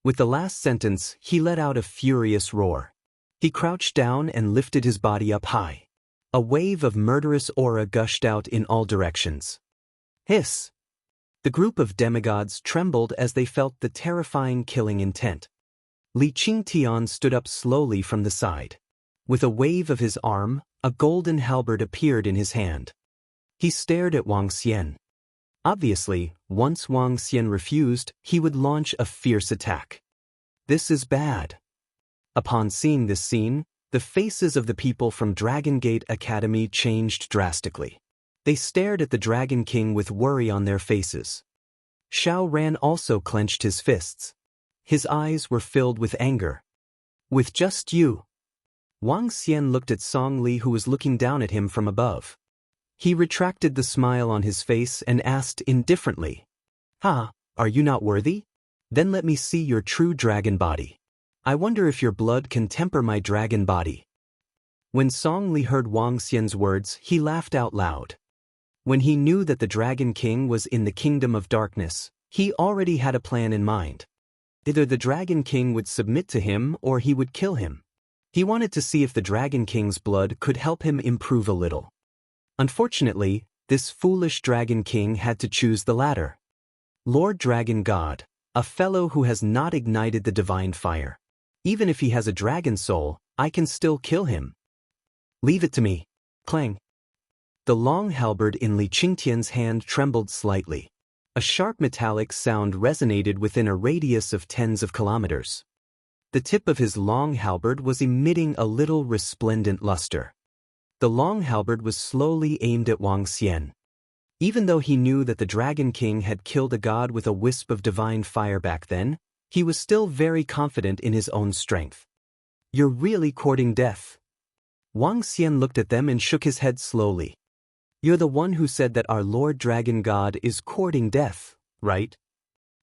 With the last sentence, he let out a furious roar. He crouched down and lifted his body up high. A wave of murderous aura gushed out in all directions. Hiss! The group of demigods trembled as they felt the terrifying killing intent. Li Qingtian stood up slowly from the side. With a wave of his arm, a golden halberd appeared in his hand. He stared at Wang Xian. Obviously, once Wang Xian refused, he would launch a fierce attack. This is bad. Upon seeing this scene, the faces of the people from Dragon Gate Academy changed drastically. They stared at the Dragon King with worry on their faces. Xiao Ran also clenched his fists. His eyes were filled with anger. With just you. Wang Xian looked at Song Li, who was looking down at him from above. He retracted the smile on his face and asked indifferently, "Ha, are you not worthy? Then let me see your true dragon body. I wonder if your blood can temper my dragon body." When Song Li heard Wang Xian's words, he laughed out loud. When he knew that the Dragon King was in the Kingdom of Darkness, he already had a plan in mind. Either the Dragon King would submit to him or he would kill him. He wanted to see if the Dragon King's blood could help him improve a little. Unfortunately, this foolish Dragon King had to choose the latter. Lord Dragon God, a fellow who has not ignited the divine fire. Even if he has a dragon soul, I can still kill him. Leave it to me. Clang. The long halberd in Li Qingtian's hand trembled slightly. A sharp metallic sound resonated within a radius of tens of kilometers. The tip of his long halberd was emitting a little resplendent luster. The long halberd was slowly aimed at Wang Xian. Even though he knew that the Dragon King had killed a god with a wisp of divine fire back then, he was still very confident in his own strength. You're really courting death. Wang Xian looked at them and shook his head slowly. You're the one who said that our Lord Dragon God is courting death, right?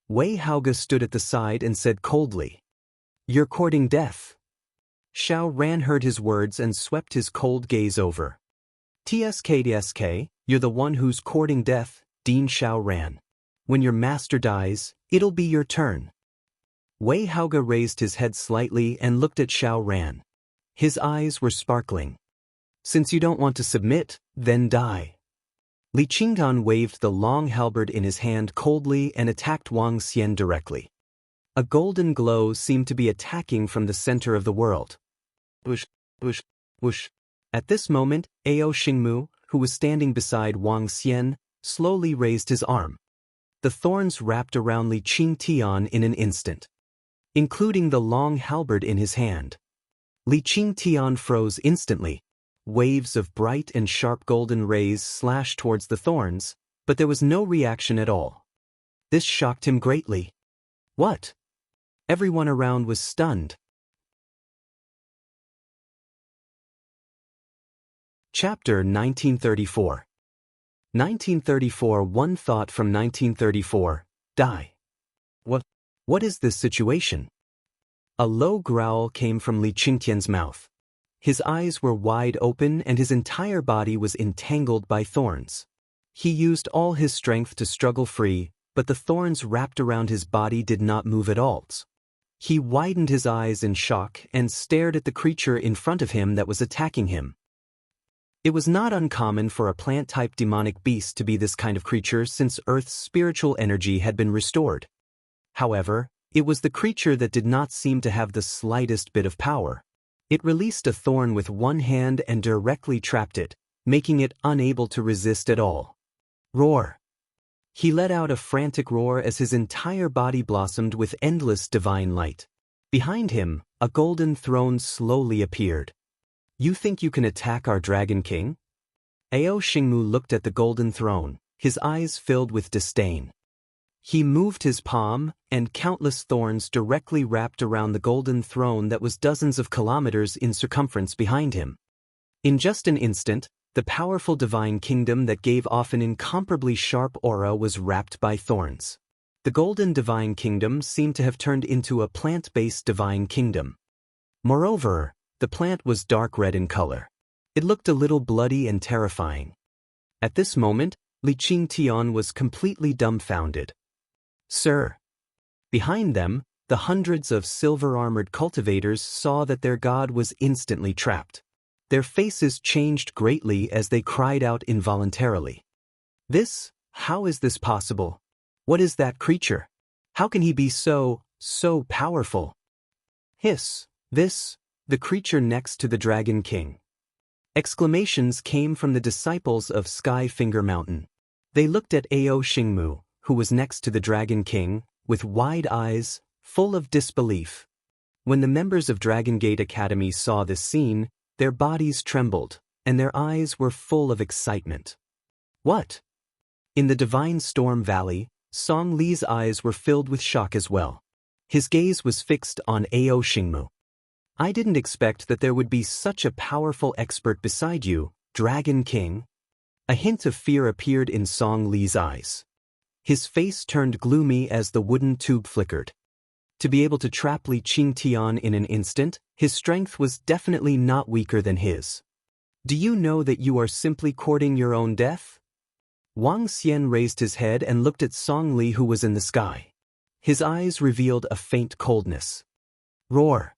Wei Haoge stood at the side and said coldly. You're courting death. Xiao Ran heard his words and swept his cold gaze over. TSK, you're the one who's courting death, Dean Xiao Ran. When your master dies, it'll be your turn. Wei Haoge raised his head slightly and looked at Xiao Ran. His eyes were sparkling. Since you don't want to submit, then die. Li Qingtian waved the long halberd in his hand coldly and attacked Wang Xian directly. A golden glow seemed to be attacking from the center of the world. Whoosh, whoosh, whoosh. At this moment, Ao Xingmu, who was standing beside Wang Xian, slowly raised his arm. The thorns wrapped around Li Qingtian in an instant, including the long halberd in his hand. Li Qingtian froze instantly. Waves of bright and sharp golden rays slashed towards the thorns, but there was no reaction at all. This shocked him greatly. What? Everyone around was stunned. Chapter 1934. 1934. One thought from 1934. Die. What is this situation? A low growl came from Li Qingtian's mouth. His eyes were wide open and his entire body was entangled by thorns. He used all his strength to struggle free, but the thorns wrapped around his body did not move at all. He widened his eyes in shock and stared at the creature in front of him that was attacking him. It was not uncommon for a plant-type demonic beast to be this kind of creature since Earth's spiritual energy had been restored. However, it was the creature that did not seem to have the slightest bit of power. It released a thorn with one hand and directly trapped it, making it unable to resist at all. Roar! He let out a frantic roar as his entire body blossomed with endless divine light. Behind him, a golden throne slowly appeared. You think you can attack our Dragon King? Ao Xingmu looked at the golden throne, his eyes filled with disdain. He moved his palm, and countless thorns directly wrapped around the golden throne that was dozens of kilometers in circumference behind him. In just an instant, the powerful divine kingdom that gave off an incomparably sharp aura was wrapped by thorns. The golden divine kingdom seemed to have turned into a plant-based divine kingdom. Moreover, the plant was dark red in color. It looked a little bloody and terrifying. At this moment, Li Qingtian was completely dumbfounded. "Sir." Behind them, the hundreds of silver-armored cultivators saw that their god was instantly trapped. Their faces changed greatly as they cried out involuntarily. How is this possible? What is that creature? How can he be so powerful? Hiss, the creature next to the Dragon King. Exclamations came from the disciples of Sky Finger Mountain. They looked at Ao Xingmu, who was next to the Dragon King, with wide eyes, full of disbelief. When the members of Dragon Gate Academy saw this scene, their bodies trembled, and their eyes were full of excitement. What? In the Divine Storm Valley, Song Li's eyes were filled with shock as well. His gaze was fixed on Ao Xingmu. "I didn't expect that there would be such a powerful expert beside you, Dragon King." A hint of fear appeared in Song Li's eyes. His face turned gloomy as the wooden tube flickered. To be able to trap Li Qingtian in an instant, his strength was definitely not weaker than his. "Do you know that you are simply courting your own death?" Wang Xian raised his head and looked at Song Li, who was in the sky. His eyes revealed a faint coldness. "Roar."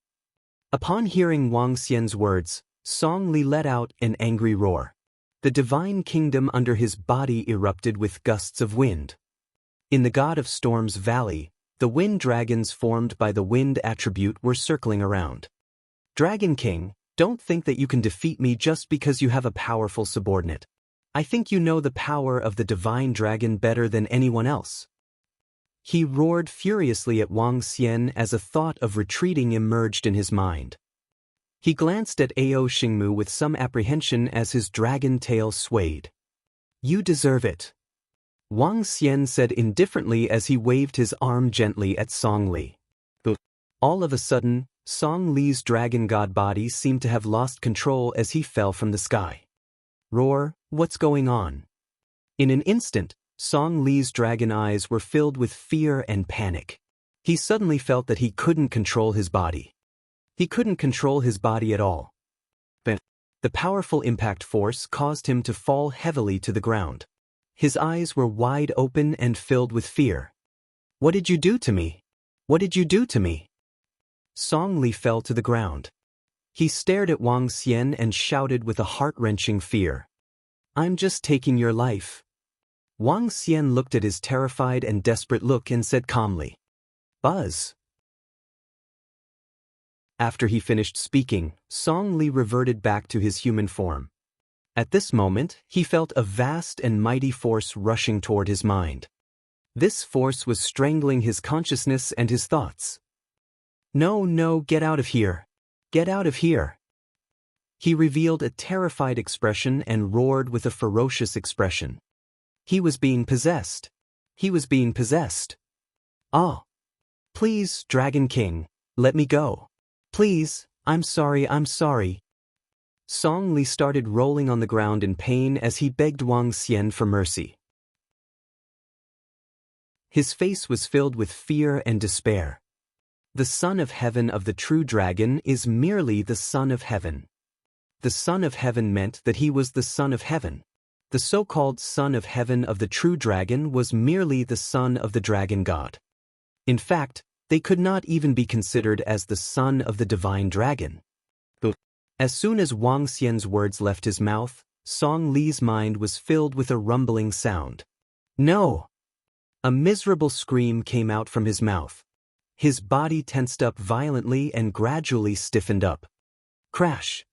Upon hearing Wang Xian's words, Song Li let out an angry roar. The divine kingdom under his body erupted with gusts of wind. In the God of Storms Valley, the wind dragons formed by the wind attribute were circling around. "Dragon King, don't think that you can defeat me just because you have a powerful subordinate. I think you know the power of the divine dragon better than anyone else." He roared furiously at Wang Xian as a thought of retreating emerged in his mind. He glanced at Ao Xingmu with some apprehension as his dragon tail swayed. "You deserve it," Wang Xian said indifferently as he waved his arm gently at Song Li. All of a sudden, Song Li's dragon god body seemed to have lost control as he fell from the sky. "Roar, what's going on?" In an instant, Song Li's dragon eyes were filled with fear and panic. He suddenly felt that he couldn't control his body. He couldn't control his body at all. But the powerful impact force caused him to fall heavily to the ground. His eyes were wide open and filled with fear. "What did you do to me? What did you do to me?" Song Li fell to the ground. He stared at Wang Xian and shouted with a heart-wrenching fear. "I'm just taking your life." Wang Xian looked at his terrified and desperate look and said calmly, "Buzz." After he finished speaking, Song Li reverted back to his human form. At this moment, he felt a vast and mighty force rushing toward his mind. This force was strangling his consciousness and his thoughts. No, get out of here. Get out of here." He revealed a terrified expression and roared with a ferocious expression. He was being possessed. He was being possessed. "Ah! Please, Dragon King, let me go. Please, I'm sorry. Song Li started rolling on the ground in pain as he begged Wang Xian for mercy. His face was filled with fear and despair. The Son of Heaven of the true dragon is merely the Son of Heaven. The Son of Heaven meant that he was the Son of Heaven. The so-called Son of Heaven of the true dragon was merely the son of the dragon god. In fact, they could not even be considered as the son of the divine dragon. As soon as Wang Xian's words left his mouth, Song Li's mind was filled with a rumbling sound. "No!" A miserable scream came out from his mouth. His body tensed up violently and gradually stiffened up. Crash!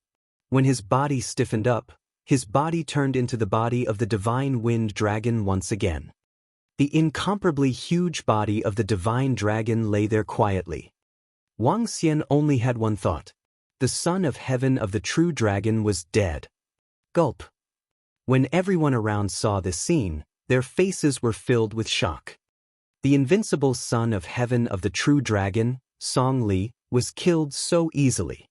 When his body stiffened up, his body turned into the body of the divine wind dragon once again. The incomparably huge body of the divine dragon lay there quietly. Wang Xian only had one thought. The Son of Heaven of the true dragon was dead. Gulp. When everyone around saw this scene, their faces were filled with shock. The invincible Son of Heaven of the true dragon, Song Li, was killed so easily.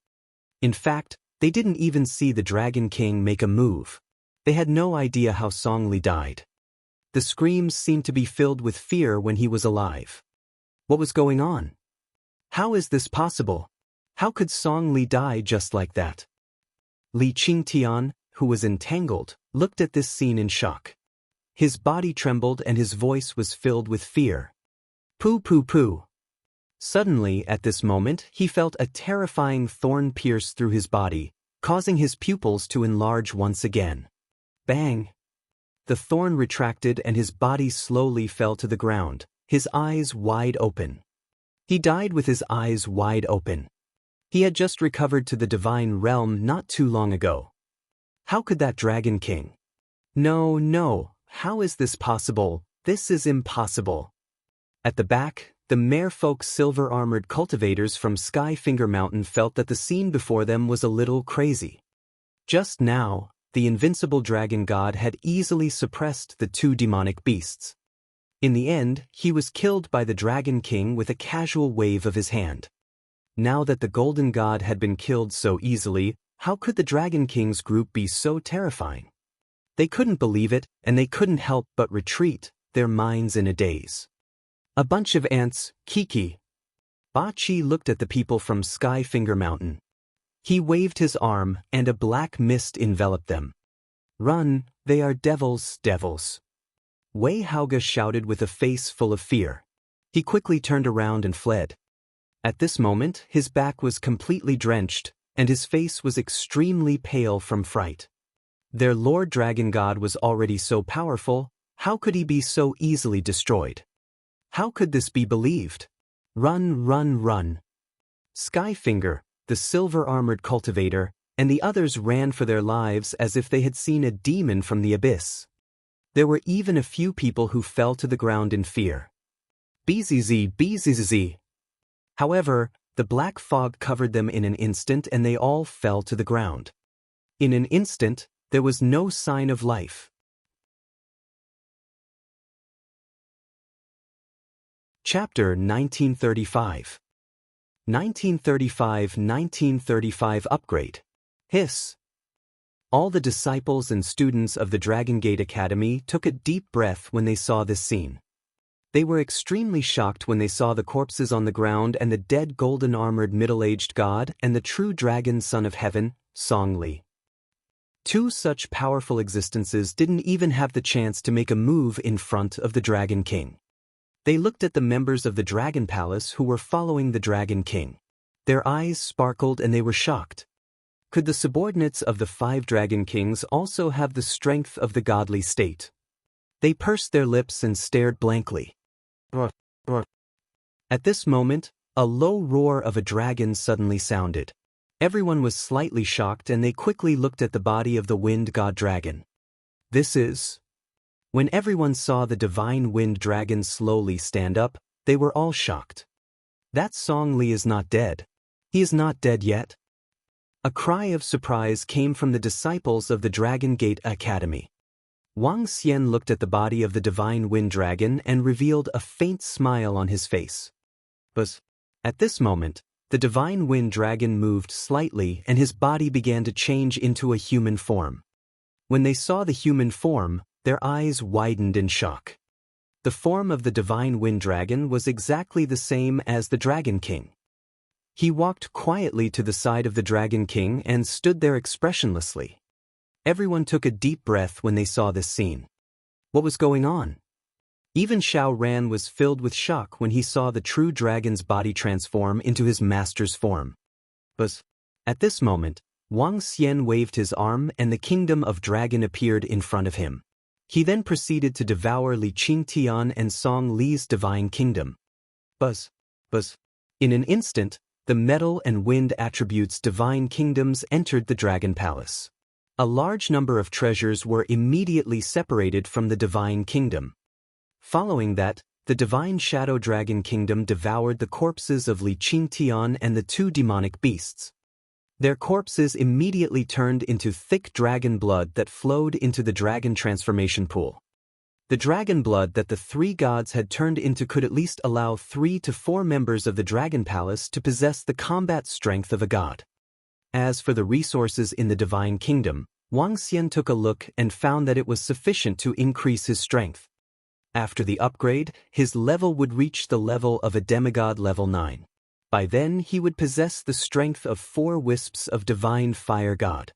In fact, they didn't even see the Dragon King make a move. They had no idea how Song Li died. The screams seemed to be filled with fear when he was alive. What was going on? How is this possible? How could Song Li die just like that? Li Qingtian, who was entangled, looked at this scene in shock. His body trembled and his voice was filled with fear. Pooh pooh pooh. Suddenly, at this moment, he felt a terrifying thorn pierce through his body, causing his pupils to enlarge once again. Bang! The thorn retracted and his body slowly fell to the ground, his eyes wide open. He died with his eyes wide open. He had just recovered to the divine realm not too long ago. How could that Dragon King? No, how is this possible? This is impossible. At the back, the merfolk silver-armored cultivators from Skyfinger Mountain felt that the scene before them was a little crazy. Just now, the invincible dragon god had easily suppressed the two demonic beasts. In the end, he was killed by the Dragon King with a casual wave of his hand. Now that the Golden God had been killed so easily, how could the Dragon King's group be so terrifying? They couldn't believe it, and they couldn't help but retreat, their minds in a daze. A bunch of ants, Kiki. Ba Chi looked at the people from Skyfinger Mountain. He waved his arm, and a black mist enveloped them. Run, they are devils. Wei Haoge shouted with a face full of fear. He quickly turned around and fled. At this moment, his back was completely drenched, and his face was extremely pale from fright. Their Lord Dragon God was already so powerful, how could he be so easily destroyed? How could this be believed? Run. Skyfinger, the silver-armored cultivator, and the others ran for their lives as if they had seen a demon from the abyss. There were even a few people who fell to the ground in fear. Bzz. However, the black fog covered them in an instant and they all fell to the ground. In an instant, there was no sign of life. Chapter 1935. 1935 Upgrade. Hiss. All the disciples and students of the Dragon Gate Academy took a deep breath when they saw this scene. They were extremely shocked when they saw the corpses on the ground and the dead golden-armored middle-aged god and the true dragon son of heaven, Song Li. Two such powerful existences didn't even have the chance to make a move in front of the Dragon King. They looked at the members of the Dragon Palace who were following the Dragon King. Their eyes sparkled and they were shocked. Could the subordinates of the 5 Dragon Kings also have the strength of the godly state? They pursed their lips and stared blankly. At this moment, a low roar of a dragon suddenly sounded. Everyone was slightly shocked and they quickly looked at the body of the wind god dragon. This is... When everyone saw the divine wind dragon slowly stand up, they were all shocked. That Song Li is not dead. He is not dead yet. A cry of surprise came from the disciples of the Dragon Gate Academy. Wang Xian looked at the body of the divine wind dragon and revealed a faint smile on his face. But at this moment, the divine wind dragon moved slightly and his body began to change into a human form. When they saw the human form, their eyes widened in shock. The form of the divine wind dragon was exactly the same as the Dragon King. He walked quietly to the side of the Dragon King and stood there expressionlessly. Everyone took a deep breath when they saw this scene. What was going on? Even Xiao Ran was filled with shock when he saw the true dragon's body transform into his master's form. But at this moment, Wang Xian waved his arm and the kingdom of dragon appeared in front of him. He then proceeded to devour Li Qingtian and Song Li's divine kingdom. Buzz. In an instant, the metal and wind attributes' divine kingdoms entered the Dragon Palace. A large number of treasures were immediately separated from the divine kingdom. Following that, the divine Shadow Dragon Kingdom devoured the corpses of Li Qingtian and the 2 demonic beasts. Their corpses immediately turned into thick dragon blood that flowed into the dragon transformation pool. The dragon blood that the 3 gods had turned into could at least allow 3 to 4 members of the Dragon Palace to possess the combat strength of a god. As for the resources in the Divine Kingdom, Wang Xian took a look and found that it was sufficient to increase his strength. After the upgrade, his level would reach the level of a demigod level 9. By then he would possess the strength of 4 wisps of divine fire god.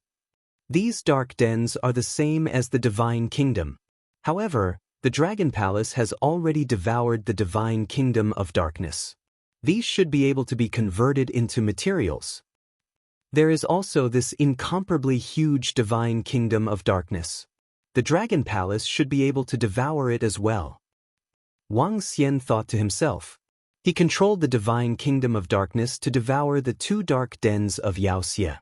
These dark dens are the same as the divine kingdom. However, the Dragon Palace has already devoured the divine kingdom of darkness. These should be able to be converted into materials. There is also this incomparably huge divine kingdom of darkness. The Dragon Palace should be able to devour it as well. Wang Xian thought to himself. He controlled the divine kingdom of darkness to devour the 2 dark dens of Yao Xie.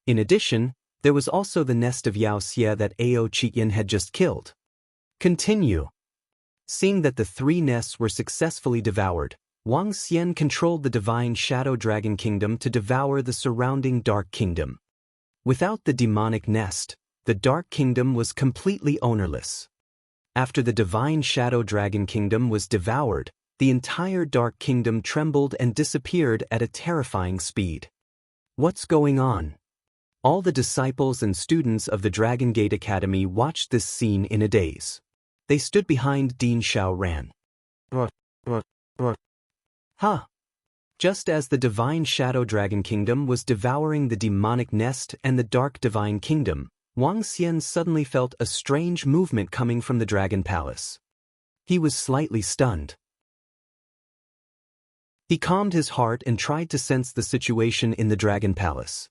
In addition, there was also the nest of Yao Xie that Ao Chiyan had just killed. Continue. Seeing that the 3 nests were successfully devoured, Wang Xian controlled the divine Shadow Dragon Kingdom to devour the surrounding Dark Kingdom. Without the demonic nest, the Dark Kingdom was completely ownerless. After the divine Shadow Dragon Kingdom was devoured, the entire Dark Kingdom trembled and disappeared at a terrifying speed. What's going on? All the disciples and students of the Dragon Gate Academy watched this scene in a daze. They stood behind Dean Xiaoran. Huh! Just as the divine Shadow Dragon Kingdom was devouring the demonic nest and the Dark Divine Kingdom, Wang Xian suddenly felt a strange movement coming from the Dragon Palace. He was slightly stunned. He calmed his heart and tried to sense the situation in the Dragon Palace.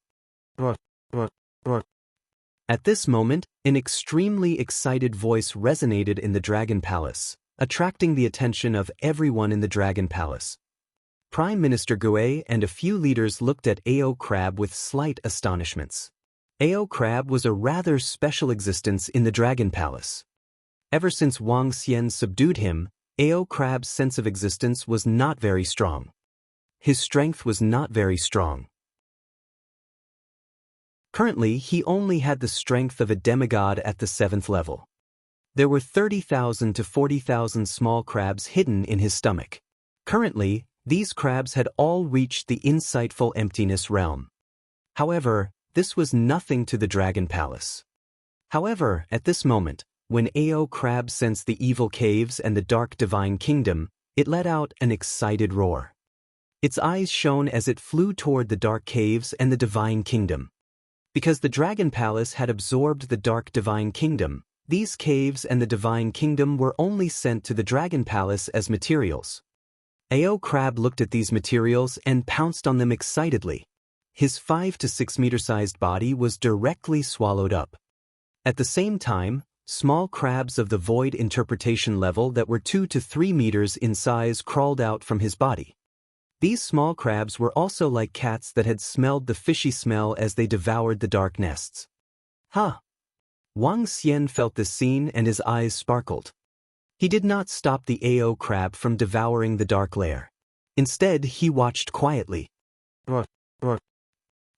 At this moment, an extremely excited voice resonated in the Dragon Palace, attracting the attention of everyone in the Dragon Palace. Prime Minister Gue and a few leaders looked at Ao Crab with slight astonishments. Ao Crab was a rather special existence in the Dragon Palace. Ever since Wang Xian subdued him, Ao Crab's sense of existence was not very strong. His strength was not very strong. Currently, he only had the strength of a demigod at the 7th level. There were 30,000 to 40,000 small crabs hidden in his stomach. Currently, these crabs had all reached the insightful emptiness realm. However, this was nothing to the Dragon Palace. However, at this moment, when Ao Crab sensed the evil caves and the Dark Divine Kingdom, it let out an excited roar. Its eyes shone as it flew toward the Dark Caves and the Divine Kingdom. Because the Dragon Palace had absorbed the Dark Divine Kingdom, these caves and the Divine Kingdom were only sent to the Dragon Palace as materials. Ao Crab looked at these materials and pounced on them excitedly. His 5 to 6 meter-sized body was directly swallowed up. At the same time, small crabs of the void interpretation level that were 2 to 3 meters in size crawled out from his body. These small crabs were also like cats that had smelled the fishy smell as they devoured the dark nests. Huh! Wang Xian felt this scene and his eyes sparkled. He did not stop the Ao Crab from devouring the dark lair. Instead, he watched quietly.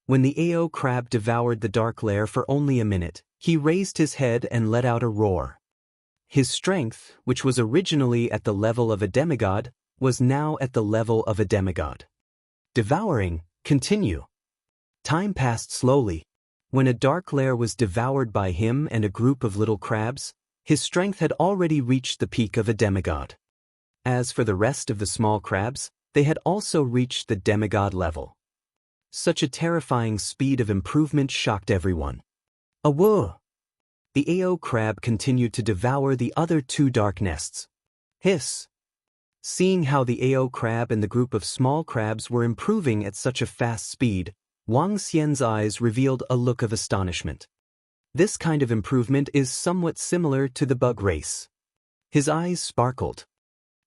When the Ao Crab devoured the dark lair for only a minute, he raised his head and let out a roar. His strength, which was originally at the level of a demigod, was now at the level of a demigod. Devouring, continue. Time passed slowly. When a dark lair was devoured by him and a group of little crabs, his strength had already reached the peak of a demigod. As for the rest of the small crabs, they had also reached the demigod level. Such a terrifying speed of improvement shocked everyone. Awoo! The Ao Crab continued to devour the other 2 dark nests. Hiss! Seeing how the Ao Crab and the group of small crabs were improving at such a fast speed, Wang Xian's eyes revealed a look of astonishment. This kind of improvement is somewhat similar to the bug race. His eyes sparkled.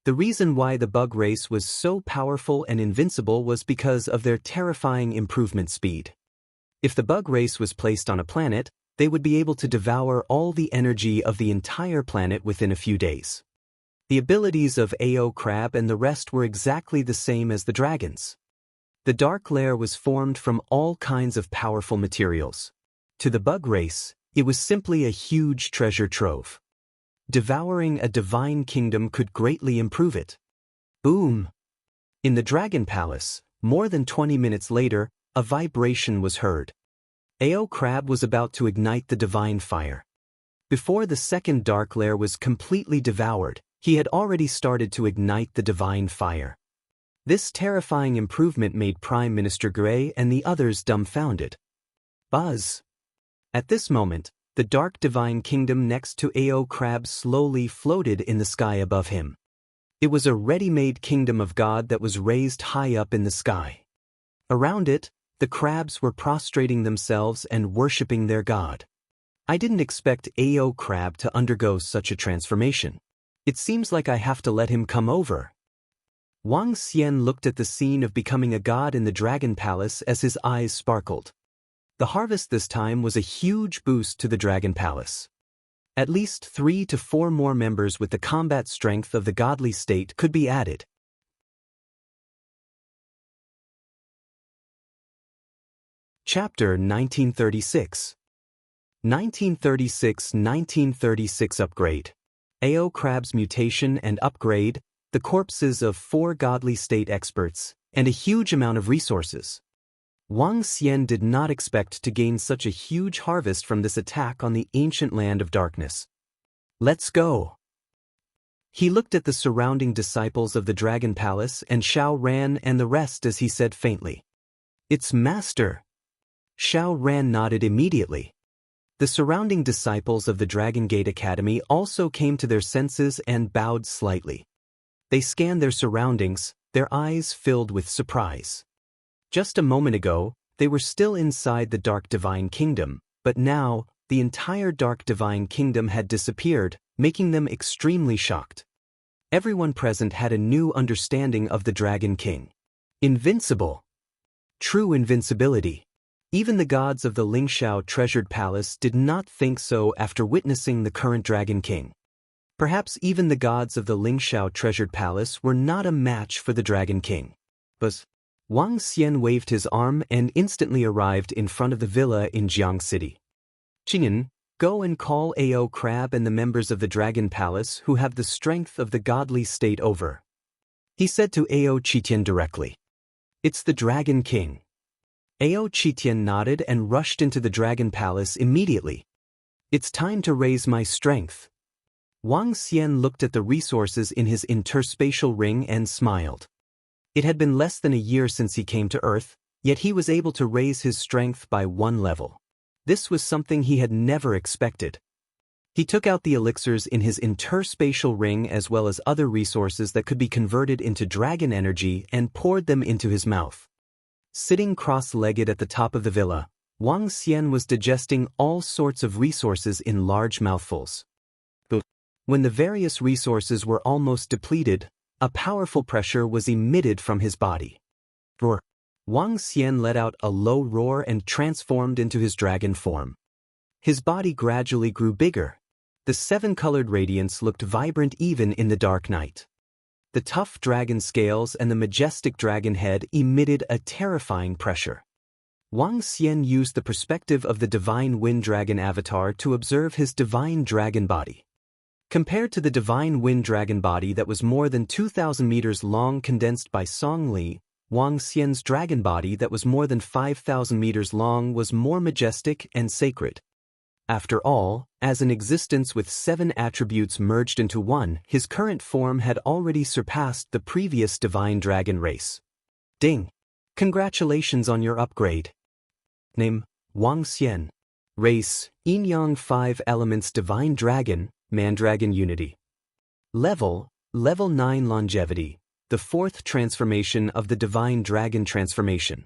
The reason why the bug race was so powerful and invincible was because of their terrifying improvement speed. If the bug race was placed on a planet, they would be able to devour all the energy of the entire planet within a few days. The abilities of Ao Crab and the rest were exactly the same as the dragons. The dark lair was formed from all kinds of powerful materials. To the bug race, it was simply a huge treasure trove. Devouring a divine kingdom could greatly improve it. Boom! In the Dragon Palace, more than 20 minutes later, a vibration was heard. Ao Crab was about to ignite the divine fire. Before the second dark lair was completely devoured, He had already started to ignite the divine fire. This terrifying improvement made Prime Minister Gray and the others dumbfounded. Buzz! At this moment, the dark divine kingdom next to Ao Crab slowly floated in the sky above him. It was a ready-made kingdom of God that was raised high up in the sky. Around it, the crabs were prostrating themselves and worshipping their god. I didn't expect Ao Crab to undergo such a transformation. It seems like I have to let him come over. Wang Xian looked at the scene of becoming a god in the Dragon Palace as his eyes sparkled. The harvest this time was a huge boost to the Dragon Palace. At least 3 to 4 more members with the combat strength of the godly state could be added. Chapter 1936. 1936 Upgrade. Ao Crab's mutation and upgrade, the corpses of 4 godly state experts, and a huge amount of resources. Wang Xian did not expect to gain such a huge harvest from this attack on the ancient land of darkness. Let's go! He looked at the surrounding disciples of the Dragon Palace and Xiao Ran and the rest as he said faintly, "It's Master!" Xiao Ran nodded immediately. The surrounding disciples of the Dragon Gate Academy also came to their senses and bowed slightly. They scanned their surroundings, their eyes filled with surprise. Just a moment ago, they were still inside the Dark Divine Kingdom, but now, the entire Dark Divine Kingdom had disappeared, making them extremely shocked. Everyone present had a new understanding of the Dragon King. Invincible. True invincibility. Even the gods of the Lingxiao Treasured Palace did not think so after witnessing the current Dragon King. Perhaps even the gods of the Lingxiao Treasured Palace were not a match for the Dragon King. But Wang Xian waved his arm and instantly arrived in front of the villa in Jiang City. "Qingyan, go and call Ao Crab and the members of the Dragon Palace who have the strength of the godly state over," he said to Ao Qitian directly. "It's the Dragon King." Ao Qitian nodded and rushed into the Dragon Palace immediately. "It's time to raise my strength." Wang Xian looked at the resources in his interspatial ring and smiled. It had been less than a year since he came to Earth, yet he was able to raise his strength by 1 level. This was something he had never expected. He took out the elixirs in his interspatial ring as well as other resources that could be converted into dragon energy and poured them into his mouth. Sitting cross-legged at the top of the villa, Wang Xian was digesting all sorts of resources in large mouthfuls. But when the various resources were almost depleted, a powerful pressure was emitted from his body. Roar! Wang Xian let out a low roar and transformed into his dragon form. His body gradually grew bigger. The 7-colored radiance looked vibrant even in the dark night. The tough dragon scales and the majestic dragon head emitted a terrifying pressure. Wang Xian used the perspective of the divine wind dragon avatar to observe his divine dragon body. Compared to the divine wind dragon body that was more than 2,000 meters long condensed by Song Li, Wang Xian's dragon body that was more than 5,000 meters long was more majestic and sacred. After all, as an existence with 7 attributes merged into one, his current form had already surpassed the previous divine dragon race. Ding! Congratulations on your upgrade. Name, Wang Xian. Race, Yin-Yang 5 Elements Divine Dragon, Mandragon Unity. Level 9 Longevity, the 4th transformation of the Divine Dragon Transformation.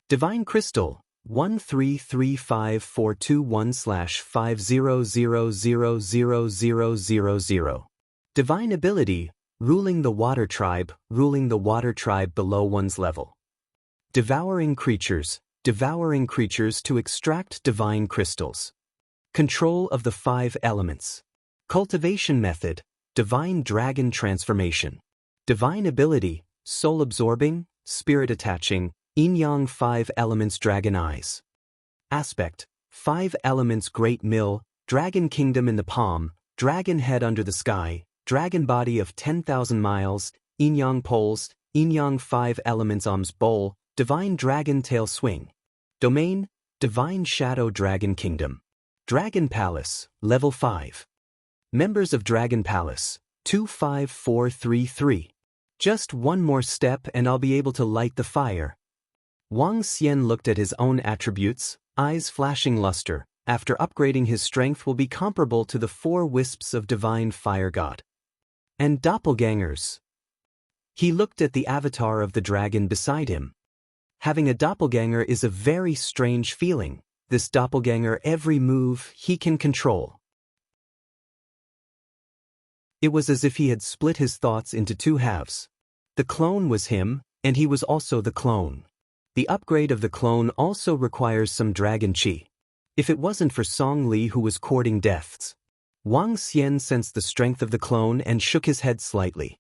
Divine Crystal, 1335421/50000000. Divine Ability, Ruling the Water Tribe below one's level. Devouring Creatures to extract divine crystals. Control of the 5 elements. Cultivation Method, Divine Dragon Transformation. Divine Ability, Soul Absorbing, Spirit Attaching, Yin-Yang 5 Elements Dragon Eyes. Aspect, 5 Elements Great Mill, Dragon Kingdom in the palm, Dragon Head under the sky, Dragon Body of 10,000 miles, Yin-Yang Poles, Yin-Yang 5 Elements Arms Bowl, Divine Dragon Tail Swing. Domain, Divine Shadow Dragon Kingdom. Dragon Palace, Level 5. Members of Dragon Palace, 25433. Just one more step and I'll be able to light the fire. Wang Xian looked at his own attributes, eyes flashing luster. After upgrading his strength will be comparable to the 4 wisps of divine fire god. And doppelgangers. He looked at the avatar of the dragon beside him. Having a doppelganger is a very strange feeling. This doppelganger, every move he can control. It was as if he had split his thoughts into 2 halves. The clone was him, and he was also the clone. The upgrade of the clone also requires some dragon chi. If it wasn't for Song Li who was courting deaths. Wang Xian sensed the strength of the clone and shook his head slightly.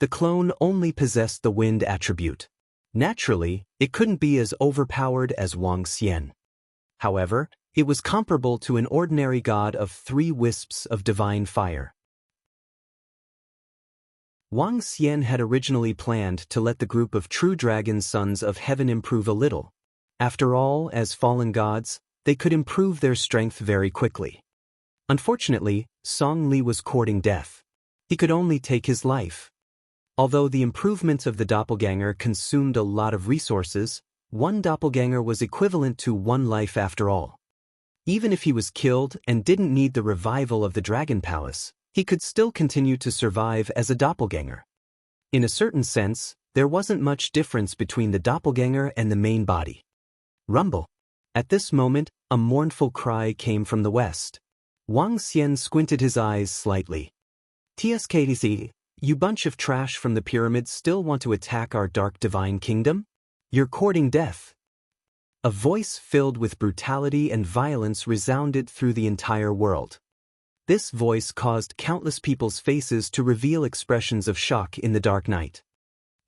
The clone only possessed the wind attribute. Naturally, it couldn't be as overpowered as Wang Xian. However, it was comparable to an ordinary god of 3 wisps of divine fire. Wang Xian had originally planned to let the group of true dragon sons of heaven improve a little. After all, as fallen gods, they could improve their strength very quickly. Unfortunately, Song Li was courting death. He could only take his life. Although the improvements of the doppelganger consumed a lot of resources, 1 doppelganger was equivalent to 1 life after all. Even if he was killed and didn't need the revival of the Dragon Palace, he could still continue to survive as a doppelganger. In a certain sense, there wasn't much difference between the doppelganger and the main body. Rumble. At this moment, a mournful cry came from the west. Wang Xian squinted his eyes slightly. "TSKDC, you bunch of trash from the pyramids still want to attack our dark divine kingdom? You're courting death." A voice filled with brutality and violence resounded through the entire world. This voice caused countless people's faces to reveal expressions of shock in the dark night.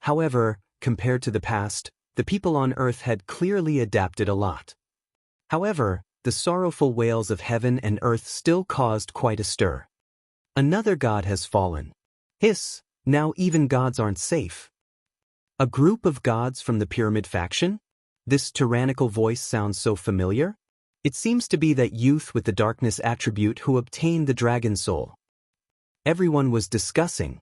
However, compared to the past, the people on earth had clearly adapted a lot. However, the sorrowful wails of heaven and earth still caused quite a stir. Another god has fallen. Hiss, now even gods aren't safe. A group of gods from the pyramid faction? This tyrannical voice sounds so familiar. It seems to be that youth with the darkness attribute who obtained the dragon soul. Everyone was discussing.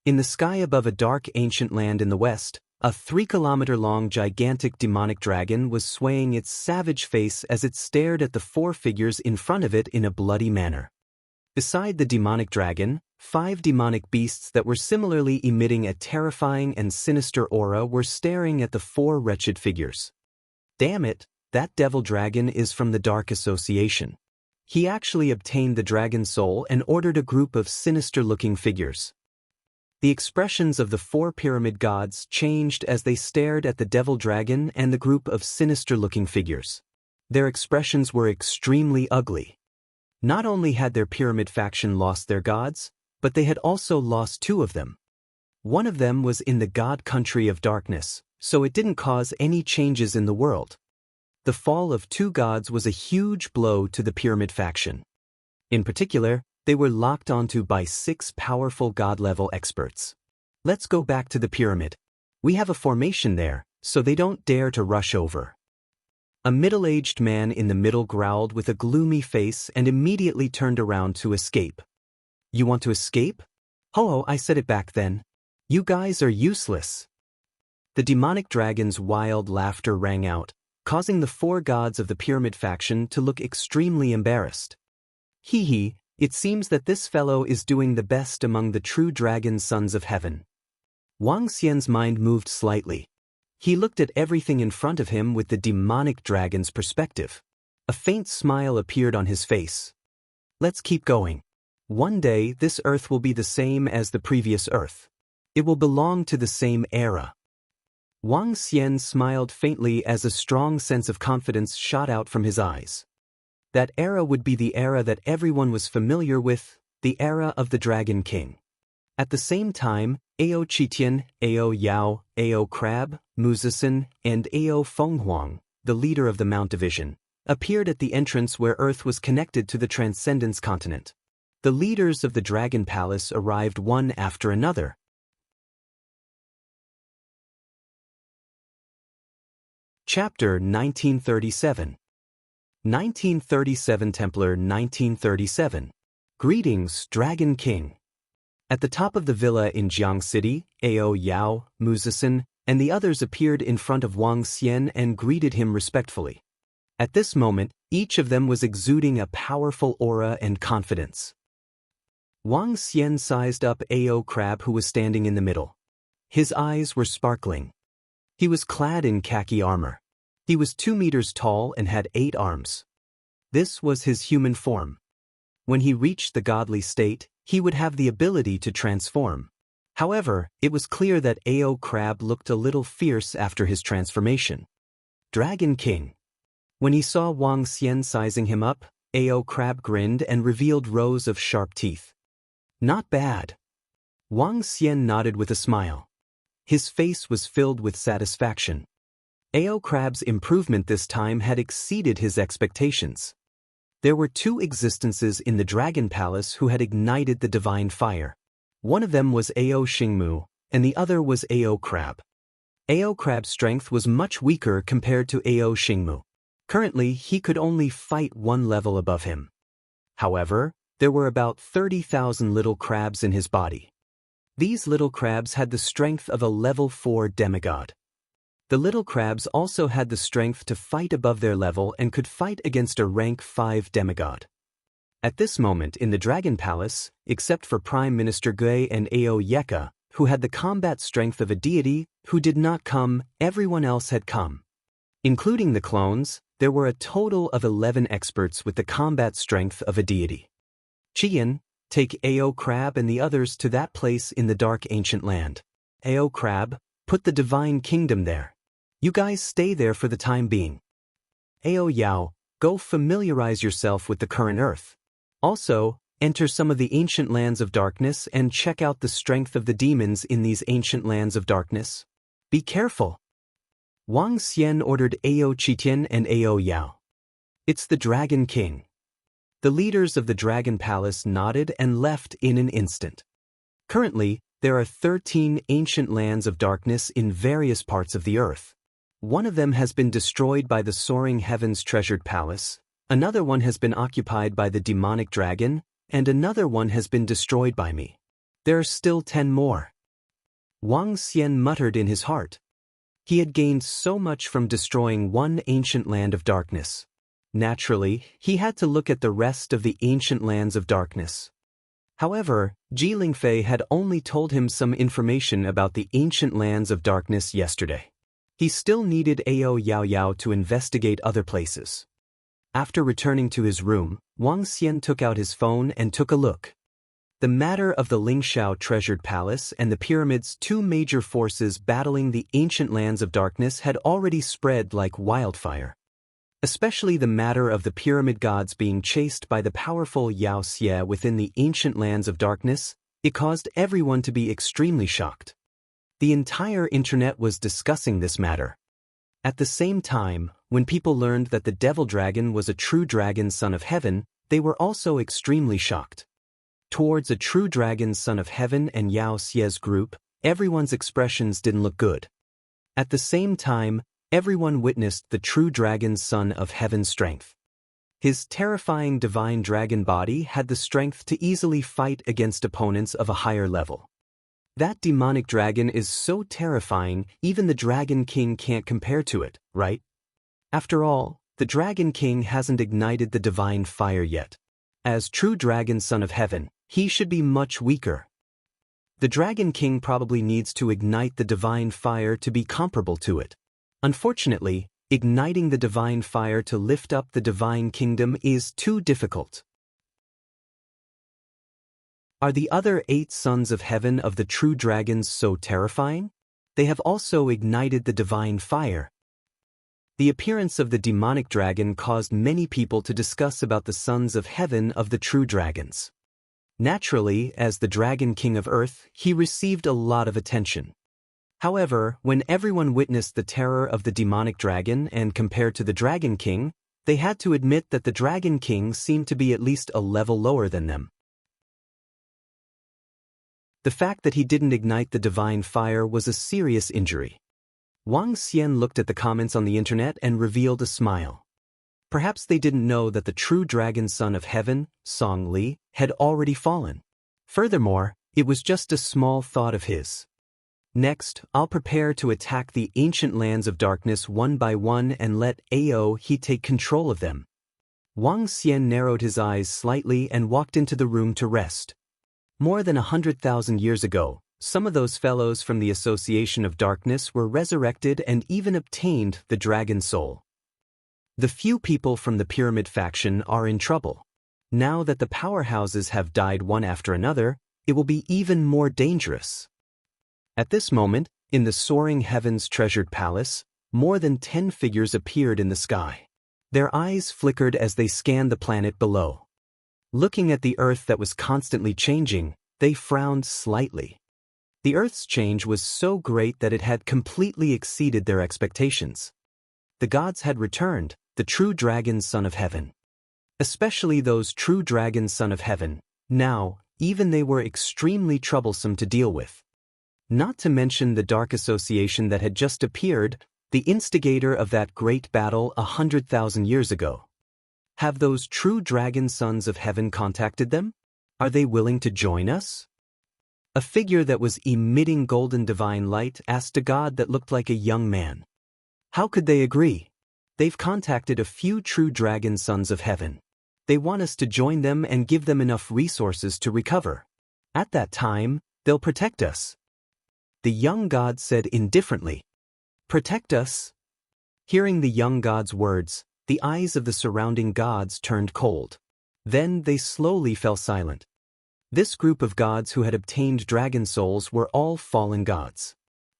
In the sky above a dark ancient land in the west, a 3-kilometer-long gigantic demonic dragon was swaying its savage face as it stared at the 4 figures in front of it in a bloody manner. Beside the demonic dragon, 5 demonic beasts that were similarly emitting a terrifying and sinister aura were staring at the 4 wretched figures. Damn it, that devil dragon is from the Dark Association. He actually obtained the dragon soul and ordered a group of sinister-looking figures. The expressions of the 4 pyramid gods changed as they stared at the devil dragon and the group of sinister-looking figures. Their expressions were extremely ugly. Not only had their pyramid faction lost their gods, but they had also lost 2 of them. One of them was in the god country of darkness, so it didn't cause any changes in the world. The fall of 2 gods was a huge blow to the pyramid faction. In particular, they were locked onto by 6 powerful god-level experts. Let's go back to the pyramid. We have a formation there, so they don't dare to rush over. A middle-aged man in the middle growled with a gloomy face and immediately turned around to escape. "You want to escape? Ho-ho, I said it back then. You guys are useless." The demonic dragon's wild laughter rang out, causing the 4 gods of the pyramid faction to look extremely embarrassed. "Hee hee, it seems that this fellow is doing the best among the true dragon sons of heaven." Wang Xian's mind moved slightly. He looked at everything in front of him with the demonic dragon's perspective. A faint smile appeared on his face. "Let's keep going. One day this earth will be the same as the previous earth. It will belong to the same era." Wang Xian smiled faintly as a strong sense of confidence shot out from his eyes. That era would be the era that everyone was familiar with, the era of the Dragon King. At the same time, Ao Qitian, Ao Yao, Ao Crab, Muzisin, and Ao Fenghuang, the leader of the Mount Division, appeared at the entrance where Earth was connected to the Transcendence continent. The leaders of the Dragon Palace arrived one after another. Chapter 1937. 1937 Templar 1937. Greetings, Dragon King. At the top of the villa in Jiang City, Ao Yao, Muzisin, and the others appeared in front of Wang Xian and greeted him respectfully. At this moment, each of them was exuding a powerful aura and confidence. Wang Xian sized up Ao Crab, who was standing in the middle. His eyes were sparkling. He was clad in khaki armor. He was 2 meters tall and had 8 arms. This was his human form. When he reached the godly state, he would have the ability to transform. However, it was clear that Ao Crab looked a little fierce after his transformation. Dragon King. When he saw Wang Xian sizing him up, Ao Crab grinned and revealed rows of sharp teeth. Not bad. Wang Xian nodded with a smile. His face was filled with satisfaction. Ao Crab's improvement this time had exceeded his expectations. There were 2 existences in the Dragon Palace who had ignited the divine fire. One of them was Ao Xingmu, and the other was Ao Crab. Ao Crab's strength was much weaker compared to Ao Xingmu. Currently, he could only fight 1 level above him. However, there were about 30,000 little crabs in his body. These little crabs had the strength of a level 4 demigod. The little crabs also had the strength to fight above their level and could fight against a rank 5 demigod. At this moment in the Dragon Palace, except for Prime Minister Gui and Ao Yeka, who had the combat strength of a deity, who did not come, everyone else had come. Including the clones, there were a total of 11 experts with the combat strength of a deity. Qian, take Ao Crab and the others to that place in the dark ancient land. Ao Crab, put the divine kingdom there. You guys stay there for the time being. Ao Yao, go familiarize yourself with the current earth. Also, enter some of the ancient lands of darkness and check out the strength of the demons in these ancient lands of darkness. Be careful. Wang Xian ordered Ao Qitian and Ao Yao. It's the Dragon King. The leaders of the Dragon Palace nodded and left in an instant. Currently, there are 13 ancient lands of darkness in various parts of the earth. One of them has been destroyed by the soaring heavens treasured palace, another one has been occupied by the demonic dragon, and another one has been destroyed by me. There are still 10 more. Wang Xian muttered in his heart. He had gained so much from destroying one ancient land of darkness. Naturally, he had to look at the rest of the ancient lands of darkness. However, Ji Lingfei had only told him some information about the ancient lands of darkness yesterday. He still needed Ao Yao Yao to investigate other places. After returning to his room, Wang Xian took out his phone and took a look. The matter of the Lingxiao treasured palace and the pyramids, 2 major forces battling the ancient lands of darkness, had already spread like wildfire. Especially the matter of the pyramid gods being chased by the powerful Yao Xie within the ancient lands of darkness, it caused everyone to be extremely shocked. The entire internet was discussing this matter. At the same time, when people learned that the devil dragon was a true dragon son of heaven, they were also extremely shocked. Towards a true dragon son of heaven and Yao Xie's group, everyone's expressions didn't look good. At the same time, everyone witnessed the true dragon's son of heaven's strength. His terrifying divine dragon body had the strength to easily fight against opponents of a higher level. That demonic dragon is so terrifying, even the Dragon King can't compare to it, right? After all, the Dragon King hasn't ignited the divine fire yet. As true dragon son of heaven, he should be much weaker. The Dragon King probably needs to ignite the divine fire to be comparable to it. Unfortunately, igniting the divine fire to lift up the divine kingdom is too difficult. Are the other 8 sons of heaven of the true dragons so terrifying? They have also ignited the divine fire. The appearance of the demonic dragon caused many people to discuss about the sons of heaven of the true dragons. Naturally, as the Dragon King of Earth, he received a lot of attention. However, when everyone witnessed the terror of the demonic dragon and compared to the Dragon King, they had to admit that the Dragon King seemed to be at least a level lower than them. The fact that he didn't ignite the divine fire was a serious injury. Wang Xian looked at the comments on the internet and revealed a smile. Perhaps they didn't know that the true dragon son of heaven, Song Li, had already fallen. Furthermore, It was just a small thought of his. Next, I'll prepare to attack the ancient lands of darkness one by one and let He take control of them. Wang Xian narrowed his eyes slightly and walked into the room to rest. More than 100,000 years ago, some of those fellows from the Association of Darkness were resurrected and even obtained the Dragon Soul. The few people from the Pyramid faction are in trouble. Now that the powerhouses have died one after another, it will be even more dangerous. At this moment, in the soaring heavens treasured palace, more than 10 figures appeared in the sky. Their eyes flickered as they scanned the planet below. Looking at the Earth that was constantly changing, they frowned slightly. The Earth's change was so great that it had completely exceeded their expectations. The gods had returned, the true dragon son of heaven. Especially those true dragon son of heaven, now, even they were extremely troublesome to deal with. Not to mention the Dark Association that had just appeared, the instigator of that great battle 100,000 years ago. Have those true dragon sons of heaven contacted them? Are they willing to join us? A figure that was emitting golden divine light asked a god that looked like a young man. How could they agree? They've contacted a few true dragon sons of heaven. They want us to join them and give them enough resources to recover. At that time, they'll protect us. The young god said indifferently. Protect us? Hearing the young god's words, the eyes of the surrounding gods turned cold. Then they slowly fell silent. This group of gods who had obtained dragon souls were all fallen gods.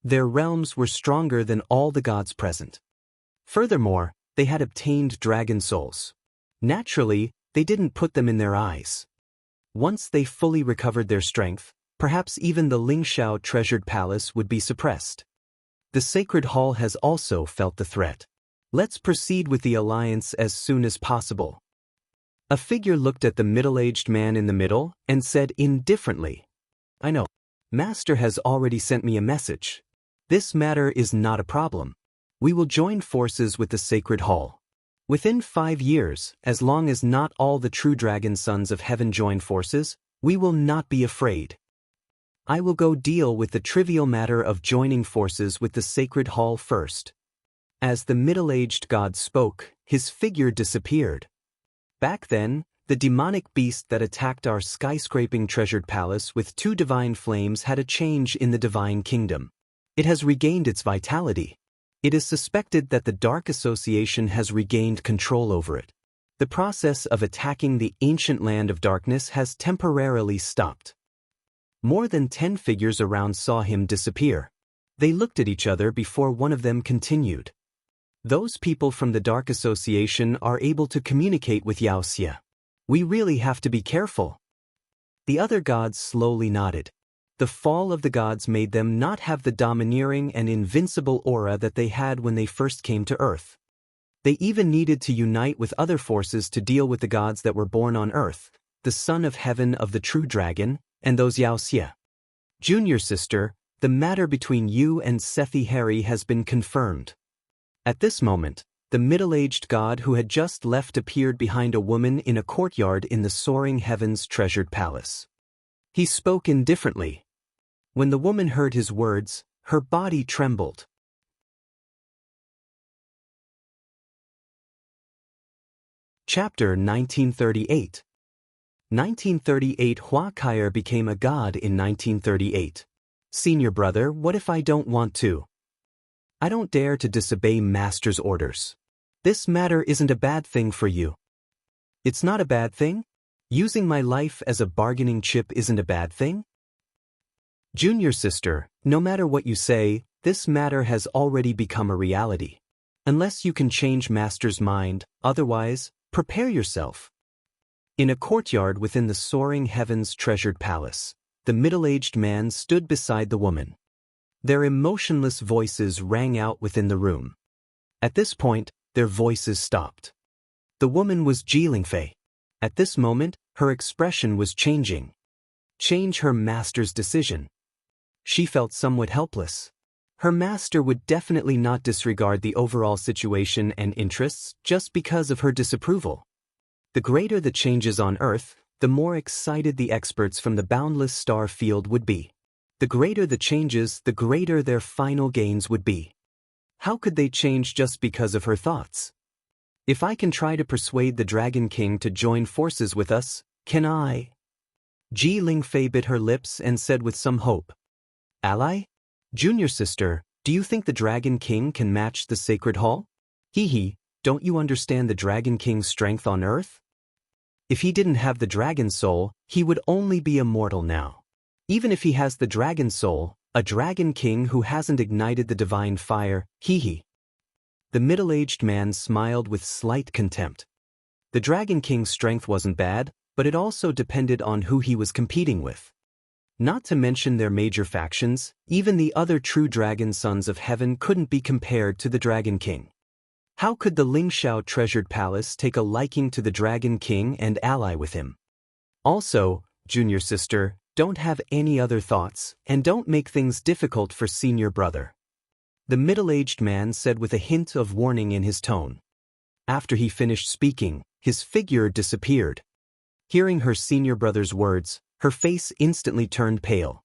Their realms were stronger than all the gods present. Furthermore, they had obtained dragon souls. Naturally, they didn't put them in their eyes. Once they fully recovered their strength, perhaps even the Lingxiao treasured palace would be suppressed. The Sacred Hall has also felt the threat. Let's proceed with the alliance as soon as possible. A figure looked at the middle-aged man in the middle and said indifferently, I know. Master has already sent me a message. This matter is not a problem. We will join forces with the Sacred Hall. Within 5 years, as long as not all the true dragon sons of heaven join forces, we will not be afraid. I will go deal with the trivial matter of joining forces with the Sacred Hall first. As the middle-aged god spoke, his figure disappeared. Back then, the demonic beast that attacked our skyscraping treasured palace with 2 divine flames had a change in the divine kingdom. It has regained its vitality. It is suspected that the Dark Association has regained control over it. The process of attacking the ancient land of darkness has temporarily stopped. More than 10 figures around saw him disappear. They looked at each other before one of them continued. Those people from the Dark Association are able to communicate with Yao Xie. We really have to be careful. The other gods slowly nodded. The fall of the gods made them not have the domineering and invincible aura that they had when they first came to Earth. They even needed to unite with other forces to deal with the gods that were born on Earth, the son of heaven of the true dragon, and those Yao Xie. Junior sister, the matter between you and Sethi Hari has been confirmed. At this moment, the middle-aged god who had just left appeared behind a woman in a courtyard in the soaring heavens treasured palace. He spoke indifferently. When the woman heard his words, her body trembled. Chapter 1938. 1938 Hua Kaier became a god in 1938. Senior brother, what if I don't want to? I don't dare to disobey master's orders. This matter isn't a bad thing for you. It's not a bad thing? Using my life as a bargaining chip isn't a bad thing? Junior sister, no matter what you say, this matter has already become a reality. Unless you can change master's mind, otherwise, prepare yourself. In a courtyard within the soaring heavens treasured palace, the middle-aged man stood beside the woman. Their emotionless voices rang out within the room. At this point, their voices stopped. The woman was Jilingfei. At this moment, her expression was changing. Change her master's decision. She felt somewhat helpless. Her master would definitely not disregard the overall situation and interests just because of her disapproval. The greater the changes on Earth, the more excited the experts from the boundless star field would be. The greater the changes, the greater their final gains would be. How could they change just because of her thoughts? If I can try to persuade the Dragon King to join forces with us, can I? Ji Lingfei bit her lips and said with some hope. Ally? Junior sister, do you think the Dragon King can match the Sacred Hall? Hee, don't you understand the Dragon King's strength on Earth? If he didn't have the Dragon Soul, he would only be a mortal now. Even if he has the Dragon Soul, a Dragon King who hasn't ignited the divine fire, hee. The middle-aged man smiled with slight contempt. The Dragon King's strength wasn't bad, but it also depended on who he was competing with. Not to mention their major factions, even the other true dragon sons of heaven couldn't be compared to the Dragon King. How could the Lingxiao treasured palace take a liking to the Dragon King and ally with him? Also, junior sister, don't have any other thoughts, and don't make things difficult for senior brother. The middle-aged man said with a hint of warning in his tone. After he finished speaking, his figure disappeared. Hearing her senior brother's words, her face instantly turned pale.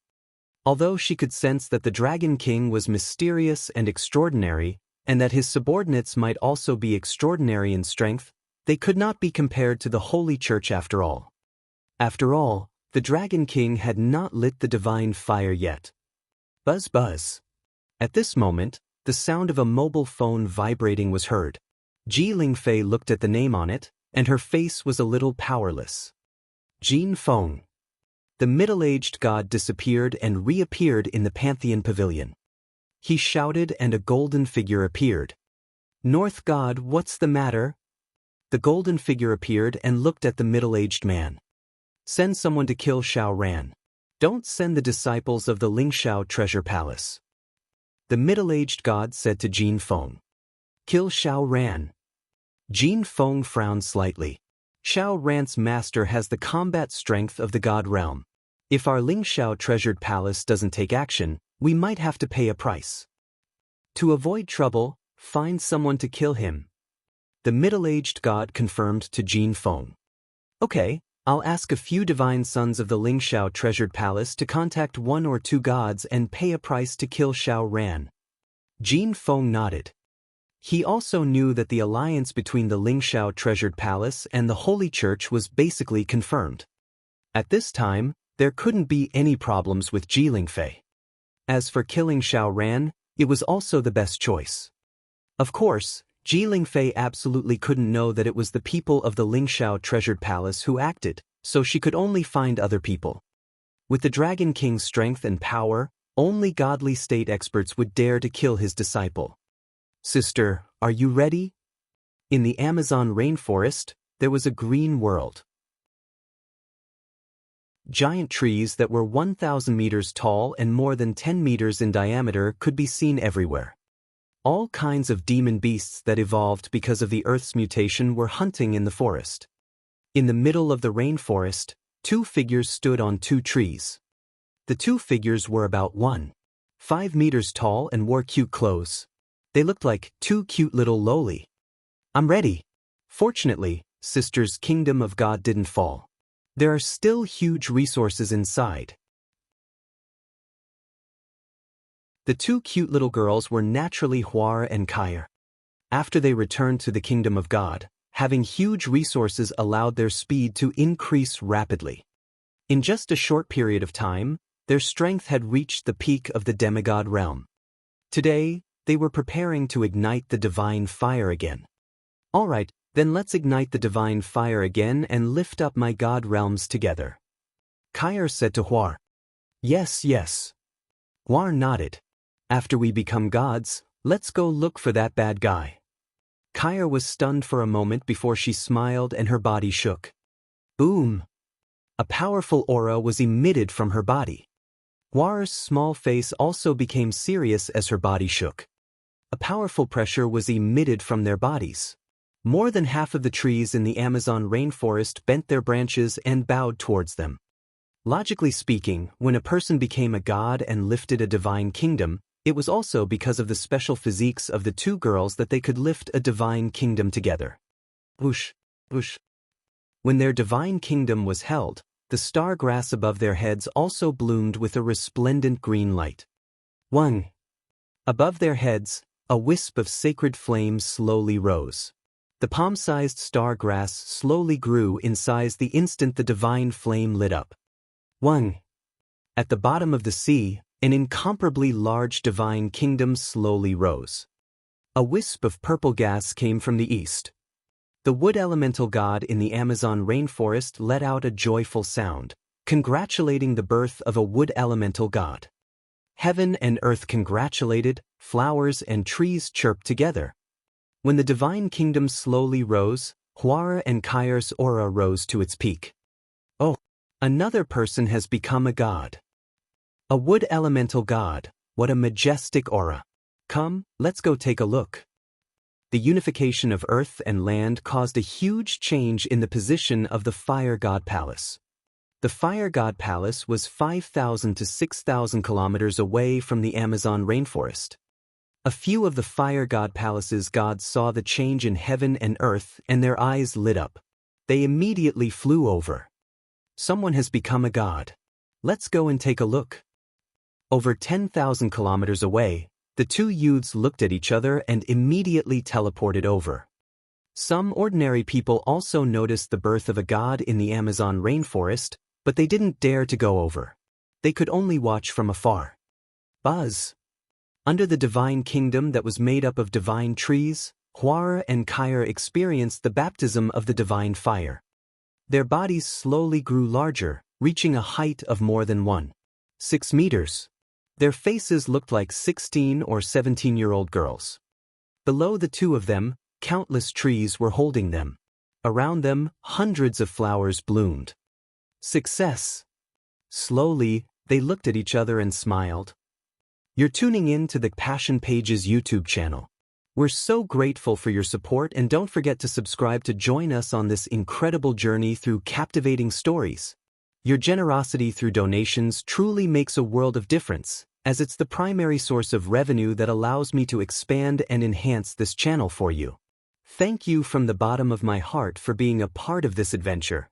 Although she could sense that the Dragon King was mysterious and extraordinary, and that his subordinates might also be extraordinary in strength, they could not be compared to the Holy Church after all. After all, the Dragon King had not lit the divine fire yet. Buzz buzz. At this moment, the sound of a mobile phone vibrating was heard. Ji Lingfei looked at the name on it, and her face was a little powerless. Jin Feng. The middle-aged god disappeared and reappeared in the Pantheon Pavilion. He shouted and a golden figure appeared. North God, what's the matter? The golden figure appeared and looked at the middle-aged man. Send someone to kill Xiao Ran. Don't send the disciples of the Lingxiao treasure palace. The middle-aged god said to Jin Feng. Kill Xiao Ran. Jin Feng frowned slightly. Xiao Ran's master has the combat strength of the god realm. If our Lingxiao treasured palace doesn't take action, we might have to pay a price. To avoid trouble, find someone to kill him. The middle-aged god confirmed to Jin Feng. Okay, I'll ask a few divine sons of the Lingxiao treasured palace to contact one or two gods and pay a price to kill Xiao Ran. Jin Feng nodded. He also knew that the alliance between the Lingxiao treasured palace and the Holy Church was basically confirmed. At this time, there couldn't be any problems with Ji Lingfei. As for killing Xiao Ran, it was also the best choice. Of course, Ji Lingfei absolutely couldn't know that it was the people of the Lingxiao treasured palace who acted, so she could only find other people. With the Dragon King's strength and power, only godly state experts would dare to kill his disciple. Sister, are you ready? In the Amazon rainforest, there was a green world. Giant trees that were 1,000 meters tall and more than 10 meters in diameter could be seen everywhere. All kinds of demon beasts that evolved because of the Earth's mutation were hunting in the forest. In the middle of the rainforest, two figures stood on two trees. The two figures were about 1.5 meters tall and wore cute clothes. They looked like two cute little loli. I'm ready. Fortunately, Sister's kingdom of God didn't fall. There are still huge resources inside. The two cute little girls were naturally Huar and Kair. After they returned to the kingdom of God, having huge resources allowed their speed to increase rapidly. In just a short period of time, their strength had reached the peak of the demigod realm. Today, they were preparing to ignite the divine fire again. All right, then let's ignite the divine fire again and lift up my god realms together. Kair said to Huar. Yes, yes. Huar nodded. After we become gods, let's go look for that bad guy. Kair was stunned for a moment before she smiled and her body shook. Boom! A powerful aura was emitted from her body. Huar's small face also became serious as her body shook. A powerful pressure was emitted from their bodies. More than half of the trees in the Amazon rainforest bent their branches and bowed towards them. Logically speaking, when a person became a god and lifted a divine kingdom, it was also because of the special physiques of the two girls that they could lift a divine kingdom together. Whoosh, whoosh. When their divine kingdom was held, the star grass above their heads also bloomed with a resplendent green light. 1. Above their heads, a wisp of sacred flame slowly rose. The palm-sized star grass slowly grew in size the instant the divine flame lit up. 1. At the bottom of the sea, an incomparably large divine kingdom slowly rose. A wisp of purple gas came from the east. The wood elemental god in the Amazon rainforest let out a joyful sound, congratulating the birth of a wood elemental god. Heaven and earth congratulated, flowers and trees chirped together. When the divine kingdom slowly rose, Huara and Kairos aura rose to its peak. Oh, another person has become a god. A wood elemental god, what a majestic aura. Come, let's go take a look. The unification of earth and land caused a huge change in the position of the Fire God Palace. The Fire God Palace was 5,000 to 6,000 kilometers away from the Amazon rainforest. A few of the Fire God Palace's gods saw the change in heaven and earth and their eyes lit up. They immediately flew over. Someone has become a god. Let's go and take a look. Over 10,000 kilometers away, the two youths looked at each other and immediately teleported over. Some ordinary people also noticed the birth of a god in the Amazon rainforest, but they didn't dare to go over. They could only watch from afar. Buzz. Under the divine kingdom that was made up of divine trees, Huara and Kair experienced the baptism of the divine fire. Their bodies slowly grew larger, reaching a height of more than 1.6 meters. Their faces looked like 16 or 17-year-old girls. Below the two of them, countless trees were holding them. Around them, hundreds of flowers bloomed. Success! Slowly, they looked at each other and smiled. You're tuning in to the Passion Pages YouTube channel. We're so grateful for your support, and don't forget to subscribe to join us on this incredible journey through captivating stories. Your generosity through donations truly makes a world of difference, as it's the primary source of revenue that allows me to expand and enhance this channel for you. Thank you from the bottom of my heart for being a part of this adventure.